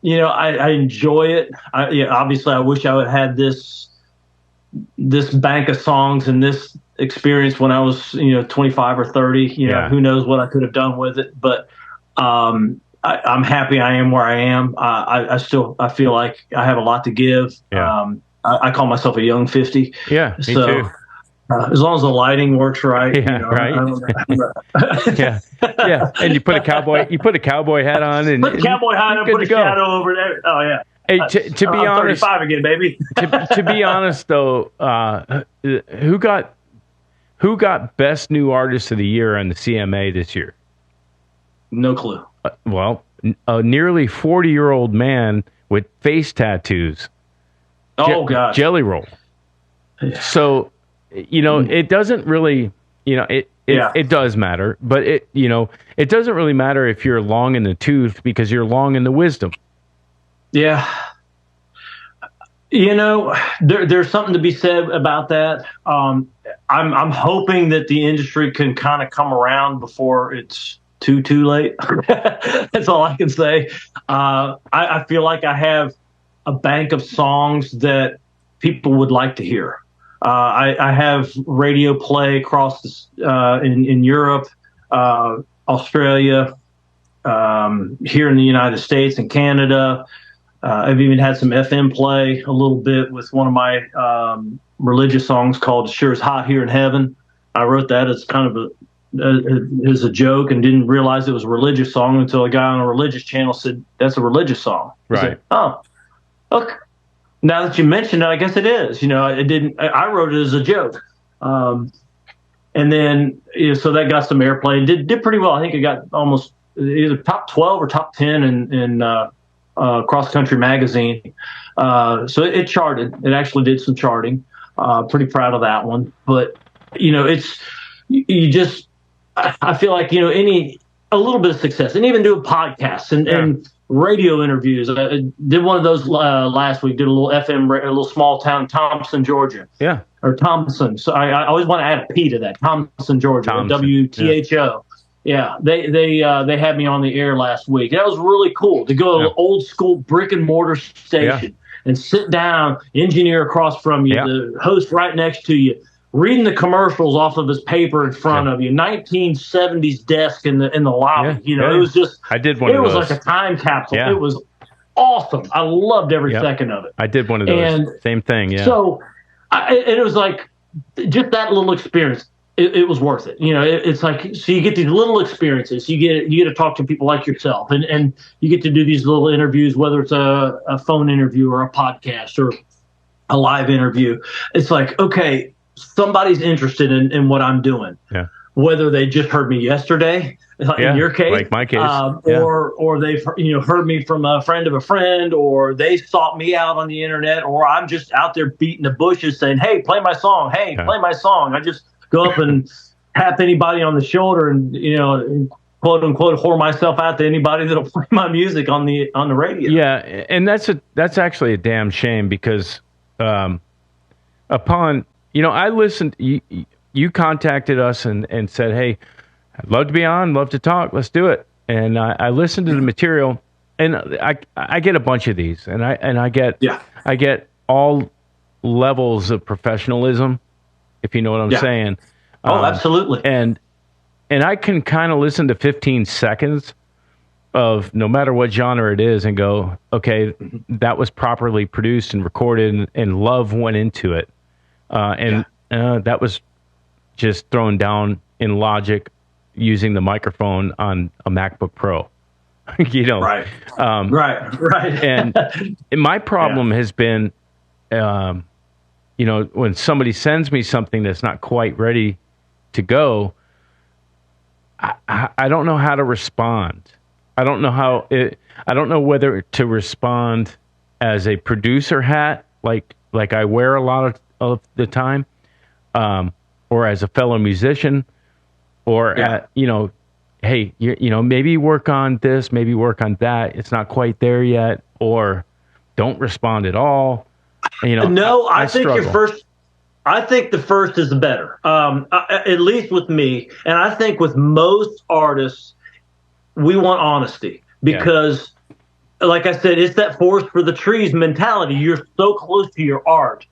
I enjoy it. Obviously, I wish I would have had this bank of songs and this experience when I was 25 or 30. Who knows what I could have done with it, but I'm happy I am where I am. I feel like I have a lot to give. I call myself a young 50. Yeah, me too. As long as the lighting works right. Yeah, right. Yeah. And you put a cowboy hat on and put a cowboy hat on, put a shadow over there. Oh yeah. Hey, to be honest, 35 again, baby. to be honest though, who got best new artist of the year on the CMA this year? No clue. A nearly 40-year-old man with face tattoos. Oh gosh. Jelly Roll. Yeah. So, it doesn't really, it does matter, but it doesn't really matter if you're long in the tooth because you're long in the wisdom. Yeah. There's something to be said about that. I'm hoping that the industry can kind of come around before it's too late. That's all I can say. I feel like I have a bank of songs that people would like to hear. I have radio play across in Europe, Australia, here in the United States and Canada. I've even had some FM play a little bit with one of my religious songs called "Sure Is Hot Here in Heaven." I wrote that as kind of as a joke and didn't realize it was a religious song until a guy on a religious channel said, "That's a religious song." Right. I said, oh, okay. Now that you mentioned it, I guess it is. I wrote it as a joke. And then, so that got some airplay and did pretty well. I think it got almost either top 12 or top 10 in Cross Country magazine. So it charted. It actually did some charting. Pretty proud of that one. But it's you just I feel like a little bit of success, and even doing podcasts and radio interviews. I did one of those last week. Did a little FM, a little small town, Thompson, Georgia. Yeah. Or Thompson. So I always want to add a P to that. Thompson, Georgia. WTHO. Yeah. They had me on the air last week. That was really cool to go to an old school brick and mortar station and sit down, engineer across from you, the host right next to you, reading the commercials off of his paper in front of you, 1970s desk in the lobby. It was just, I did one of those. It was like a time capsule. It was awesome. I loved every second of it. I did one of those. And same thing. Yeah. So, and it was like just that little experience. It was worth it. It's like, so you get these little experiences. You get to talk to people like yourself, and you get to do these little interviews, whether it's a phone interview or a podcast or a live interview. It's like, okay, somebody's interested in what I'm doing. Yeah. Whether they just heard me yesterday, in your case, like my case, or they've heard me from a friend of a friend, or they sought me out on the internet, or I'm just out there beating the bushes saying, "Hey, play my song! Hey, play my song!" I just go up and tap anybody on the shoulder and quote unquote whore myself out to anybody that'll play my music on the radio. Yeah, and that's actually a damn shame, because upon I listened. You contacted us and said, "Hey, I'd love to be on, love to talk, let's do it." And I listened to the material, and I get a bunch of these, and I get all levels of professionalism, if you know what I'm saying. Oh, absolutely. And I can kind of listen to 15 seconds of no matter what genre it is and go, okay, that was properly produced and recorded, and love went into it. That was just thrown down in Logic using the microphone on a MacBook Pro. Right. Right. And my problem has been, when somebody sends me something that's not quite ready to go, I don't know how to respond. I don't know whether to respond as a producer hat, like I wear a lot of the time, or as a fellow musician, or hey, maybe work on this, maybe work on that. It's not quite there yet, or don't respond at all. No, I think struggle. I think the first is better, at least with me. And I think with most artists, we want honesty, because like I said, it's that forest for the trees mentality. You're so close to your art.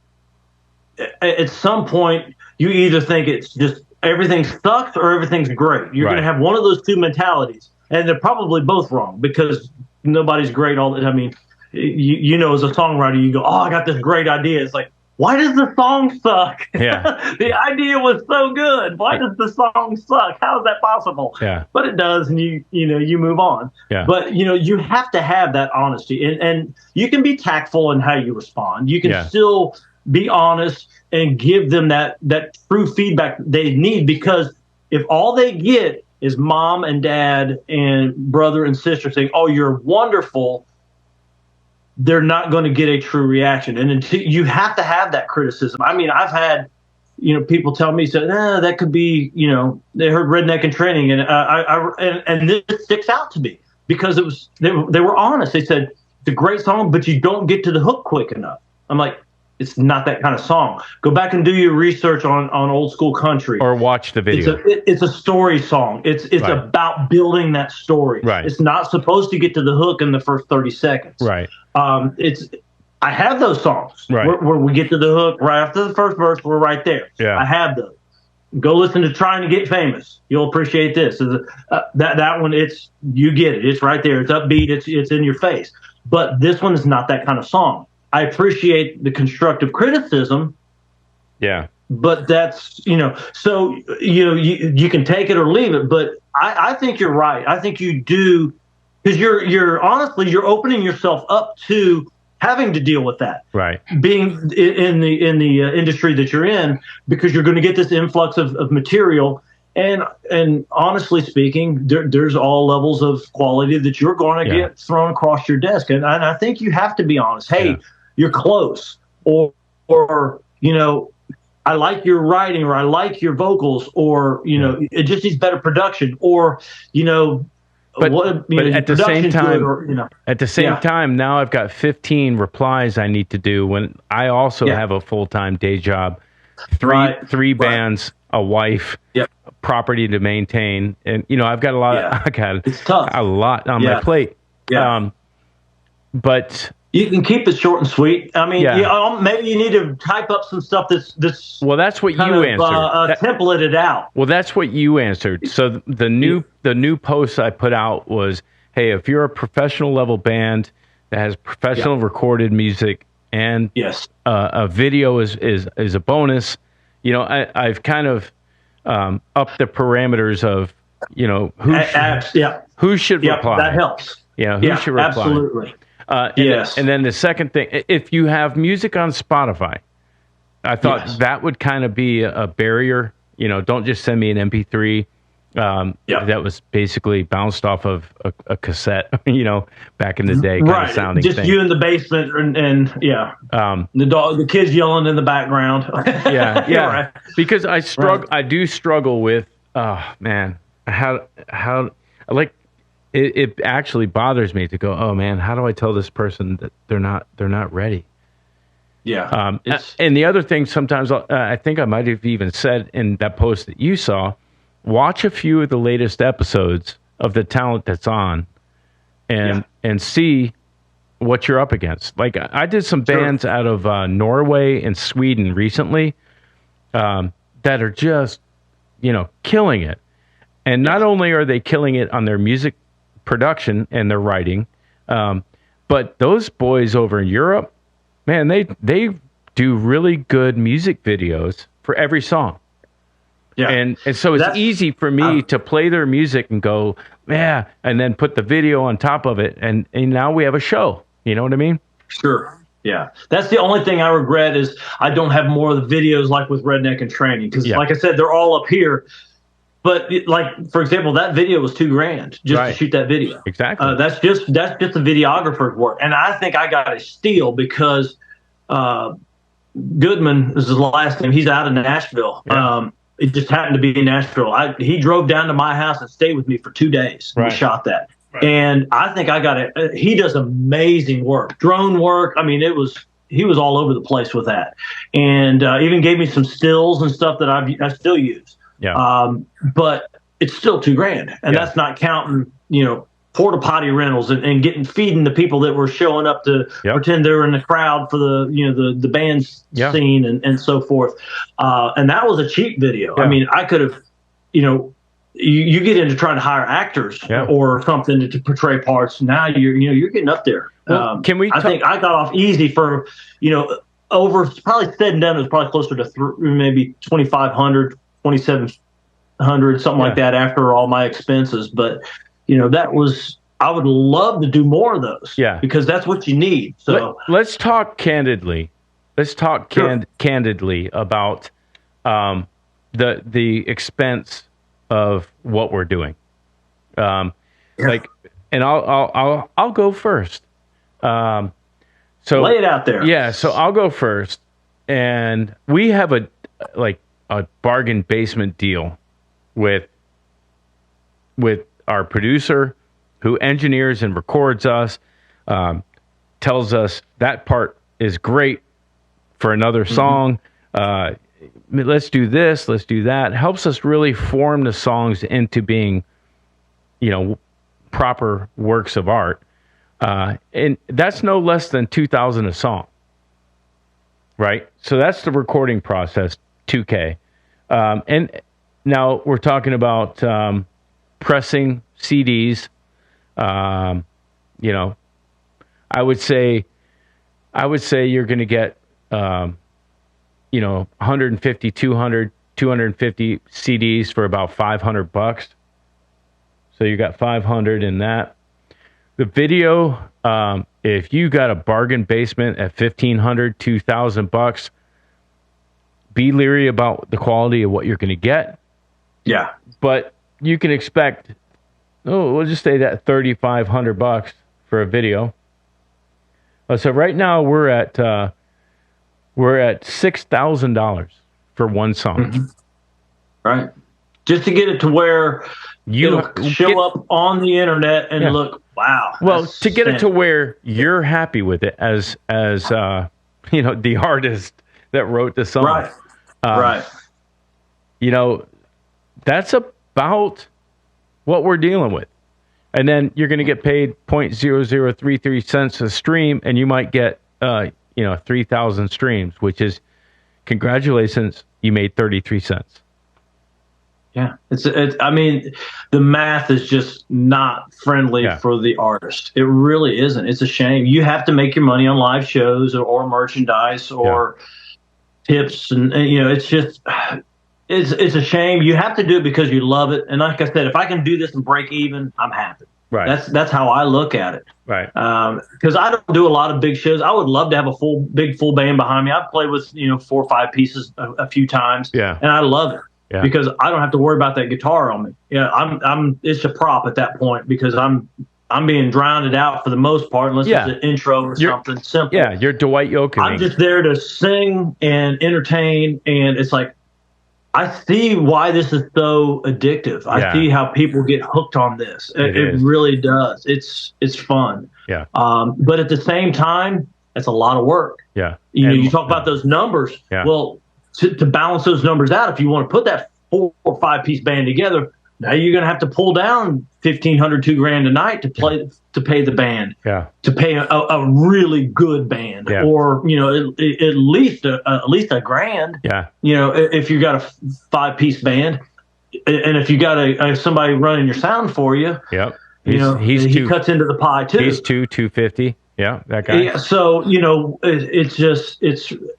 At some point, you either think it's just everything sucks or everything's great. You're going to have one of those two mentalities, and they're probably both wrong, because nobody's great all the time. I mean, as a songwriter, you go, "Oh, I got this great idea." It's like, why does the song suck? Yeah. The idea was so good. Why does the song suck? How is that possible? Yeah. But it does, and you move on. Yeah. But you have to have that honesty, and you can be tactful in how you respond. You can still be honest and give them that true feedback they need, because if all they get is mom and dad and brother and sister saying, "Oh, you're wonderful," they're not going to get a true reaction. And until you have to have that criticism. I mean, I've had, people tell me, that could be, they heard Redneck In Training, and and this sticks out to me, because they were honest. They said, "It's a great song, but you don't get to the hook quick enough." I'm like, it's not that kind of song. Go back and do your research on old school country, or watch the video. It's a story song. It's about building that story. Right. It's not supposed to get to the hook in the first 30 seconds. Right. I have those songs where we get to the hook right after the first verse. We're right there. Yeah. I have those. Go listen to Trying to Get Famous. You'll appreciate this. That one, you get it. It's right there. It's upbeat. It's in your face. But this one is not that kind of song. I appreciate the constructive criticism. Yeah. But that's, so, you can take it or leave it. But I think you're right. I think you do, because you're honestly, you're opening yourself up to having to deal with that. Right. Being in the industry that you're in, because you're going to get this influx of material, And honestly speaking, there's all levels of quality that you're going to get thrown across your desk. And I think you have to be honest. Hey, you're close, or I like your writing, or I like your vocals, or it just needs better production, or But at the same time, time, now I've got 15 replies I need to do when I also have a full-time day job, three bands, a wife, property to maintain, and I've got a lot. It's tough. A lot on my plate. But you can keep it short and sweet. I mean, maybe you need to type up some stuff that's well, that's what you answered. Template it out. Well, that's what you answered. So the new post I put out was, hey, if you're a professional level band that has professional recorded music and a video is a bonus, I've kind of upped the parameters of who should reply. That helps. Who should reply? Absolutely. And then the second thing, if you have music on Spotify, I thought that would kind of be a barrier. Don't just send me an MP3 that was basically bounced off of a cassette, back in the day, kind of sounding just thing. You in the basement and the kids yelling in the background. Right. Because I do struggle with, how like. It actually bothers me to go, oh man, how do I tell this person that they're not ready? Yeah. And the other thing, sometimes I think I might have even said in that post that you saw, watch a few of the latest episodes of the talent that's on, and see what you're up against. Like I did some bands out of Norway and Sweden recently that are just killing it. And not only are they killing it on their music production and their writing, but those boys over in Europe, man, they do really good music videos for every song. And so it's easy for me to play their music and go, and then put the video on top of it, and now we have a show. You know what I mean? Sure. Yeah, that's the only thing I regret is I don't have more of the videos like with Redneck In Training, because like I said, they're all up here. But like, for example, that video was $2,000 just to shoot that video. Exactly. That's just the videographer's work, and I think I got a steal because Goodman is his last name. He's out of Nashville. It just happened to be in Nashville. He drove down to my house and stayed with me for 2 days. We shot that, and I think I got it. He does amazing work, drone work. I mean, he was all over the place with that, and even gave me some stills and stuff that I still use. But it's still $2,000, and that's not counting, porta potty rentals and feeding the people that were showing up to pretend they were in the crowd for the band's scene and so forth. And that was a cheap video. I mean, I could have, you get into trying to hire actors or something to portray parts. Now you're getting up there. Well, I think I got off easy for, over probably said and done. It was probably closer to maybe 2,500. 2,700, something like that, after all my expenses. But that was, I would love to do more of those. Because that's what you need. So let's talk candidly. Let's talk candidly about the expense of what we're doing. Like, and I'll go first. So lay it out there. Yeah. So I'll go first, and we have a bargain basement deal with our producer, who engineers and records us, tells us that part is great for another song. Let's do this, let's do that. Helps us really form the songs into being, proper works of art. And that's no less than $2,000 a song, right? So that's the recording process, $2,000. And now we're talking about pressing CDs. I would say you're going to get 150, 200, 250 CDs for about $500. So you got 500 in that. The video, if you got a bargain basement at $1,500, $2,000, be leery about the quality of what you're going to get. Yeah. But you can expect, we'll just say that $3,500 for a video. So right now we're at $6,000 for one song. Mm-hmm. Right. Just to get it to where it'll show up on the internet and look, wow. Well, to get it to where you're happy with it as the artist that wrote the song. Right. Right. That's about what we're dealing with. And then you're going to get paid 0.0033 cents a stream, and you might get 3,000 streams, which is, congratulations, you made 33 cents. Yeah, it's. I mean, the math is just not friendly for the artist. It really isn't. It's a shame. You have to make your money on live shows or merchandise or tips, and it's just. It's a shame. You have to do it because you love it. And like I said, if I can do this and break even, I'm happy. Right. That's how I look at it. Right. Because I don't do a lot of big shows. I would love to have a full band behind me. I've played with 4 or 5 pieces a few times. Yeah. And I love it. Yeah. Because I don't have to worry about that guitar on me. I'm it's a prop at that point because I'm being drowned out for the most part unless it's an intro or something simple. Yeah, you're Dwight Yoakam. I'm just there to sing and entertain, and it's like I see why this is so addictive. I see how people get hooked on this. It really does. It's fun. Yeah. But at the same time, it's a lot of work. Yeah. You talk about those numbers. Yeah. Well, to balance those numbers out, if you want to put that 4 or 5 piece band together, now you're going to have to pull down $1,500, $2,000 a night to pay the band. Yeah. To pay a really good band, or at least $1,000. Yeah. If you got a 5 piece band, and if you got somebody running your sound for you, yep. He cuts into the pie too. He's $250. Yeah, that guy. Yeah. So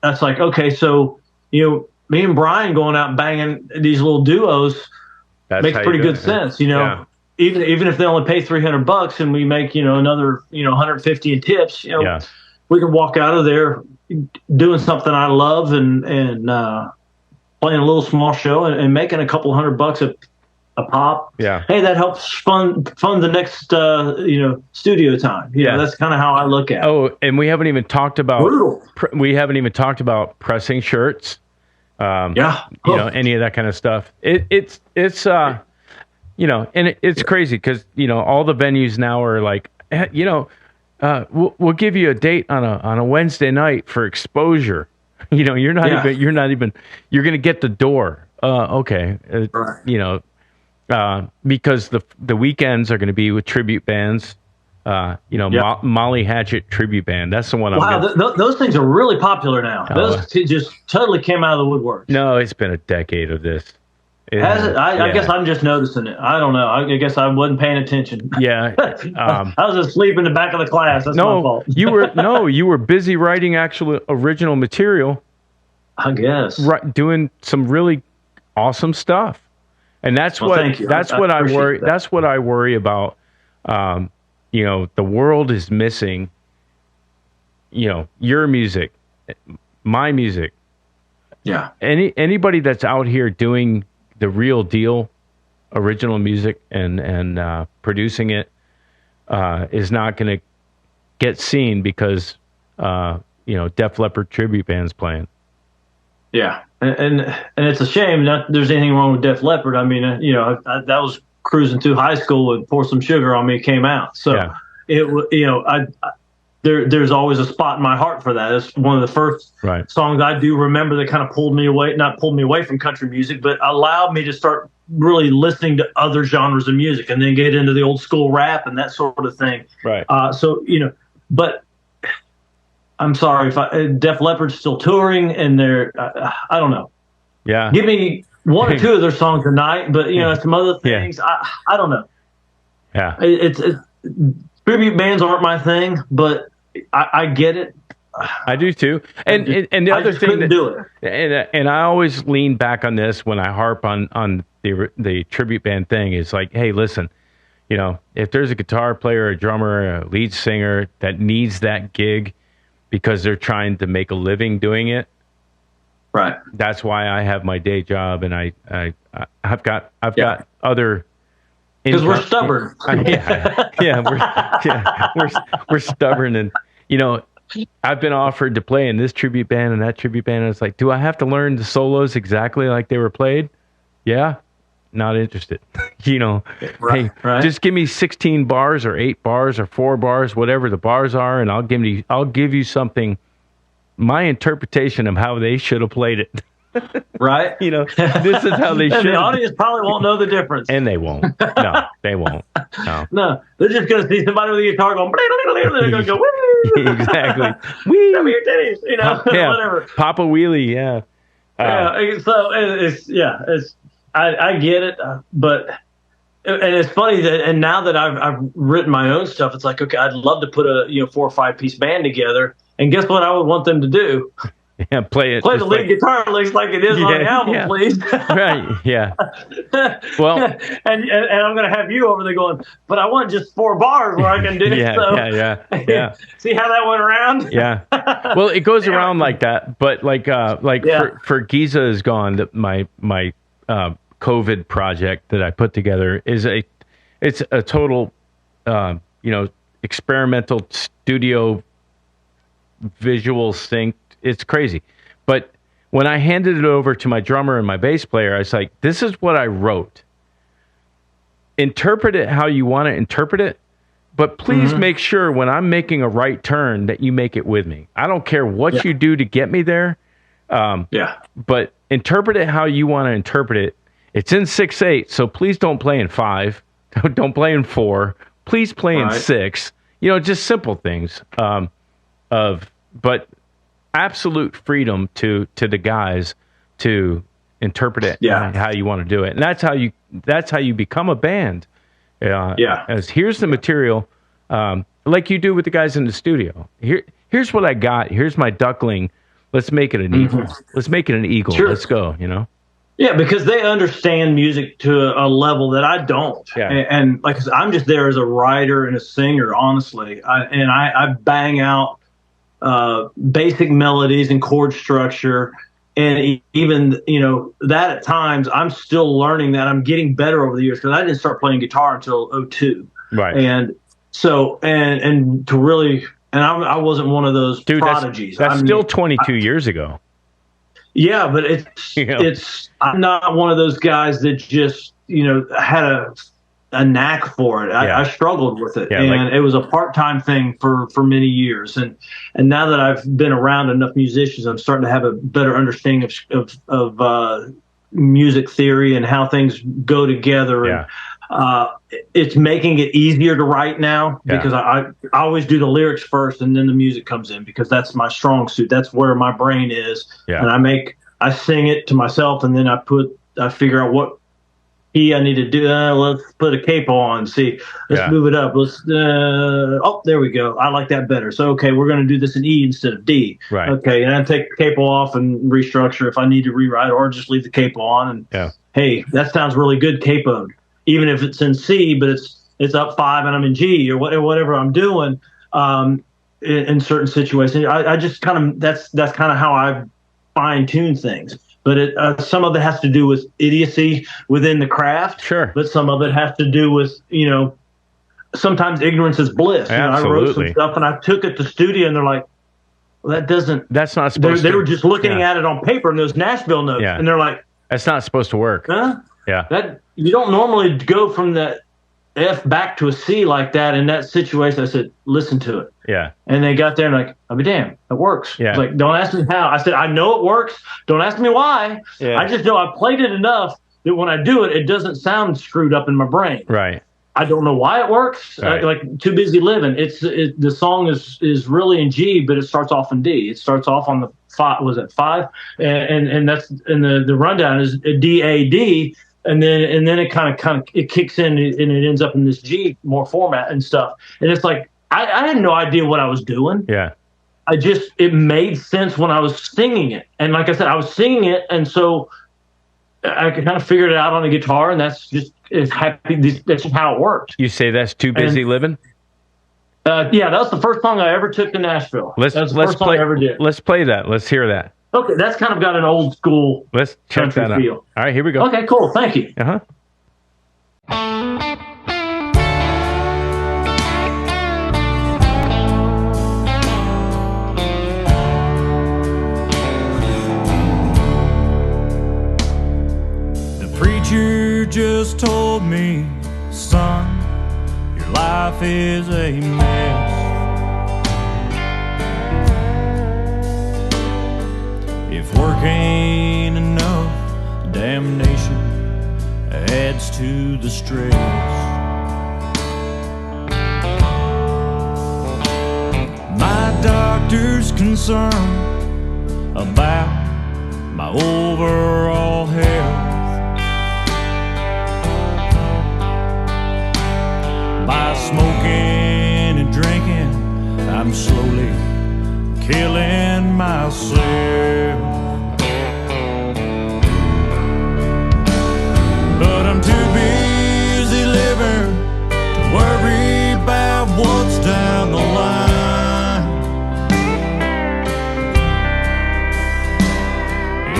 that's like, okay, so me and Brian going out and banging these little duos makes pretty good sense. Even if they only pay $300 and we make another $150 in tips, we can walk out of there doing something I love and playing a little small show and making a couple $100 a pop. Yeah. Hey, that helps fund the next studio time. That's kind of how I look at it. Oh, and we haven't even talked about pressing shirts. Any of that kind of stuff. It's and it's crazy because all the venues now are like, we'll give you a date on a Wednesday night for exposure. You're not even you're gonna get the door. Okay, because the weekends are going to be with tribute bands. Molly Hatchet tribute band. That's the one. Those things are really popular now. Those just totally came out of the woodwork. No, it's been a decade of this. Has it? I guess I'm just noticing it. I don't know. I guess I wasn't paying attention. Yeah. I was asleep in the back of the class. That's my fault. you were busy writing actual original material. I guess. Right, doing some really awesome stuff. And that's thank you. That's what I worry. That's what I worry about. The world is missing. Your music, my music. Yeah. Anybody that's out here doing the real deal, original music and producing it, is not going to get seen because Def Leppard tribute band's playing. Yeah, and it's a shame that there's anything wrong with Def Leppard. I mean, that was cruising through high school and Pour Some Sugar on Me came out. So there's always a spot in my heart for that. It's one of the first songs I do remember that kind of not pulled me away from country music, but allowed me to start really listening to other genres of music and then get into the old school rap and that sort of thing. Right. But I'm sorry if Def Leppard's still touring and they're, I don't know. Yeah. Give me 1 or 2 of their songs tonight, but some other things, I don't know. Yeah. It's tribute bands aren't my thing, but I get it. I do too. And the other thing that do it. And I always lean back on this when I harp on the tribute band thing is like, hey, listen, if there's a guitar player, a drummer, a lead singer that needs that gig because they're trying to make a living doing it, Right. That's why I have my day job, and I've got other. Because we're stubborn. We're stubborn, and I've been offered to play in this tribute band and that tribute band, and it's like, do I have to learn the solos exactly like they were played? Yeah, not interested. Right, hey, just give me 16 bars or 8 bars or 4 bars, whatever the bars are, and I'll give you something, my interpretation of how they should have played it. Right. This is how they should. The audience probably won't know the difference. And they won't. No, they won't. No. No, they're just going to see somebody with a guitar going, they're going to go, woo! Exactly. Wee! Show me your titties, whatever. Pop a wheelie, yeah. So I get it, but, and it's funny that, and now that I've written my own stuff, it's like, okay, I'd love to put a 4 or 5 piece band together, and guess what I would want them to do? Yeah, play the lead guitar licks like it is on the album, please. Right, yeah. Well, and I'm going to have you over there going, but I want just 4 bars where I can do yeah. See how that went around? Yeah. Well, it goes around like that, but for Giza is Gone, my COVID project that I put together it's a total experimental studio visual sync. It's crazy. But when I handed it over to my drummer and my bass player, I was like, this is what I wrote. Interpret it how you want to interpret it, but please make sure when I'm making a right turn that you make it with me. I don't care what you do to get me there. But interpret it how you want to interpret it. It's in 6/8, so please don't play in 5. Don't play in 4. Please play in 6. Just simple things. But absolute freedom to the guys to interpret it how you want to do it, and that's how you become a band. As here's the material, like you do with the guys in the studio. Here's what I got. Here's my duckling. Let's make it an eagle. Let's make it an eagle. Sure. Let's go. Yeah, because they understand music to a level that I don't. Yeah. And like I said, I'm just there as a writer and a singer, honestly. I bang out basic melodies and chord structure. And even, that at times I'm still learning that. I'm getting better over the years because I didn't start playing guitar until 2002. Right. And so, and to really, and I wasn't one of those prodigies. That's still 22 years ago. Yeah, but I'm not one of those guys that just, had a knack for it. I struggled with it, and it was a part-time thing for many years. And now that I've been around enough musicians, I'm starting to have a better understanding of music theory and how things go together. Yeah. And it's making it easier to write now because I always do the lyrics first and then the music comes in because that's my strong suit. That's where my brain is. Yeah. And I sing it to myself and then I figure out what key I need to do. Let's put a capo on. See, let's move it up. There we go. I like that better. So, okay, we're going to do this in E instead of D. Right. Okay, and I take the capo off and restructure if I need to rewrite or just leave the capo on. And hey, that sounds really good capoed. Even if it's in C, but it's up 5 and I'm in G or whatever I'm doing in certain situations. I just kind of that's kind of how I fine tune things. But some of it has to do with idiocy within the craft. Sure. But some of it has to do with sometimes ignorance is bliss. I wrote some stuff and I took it to studio and they're like, well, that's not supposed to. They were just looking at it on paper and those Nashville notes and they're like, that's not supposed to work. Huh? Yeah. That you don't normally go from that F back to a C like that in that situation. I said, listen to it. Yeah. And they got there and like, I'll be damned, it works. Yeah. Like, don't ask me how. I said, I know it works. Don't ask me why. Yeah. I just know I played it enough that when I do it, it doesn't sound screwed up in my brain. Right. I don't know why it works. Right. Like Too Busy Living. The song is really in G, but it starts off in D. It starts off on the 5. Was it 5? And that's the rundown is D-A-D. And then it kind of it kicks in and it ends up in this G more format and stuff. And it's like I had no idea what I was doing. Yeah. It made sense when I was singing it. And like I said, I was singing it, and so I could kind of figure it out on the guitar, and that's just that's just how it worked. You say that's Too Busy Living? Yeah, that was the first song I ever took to Nashville. That's the first song I ever did. Let's play that. Let's hear that. Okay, that's kind of got an old school Let's check country that out. feel. All right, here we go. Okay, cool. Thank you. Uh-huh. The preacher just told me, son, your life is a mess. If work ain't enough, damnation adds to the stress. My doctor's concerned about my overall health. By smoking and drinking, I'm slowly killing myself. But I'm too busy living to worry about what's down the line.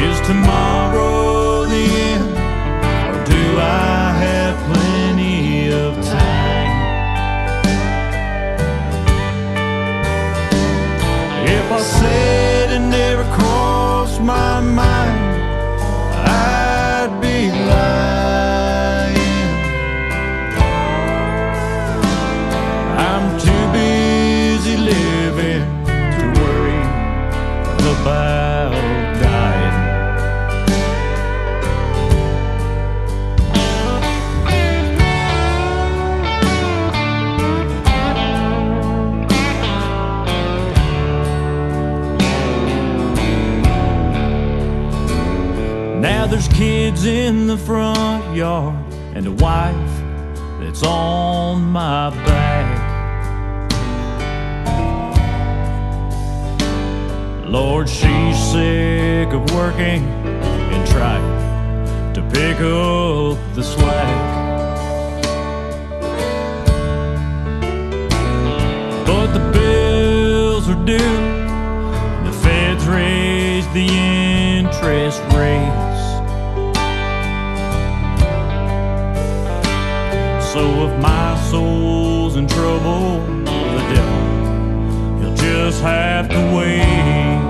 Is tomorrow the end, or do I have plenty of time? If I said it never crossed my mind, I'd be lying. I'm too busy living to worry about dying. Now there's kids in the front yard and a wife that's on my back. Lord, she's sick of working and trying to pick up the slack. But the bills are due, the feds raised the interest rates. So if my soul's in trouble, the devil, he'll just have to wait.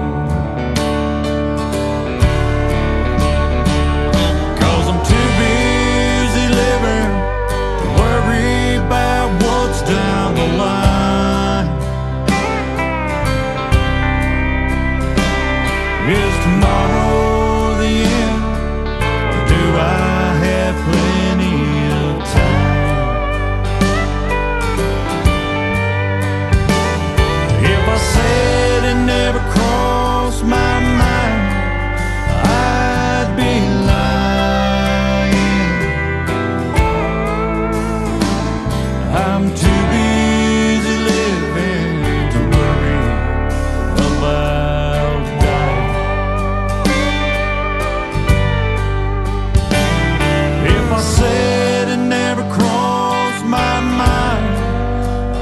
'Cause I'm too busy living to worry about what's down the line. Is tomorrow the end, or do I have plenty of time? If I said it never crossed my mind, I'd be lying. I'm too busy living to worry about dying. If I said it never crossed my mind,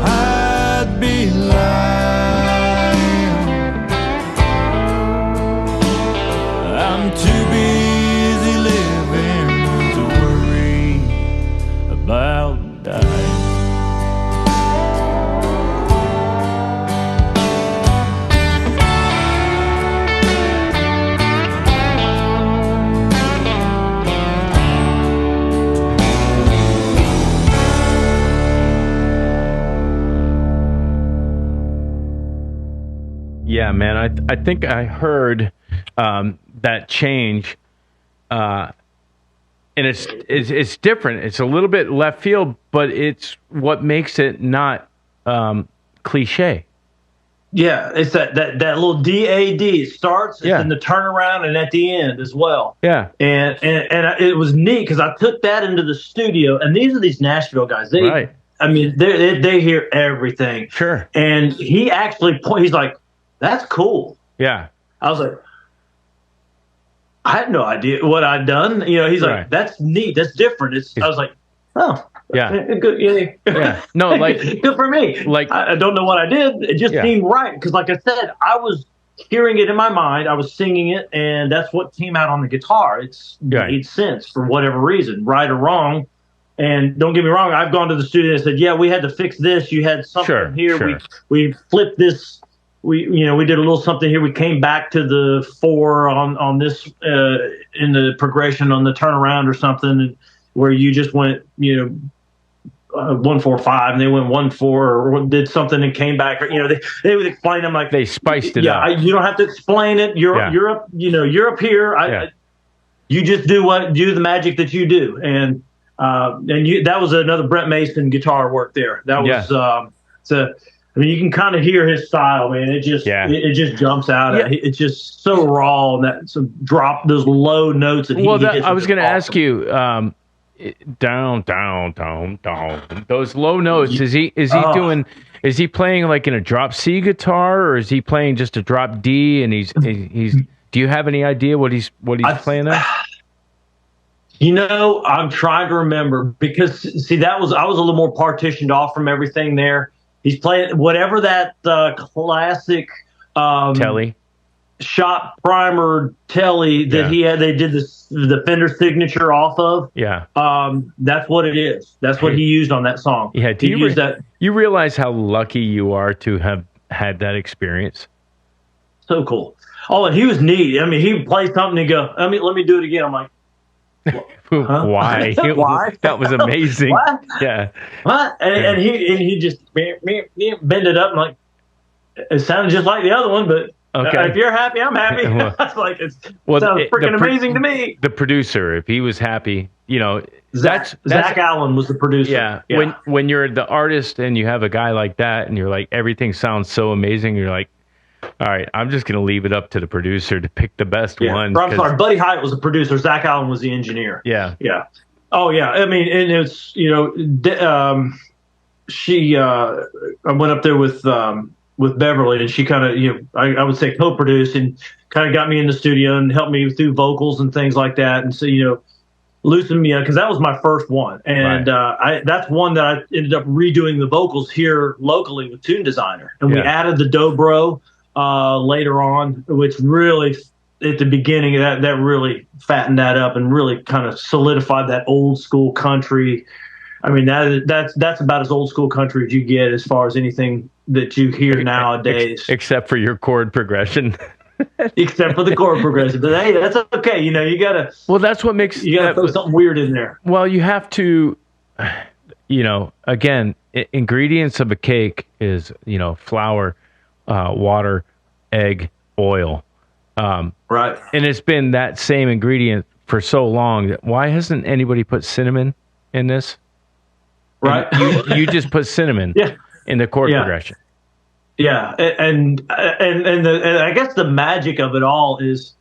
I'd be lying. I'm too busy living to worry about dying. Yeah, man. I think I heard that change, and it's different. It's a little bit left field, but it's what makes it not cliche. Yeah, it's that little DAD. It starts, Yeah. it's in the turnaround, and at the end as well. Yeah, And it was neat because I took that into the studio, and these are these Nashville guys. They, right. I mean, they hear everything. Sure. And he actually he's like, "That's cool." Yeah. I was like, I had no idea what I'd done. You know, he's Right. like, "That's neat. That's different." I was like, "Oh, Yeah. good, yeah. Yeah. No, like good for me." like- I don't know what I did. It just Yeah. seemed right because, like I said, I was hearing it in my mind. I was singing it, and that's what came out on the guitar. It's made sense for whatever reason, right or wrong. And don't get me wrong, I've gone to the studio and said, yeah, we had to fix this. You had something here. Sure. We flipped this. We did a little something here. We came back to the 4 on this in the progression on the turnaround or something, where you just went, 1-4-5, and they went 1-4 or did something and came back. They would explain them like they spiced it up. You don't have to explain it. You're up. You're up here. You just do the magic that you do, and that was another Brent Mason guitar work there. That was you can kind of hear his style, man. It just jumps out. It's just so raw, and drop those low notes. That I was going to ask you, down, down, down, down. Those low notes. Is he doing? Is he playing like in a drop C guitar, or is he playing just a drop D? And he's. Do you have any idea what he's playing there? I'm trying to remember, because I was a little more partitioned off from everything there. He's playing whatever that classic Telly shot primer Telly that he had. They did the Fender signature off of. Yeah. That's what it is. That's what he used on that song. Yeah. You realize how lucky you are to have had that experience? So cool. Oh, and he was neat. I mean, he would play something and go, let me do it again. I'm like, huh? Why? Why? That was amazing. What? Yeah. What? And he just bend it up, and like, it sounded just like the other one, but if you're happy, I'm happy. That's like, it sounds freaking amazing to me. The producer, if he was happy, Zach Allen was the producer. Yeah. When you're the artist and you have a guy like that, and you're like, everything sounds so amazing, you're like, all right, I'm just going to leave it up to the producer to pick the best one. I'm sorry, Buddy Hyatt was the producer. Zach Allen was the engineer. Yeah. Yeah. Oh, yeah. I mean, and it's, I went up there with Beverly, and she kind of, I would say co-produced, and kind of got me in the studio and helped me through vocals and things like that. And so, loosened me up, because that was my first one. And that's one that I ended up redoing the vocals here locally with Tune Designer. And we added the dobro later on, which really, at the beginning, that really fattened that up and really kind of solidified that old school country. I mean, that's about as old school country as you get, as far as anything that you hear nowadays. Except for your chord progression. Except for the chord progression. But hey, that's okay. You gotta. Well, that's what makes you gotta throw something weird in there. Well, you have to. Again, ingredients of a cake is flour, water, egg, oil. Right. And it's been that same ingredient for so long that why hasn't anybody put cinnamon in this? Right. You just put cinnamon in the chord progression. Yeah, and I guess the magic of it all is,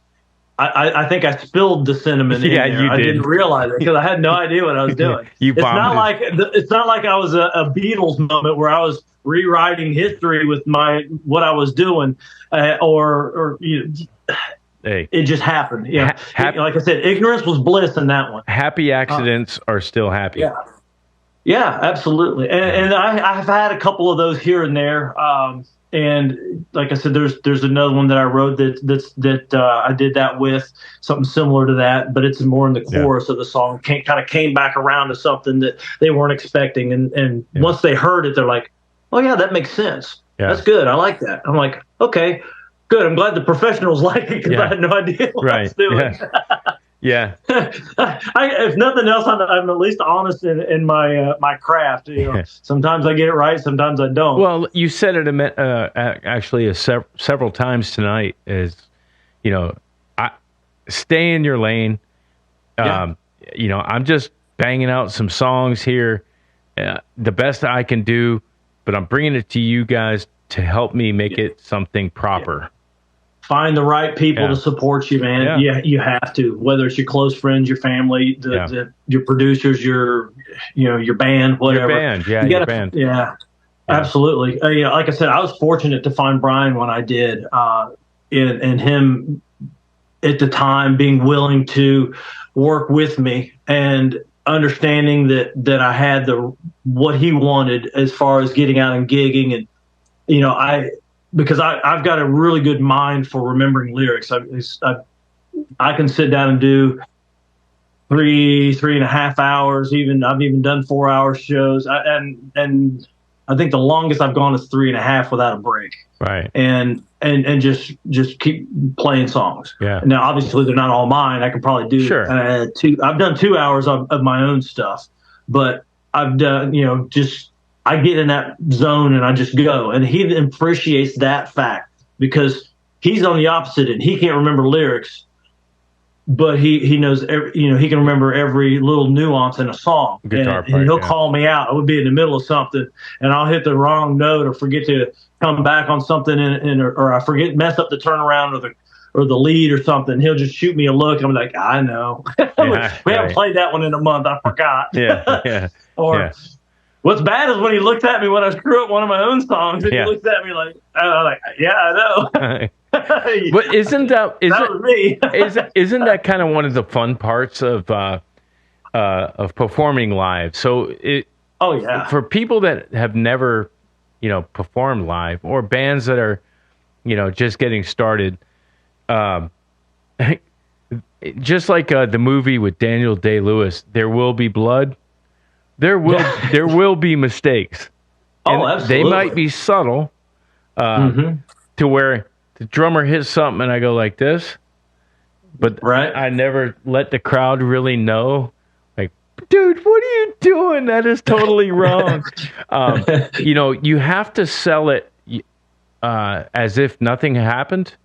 I think I spilled the cinnamon in there. You did. I didn't realize it because I had no idea what I was doing. It's not like I was a Beatles moment where I was rewriting history with what I was doing, it just happened. Yeah, like I said, ignorance was bliss in that one. Happy accidents are still happy. Yeah. Yeah, absolutely. And I've had a couple of those here and there. And like I said, there's another one that I wrote that I did that with, something similar to that, but it's more in the chorus of the song. Kind of came back around to something that they weren't expecting. And once they heard it, they're like, oh yeah, that makes sense. Yeah. That's good. I like that. I'm like, okay, good. I'm glad the professionals like it, because I had no idea what I was doing. Yeah. If nothing else, I'm at least honest in my craft. Sometimes I get it right, sometimes I don't. Well, you said it actually several times tonight. Stay in your lane. I'm just banging out some songs here, the best I can do, but I'm bringing it to you guys to help me make it something proper. Yeah. Find the right people to support you, man. Yeah. You have to, whether it's your close friends, your family, your producers, your band, whatever. Your band. Yeah, absolutely. Like I said, I was fortunate to find Brian when I did, and him at the time being willing to work with me and understanding that I had what he wanted as far as getting out and gigging. And, because I've got a really good mind for remembering lyrics. I can sit down and do 3.5 hours. I've even done 4-hour shows. And I think the longest I've gone is 3.5 without a break. Right. And just keep playing songs. Yeah. Now, obviously, they're not all mine. I can probably do I've done 2 hours of my own stuff, but I've done, I get in that zone and I just go. And he appreciates that fact because he's on the opposite end. He can't remember lyrics, but he knows he can remember every little nuance in a song. Guitar and he'll call me out. I would be in the middle of something and I'll hit the wrong note or forget to come back on something or I mess up the turnaround or the lead or something. He'll just shoot me a look. I'm like, I know. We haven't played that one in a month. I forgot. Or what's bad is when he looks at me when I screw up one of my own songs and he looks at me like, yeah, I know. But isn't that kind of one of the fun parts of performing live? So for people that have never performed live or bands that are just getting started, just like the movie with Daniel Day-Lewis, There Will Be Blood. There will be mistakes. And Absolutely. They might be subtle to where the drummer hits something and I go like this, but I never let the crowd really know. Like, dude, what are you doing? That is totally wrong. You have to sell it as if nothing happened.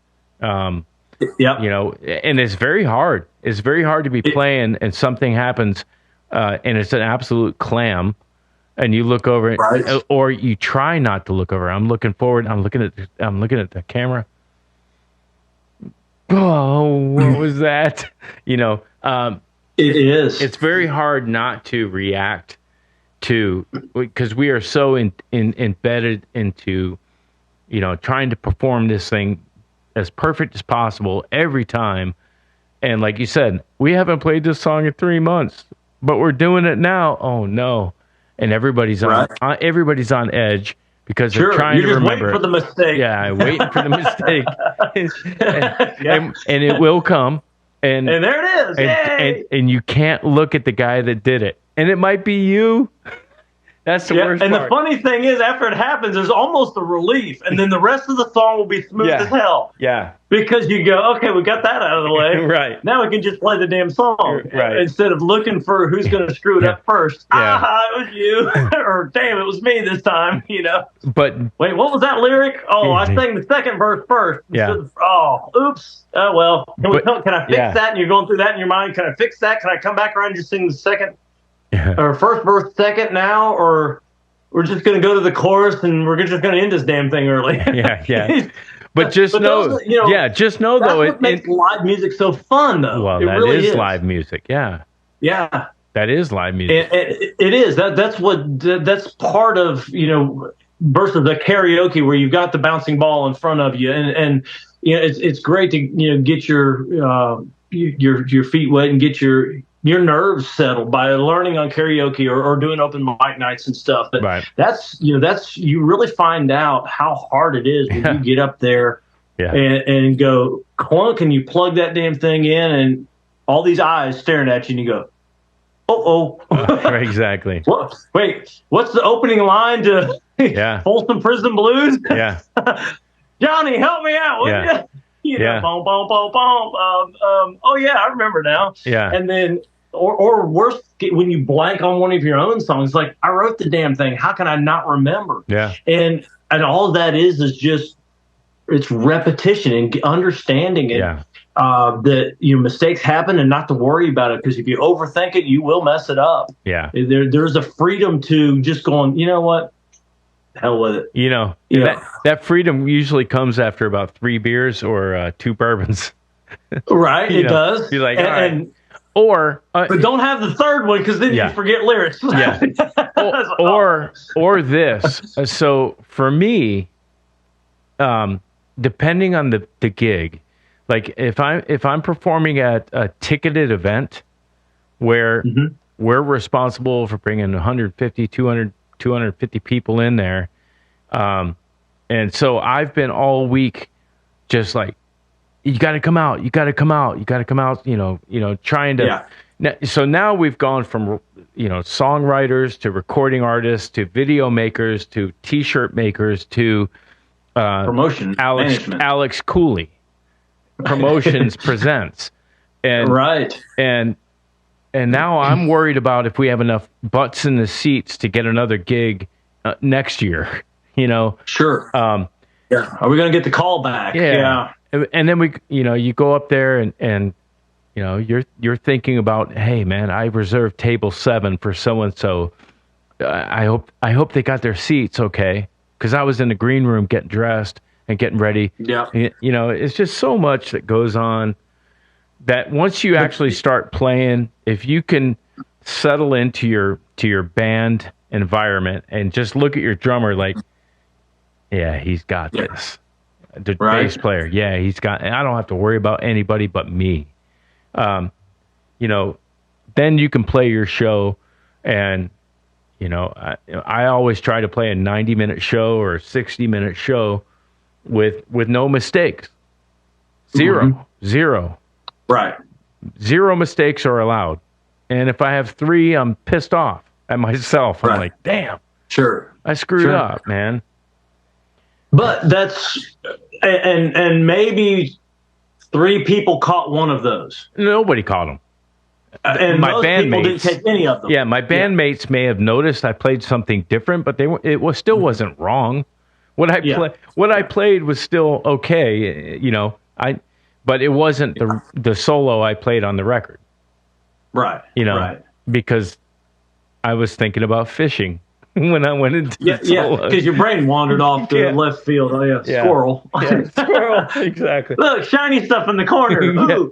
And it's very hard. It's very hard to be playing and something happens. And it's an absolute clam, and you look over, or you try not to look over. I'm looking forward. I'm looking at the camera. Oh, what was that? It is. It's very hard not to react to, because we are so embedded into, trying to perform this thing as perfect as possible every time. And like you said, we haven't played this song in 3 months. But we're doing it now. Oh no! And everybody's on edge because they're trying to remember. Waiting for the mistake. Yeah, waiting for the mistake, and it will come. And there it is. And you can't look at the guy that did it, and it might be you. That's the worst part. And the funny thing is, after it happens, there's almost a relief, and then the rest of the song will be smooth as hell. Yeah. Because you go, okay, we got that out of the way. Right. Now we can just play the damn song. Right. Instead of looking for who's going to screw it up first. Yeah. It was you. Or, damn, it was me this time, But wait, what was that lyric? Oh, I sang the second verse first. Yeah. Oops. Well, can I fix that? And you're going through that in your mind. Can I fix that? Can I come back around and just sing the second? Or first verse second now, or we're just going to go to the chorus and we're just going to end this damn thing early. Yeah. But just know, just know though, it makes live music so fun though. Well, it that really is live music. Yeah. That is live music. It is. That's part of, versus the karaoke where you've got the bouncing ball in front of you, and it's great to get your feet wet and get your nerves settled by learning on karaoke or doing open mic nights and stuff. But that's you really find out how hard it is when you get up there and go clunk and you plug that damn thing in and all these eyes staring at you and you go, exactly. Wait, what's the opening line to Folsom Prison Blues? Yeah. Johnny, help me out, will you? Boom, boom, boom, boom. I remember now. Yeah. And then, or worse, when you blank on one of your own songs, like I wrote the damn thing. How can I not remember? Yeah. And all that is just it's repetition and understanding it. Yeah. That mistakes happen and not to worry about it, because if you overthink it, you will mess it up. Yeah. There's a freedom to just going, you know what? Hell with it. That freedom usually comes after about 3 beers or 2 bourbons. Right, it does. You're like, or but don't have the third one, because then you forget lyrics. Yeah. or this. So for me, depending on the gig, like if I'm performing at a ticketed event where we're responsible for bringing 150, 200, 250 people in there, and And so I've been all week just like, you got to come out, you got to come out, you got to come out, trying to. Yeah. So now we've gone from, songwriters to recording artists to video makers to T-shirt makers to promotion management. Alex Cooley Promotions presents. And right. And now I'm worried about if we have enough butts in the seats to get another gig next year. Sure. Yeah. Are we going to get the call back? Yeah. And then you go up there and you're thinking about, hey man, I reserved table 7 for so and so. I hope they got their seats okay, because I was in the green room getting dressed and getting ready. Yeah. It's just so much that goes on that once you actually start playing, if you can settle into your band environment and just look at your drummer like, yeah, he's got this. The bass player, yeah, he's got. And I don't have to worry about anybody but me. Then you can play your show, and I always try to play a 90-minute show or a 60-minute show with no mistakes. Zero. Right. 0 mistakes are allowed, and if I have 3, I'm pissed off at myself. I'm like, damn. Sure. I screwed up, man. But that's and maybe 3 people caught one of those. Nobody caught them. And my people didn't take any of them. Yeah, my bandmates may have noticed I played something different, but still wasn't wrong. What I played was still okay, but it wasn't the solo I played on the record. Right. Because I was thinking about fishing when I went into the solo. Yeah, because your brain wandered off to left field. Oh yeah, squirrel. Yeah, squirrel, exactly. Look, shiny stuff in the corner. Ooh.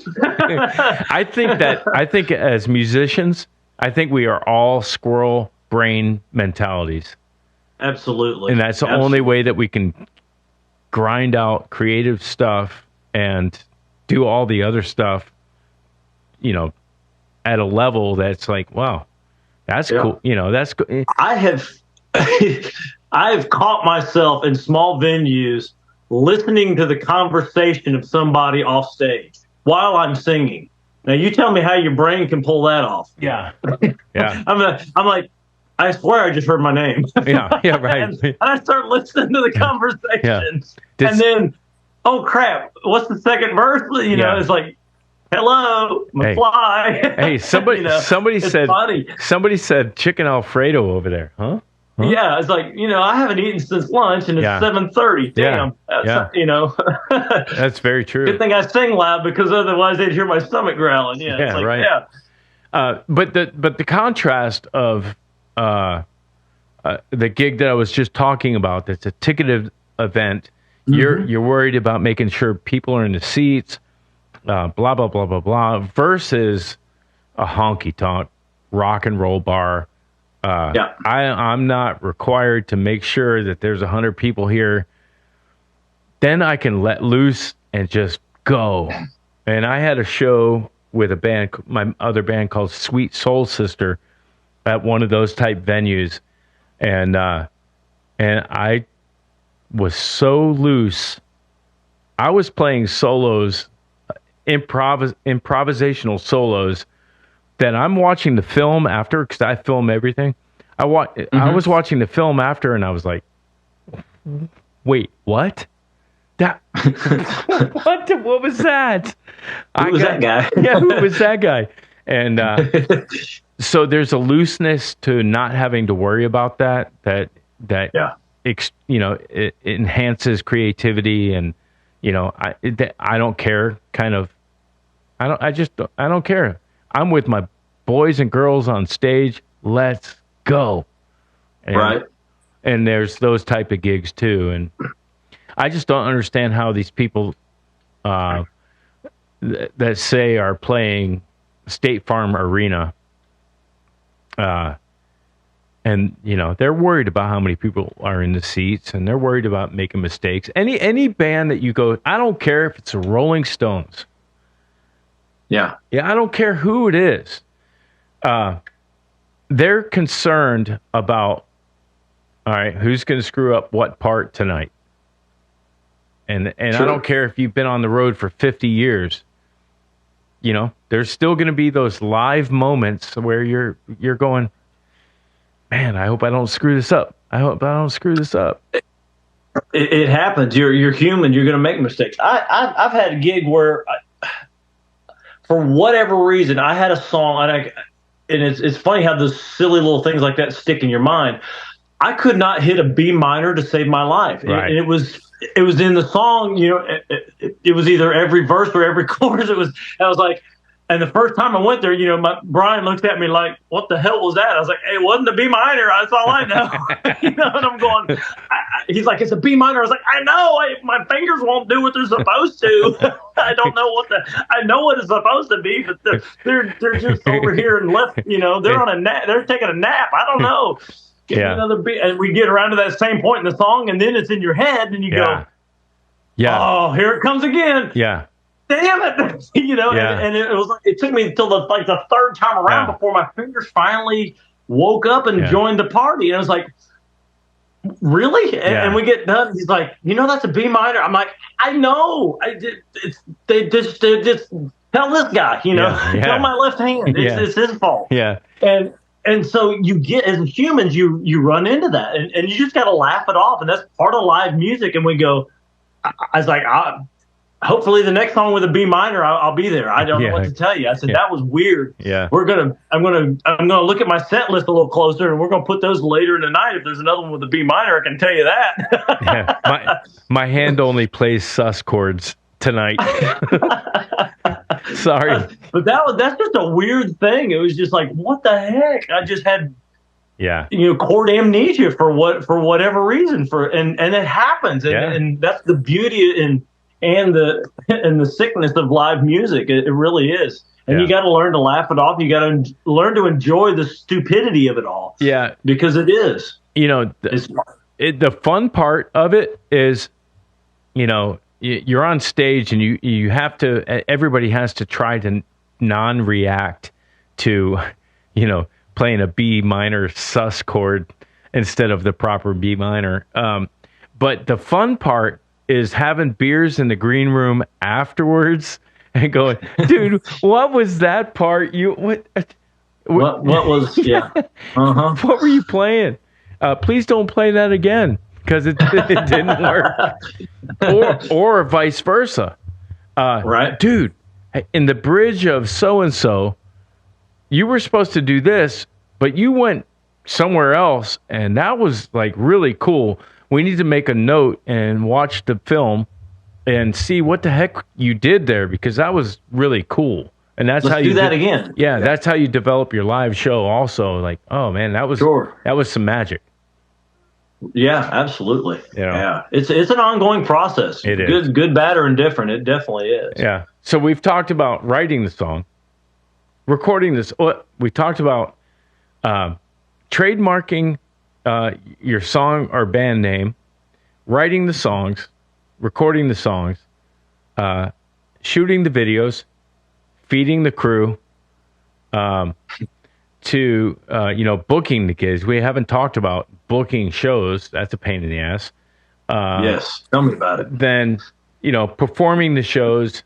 I think as musicians, I think we are all squirrel brain mentalities. Absolutely. And that's the only way that we can grind out creative stuff and do all the other stuff, at a level that's like, wow, that's cool. That's cool. I have caught myself in small venues listening to the conversation of somebody off stage while I'm singing. Now you tell me how your brain can pull that off. Yeah. Yeah. I'm like, I swear I just heard my name. Yeah, right. and I start listening to the conversations. And then, oh crap, what's the second verse? It's like, hello, McFly. Hey, somebody said funny. Somebody said chicken Alfredo over there, huh? Yeah, it's like, I haven't eaten since lunch and it's 7:30. Damn. That's very true. Good thing I sing loud because otherwise they'd hear my stomach growling. Yeah, it's like, right. Yeah. But the contrast of the gig that I was just talking about, that's a ticketed event. You're worried about making sure people are in the seats, blah blah blah blah blah, versus a honky tonk rock and roll bar. I'm not required to make sure that there's 100 people here. Then I can let loose and just go. And I had a show with a band, my other band called Sweet Soul Sister, at one of those type venues, and I was so loose. I was playing solos, improvisational solos, that I'm watching the film after, because I film everything. I was watching the film after, and I was like, wait, what? What was that? Who was that guy? Yeah, who was that guy? And so there's a looseness to not having to worry about that it enhances creativity, and I don't care. I don't care. I'm with my boys and girls on stage. Let's go. Right. And there's those type of gigs too. And I just don't understand how these people that say are playing State Farm Arena, and they're worried about how many people are in the seats, and they're worried about making mistakes. Any band that you go, I don't care if it's the Rolling Stones. Yeah, I don't care who it is. They're concerned about, all right, who's going to screw up what part tonight? And I don't care if you've been on the road for 50 years. You know, there's still going to be those live moments where you're going, man, I hope I don't screw this up. I hope I don't screw this up. It happens. You're human. You're going to make mistakes. I've had a gig where, for whatever reason, I had a song, and it's funny how those silly little things like that stick in your mind. I could not hit a B minor to save my life, Right. and it was in the song. You know, it was either every verse or every chorus. I was like, and the first time I went there, you know, Brian looked at me like, "What the hell was that?" I was like, "It wasn't a B minor. That's all I know." You know, and I'm going. He's like, "It's a B minor." I was like, "I know. My fingers won't do what they're supposed to. I don't know I know what it's supposed to be, but they're just over here and left. You know, they're on a nap. They're taking a nap. I don't know." Give me another beat, and we get around to that same point in the song, and then it's in your head, and you go, "Oh, here it comes again." Yeah. Damn it. You know, and it took me until the third time around before my fingers finally woke up and joined the party. And I was like, really? And we get done. He's like, you know, that's a B minor. I'm like, I know. They just tell this guy, you know, tell my left hand. It's his fault. Yeah. And so you get, as humans, you run into that, and you just got to laugh it off. And that's part of live music. And we go, I was like, hopefully the next song with a B minor, I'll be there. I don't know what to tell you. I said, that was weird. Yeah. I'm gonna look at my set list a little closer, and we're gonna put those later in the night. If there's another one with a B minor, I can tell you that. My hand only plays sus chords tonight. Sorry. But that's just a weird thing. It was just like, what the heck? I just had chord amnesia for whatever reason, and it happens. And that's the beauty and the sickness of live music. It really is. And you got to learn to laugh it off. You got to learn to enjoy the stupidity of it all. Yeah. Because it is. You know, the fun part of it is, you know, you're on stage and you have to, everybody has to try to non-react to, you know, playing a B minor sus chord instead of the proper B minor. But the fun part is having beers in the green room afterwards and going, dude, what was that part? What was, what were you playing? Please don't play that again, because it didn't work. Or vice versa. Right. Dude, in the bridge of so-and-so, you were supposed to do this, but you went somewhere else, and that was like really cool. We need to make a note and watch the film and see what the heck you did there, because that was really cool. And that's how you do that again. Yeah, that's how you develop your live show also. Like, oh man, that was some magic. Yeah, absolutely. You know? Yeah. It's an ongoing process. It is. Good, bad, or indifferent. It definitely is. Yeah. So we've talked about writing the song, recording this. We talked about trademarking your song or band name, writing the songs, recording the songs, shooting the videos, feeding the crew, to booking the gigs. We haven't talked about booking shows. That's a pain in the ass. Yes, tell me about it. Then, performing the shows,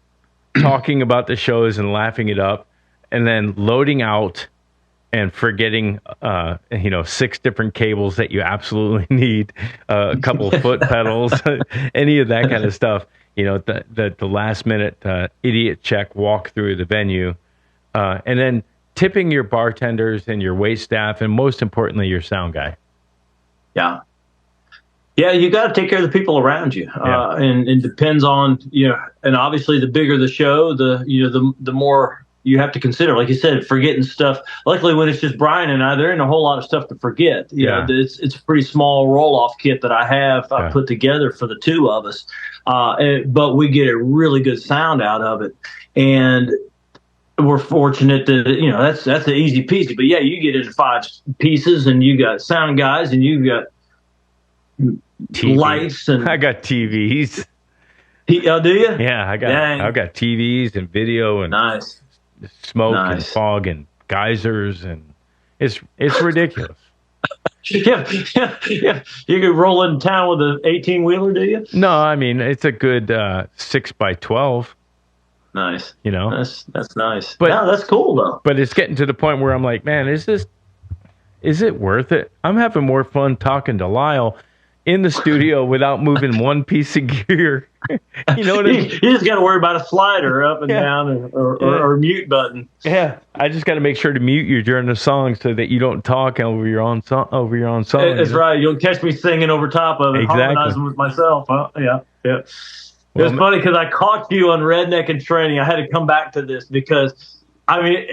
talking about the shows and laughing it up, and then loading out and forgetting, 6 different cables that you absolutely need, a couple of foot pedals, any of that kind of stuff. The last minute idiot check walk through the venue, and then tipping your bartenders and your wait staff, and most importantly, your sound guy. Yeah. Yeah, you got to take care of the people around you, and it depends on and obviously the bigger the show, the more you have to consider. Like you said, forgetting stuff. Luckily, when it's just Brian and I, there ain't a whole lot of stuff to forget. It's a pretty small roll-off kit that I put together for the two of us, but we get a really good sound out of it, and we're fortunate that that's the easy peasy. But yeah, you get into 5 pieces, and you got sound guys, and you got lights, and I got TVs. Do you? Yeah, I got TVs and video and nice smoke and fog and geysers, and it's ridiculous. Yeah. You could roll in town with an 18-wheeler, do you? No, I mean, it's a good 6x12. Nice. You know? That's nice. But, no, that's cool, though. But it's getting to the point where I'm like, man, is it worth it? I'm having more fun talking to Lyle in the studio without moving one piece of gear. You know what I mean? You just got to worry about a slider up and down or mute button. Yeah, I just got to make sure to mute you during the song so that you don't talk over your own song. That's right. You'll catch me singing over top of it, harmonizing with myself. Huh? Yeah. It was funny because I caught you on Redneck In Training. I had to come back to this because, I mean,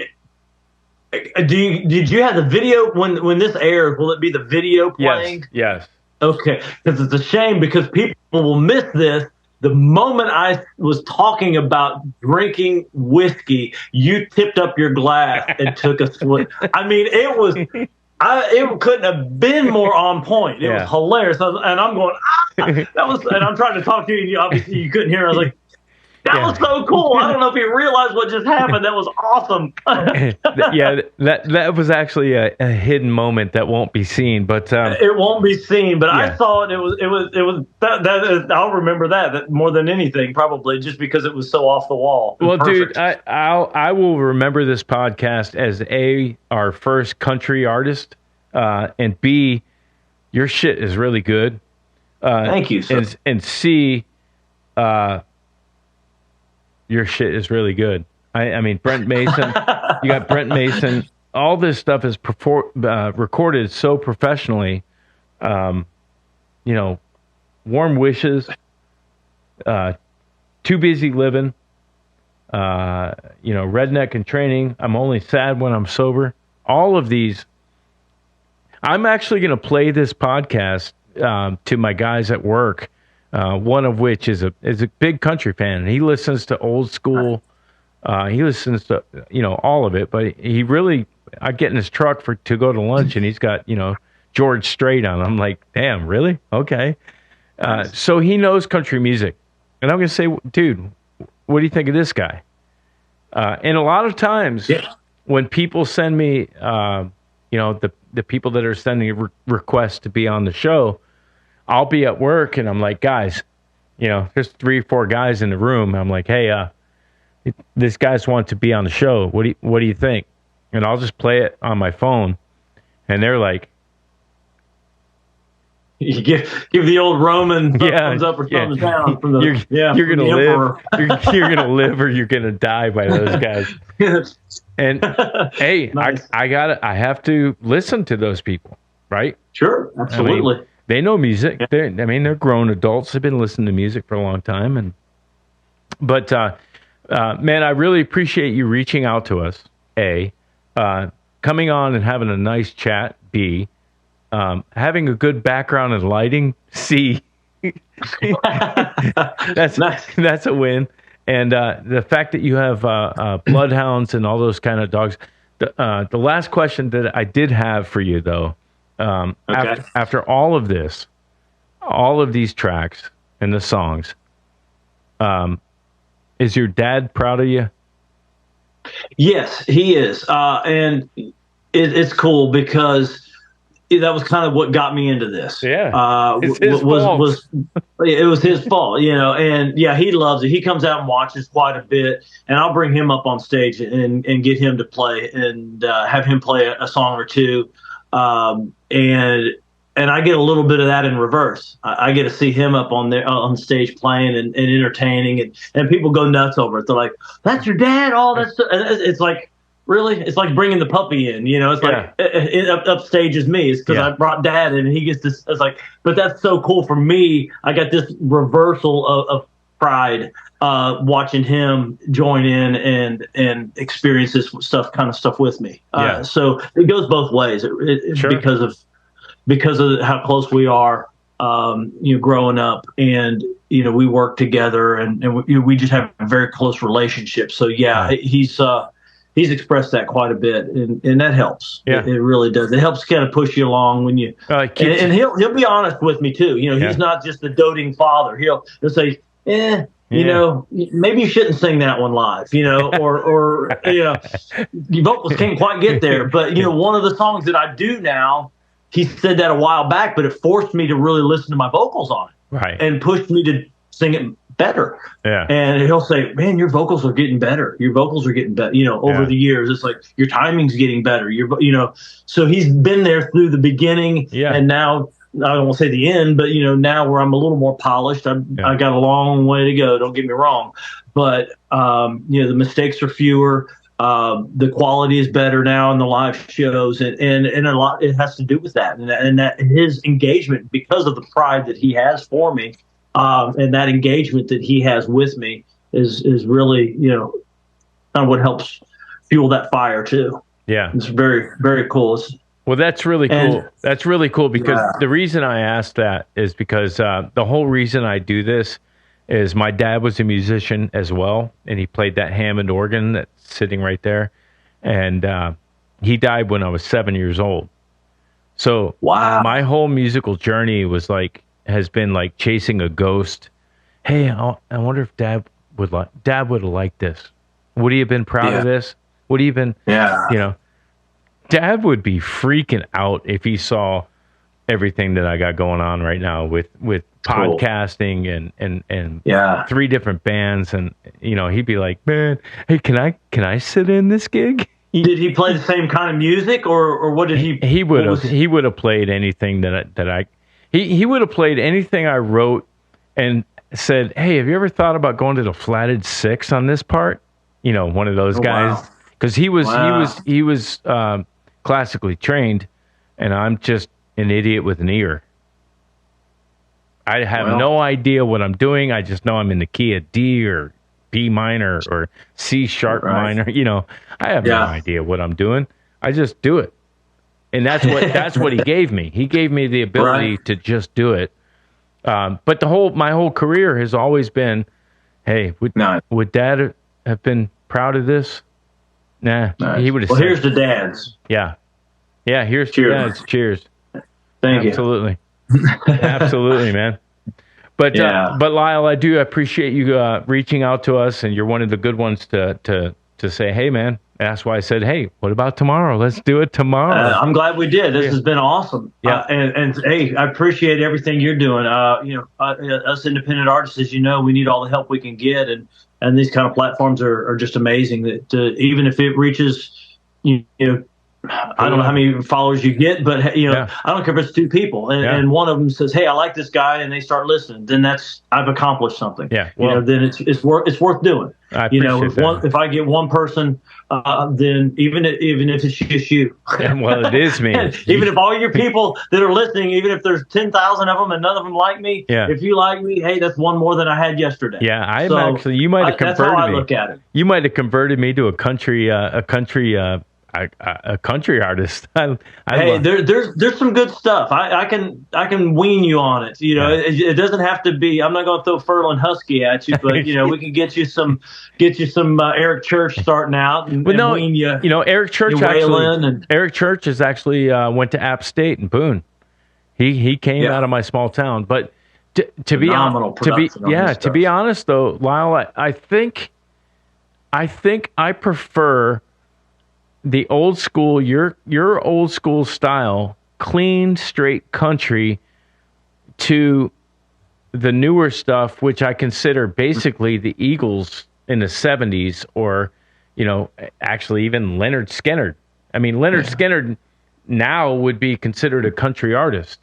did you have the video when this airs? Will it be the video playing? Yes. Okay, because it's a shame because people will miss this. The moment I was talking about drinking whiskey, you tipped up your glass and took a swig. I mean, it couldn't have been more on point. It was hilarious, and I'm going, and I'm trying to talk to you, and obviously you couldn't hear. I was like, that was so cool. I don't know if you realized what just happened. That was awesome. That was actually a hidden moment that won't be seen, but it won't be seen. But I saw it. It was that I'll remember that more than anything, probably just because it was so off the wall. Well, dude, I will remember this podcast as our first country artist, and B, your shit is really good. Thank you, sir. And C, your shit is really good. I mean, Brent Mason, you got Brent Mason. All this stuff is recorded so professionally. Warm Wishes, Too Busy Livin', Redneck In Training, I'm Only Sad When I'm Sober. All of these. I'm actually going to play this podcast to my guys at work. One of which is a big country fan, and he listens to old school. He listens to all of it, but I get in his truck to go to lunch, and he's got George Strait on. I'm like, damn, really? Okay. So he knows country music, and I'm gonna say, dude, what do you think of this guy? And a lot of times when people send me, the people that are sending requests to be on the show. I'll be at work and I'm like, guys, there's 3 or 4 guys in the room. I'm like, hey, this guy's want to be on the show. What do you think? And I'll just play it on my phone, and they're like, you give the old Roman thumbs up or thumbs down from the you're gonna live. You're gonna live or you're gonna die by those guys. And hey, nice. I have to listen to those people, right? Sure, absolutely. I mean, they know music. They're grown adults. They've been listening to music for a long time. But man, I really appreciate you reaching out to us. A, coming on and having a nice chat. B, having a good background in lighting. C, that's nice. That's a win. And the fact that you have bloodhounds and all those kind of dogs. The last question that I did have for you, though. After all of this, all of these tracks and the songs, is your dad proud of you? Yes, he is. And it's cool because that was kind of what got me into this. Yeah. It's his fault. It was his fault, and he loves it. He comes out and watches quite a bit, and I'll bring him up on stage and get him to play and have him play a song or two. And I get a little bit of that in reverse. I get to see him up on stage playing and entertaining, and people go nuts over it. They're like, "That's your dad?" All that stuff. And it's like, really? It's like bringing the puppy in. It's like upstage is me. It's because I brought dad in, and he gets this. It's like, but that's so cool for me. I got this reversal of pride watching him join in and experience this kind of stuff with me. So it goes both ways. Sure. Because of how close we are, growing up, and we work together, and we just have a very close relationship. So he's expressed that quite a bit, and that helps. It really does. It helps kind of push you along when you. And he'll be honest with me too. He's not just the doting father. He'll say, maybe you shouldn't sing that one live, or your vocals can't quite get there. But one of the songs that I do now, he said that a while back, but it forced me to really listen to my vocals on it. Right. And pushed me to sing it better. Yeah. And he'll say, man, your vocals are getting better. Your vocals are getting better. Over the years, it's like your timing's getting better. So he's been there through the beginning. Yeah. And now, I don't want to say the end, but now where I'm a little more polished, I got a long way to go. Don't get me wrong, but the mistakes are fewer. The quality is better now in the live shows, and a lot it has to do with that, and that his engagement, because of the pride that he has for me, and that engagement that he has with me is really kind of what helps fuel that fire too. Yeah, it's very, very cool. Well, that's really cool. That's really cool because the reason I asked that is because the whole reason I do this is my dad was a musician as well, and he played that Hammond organ that's sitting right there, and he died when I was 7 years old. So my whole musical journey has been like chasing a ghost. Hey, I wonder if Dad would have liked this. Would he have been proud of this? Would he have been? Yeah. Dad would be freaking out if he saw everything that I got going on right now with podcasting and 3 different bands, and he'd be like, man, hey, can I sit in this gig? Did he play the same kind of music, or what did he? He would have played anything he would have played anything I wrote and said, hey, have you ever thought about going to the flatted 6 on this part? One of those guys, because he was classically trained, and I'm just an idiot with an ear. I have no idea what I'm doing. I just know I'm in the key of D or B minor or C sharp minor. I have no idea what I'm doing. I just do it. And that's what he gave me. He gave me the ability to just do it. But my whole career has always been, hey, would Dad have been proud of this? Nah, he would have said. Well, here's the dads. Yeah. Yeah, here's cheers. Dads. Cheers. Thank you. Absolutely. Absolutely, man. But Lyle, I do appreciate you reaching out to us, and you're one of the good ones to say, hey, man. That's why I said, hey, what about tomorrow? Let's do it tomorrow. I'm glad we did. This has been awesome. Yeah. And hey, I appreciate everything you're doing. Us independent artists, as you know, we need all the help we can get, and these kind of platforms are just amazing. That even if it reaches, I don't know how many followers you get, but I don't care if it's 2 people, and one of them says, "Hey, I like this guy," and they start listening. Then I've accomplished something. Yeah, well, then it's worth doing. I appreciate that. If I get one person, then even if it's just you, well, it is me. Even if all your people that are listening, even if there's 10,000 of them and none of them like me, if you like me, hey, that's one more than I had yesterday. Yeah, you might have converted me. That's how I look at it. You might have converted me to a country artist. There's some good stuff. I can wean you on it. It doesn't have to be. I'm not going to throw Furlan Husky at you, but we can get you some Eric Church starting out and wean you. Eric Church Eric Church has actually went to App State in Boone. He came out of my small town, but to be honest though, Lyle, I think I prefer the old school, your old school style, clean, straight country to the newer stuff, which I consider basically the Eagles in the 70s, or, actually even Leonard Skinner. I mean, Leonard Skinner now would be considered a country artist.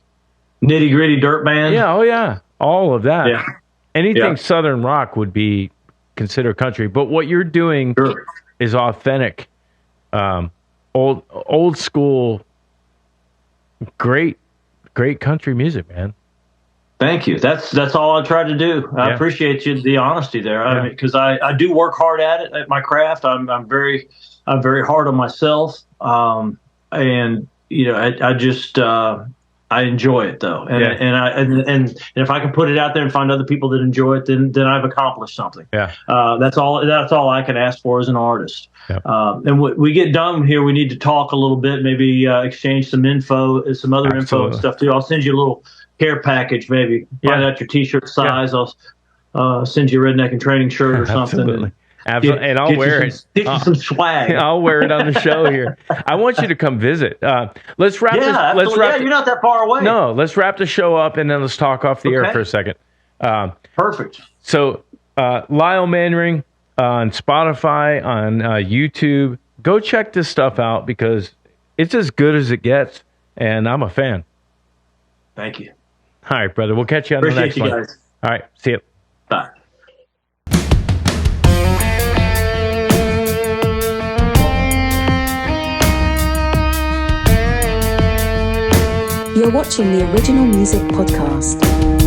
Nitty Gritty Dirt Band. Yeah, oh yeah, all of that. Yeah. Anything Southern rock would be considered country. But what you're doing is authentic. Old school, great country music, man. Thank you. That's all I try to do. I appreciate the honesty there. Because I do work hard at my craft. I'm very hard on myself. And I just I enjoy it though, and if I can put it out there and find other people that enjoy it, then I've accomplished something. Yeah, that's all I can ask for as an artist. Yeah. And we get done here, we need to talk a little bit, maybe exchange some info, some other info and stuff too. I'll send you a little care package, maybe find out your T-shirt size. I'll send you a Redneck In Training shirt or something. And I'll wear it. Get you some swag. I'll wear it on the show here. I want you to come visit. Let's wrap. You're not that far away. No, let's wrap the show up and then let's talk off the air for a second. Perfect. So, Lyle Manring on Spotify, on YouTube. Go check this stuff out because it's as good as it gets, and I'm a fan. Thank you. All right, brother. We'll catch you on the next one. Guys. All right. See you. Bye. You're watching the Original Music Podcast.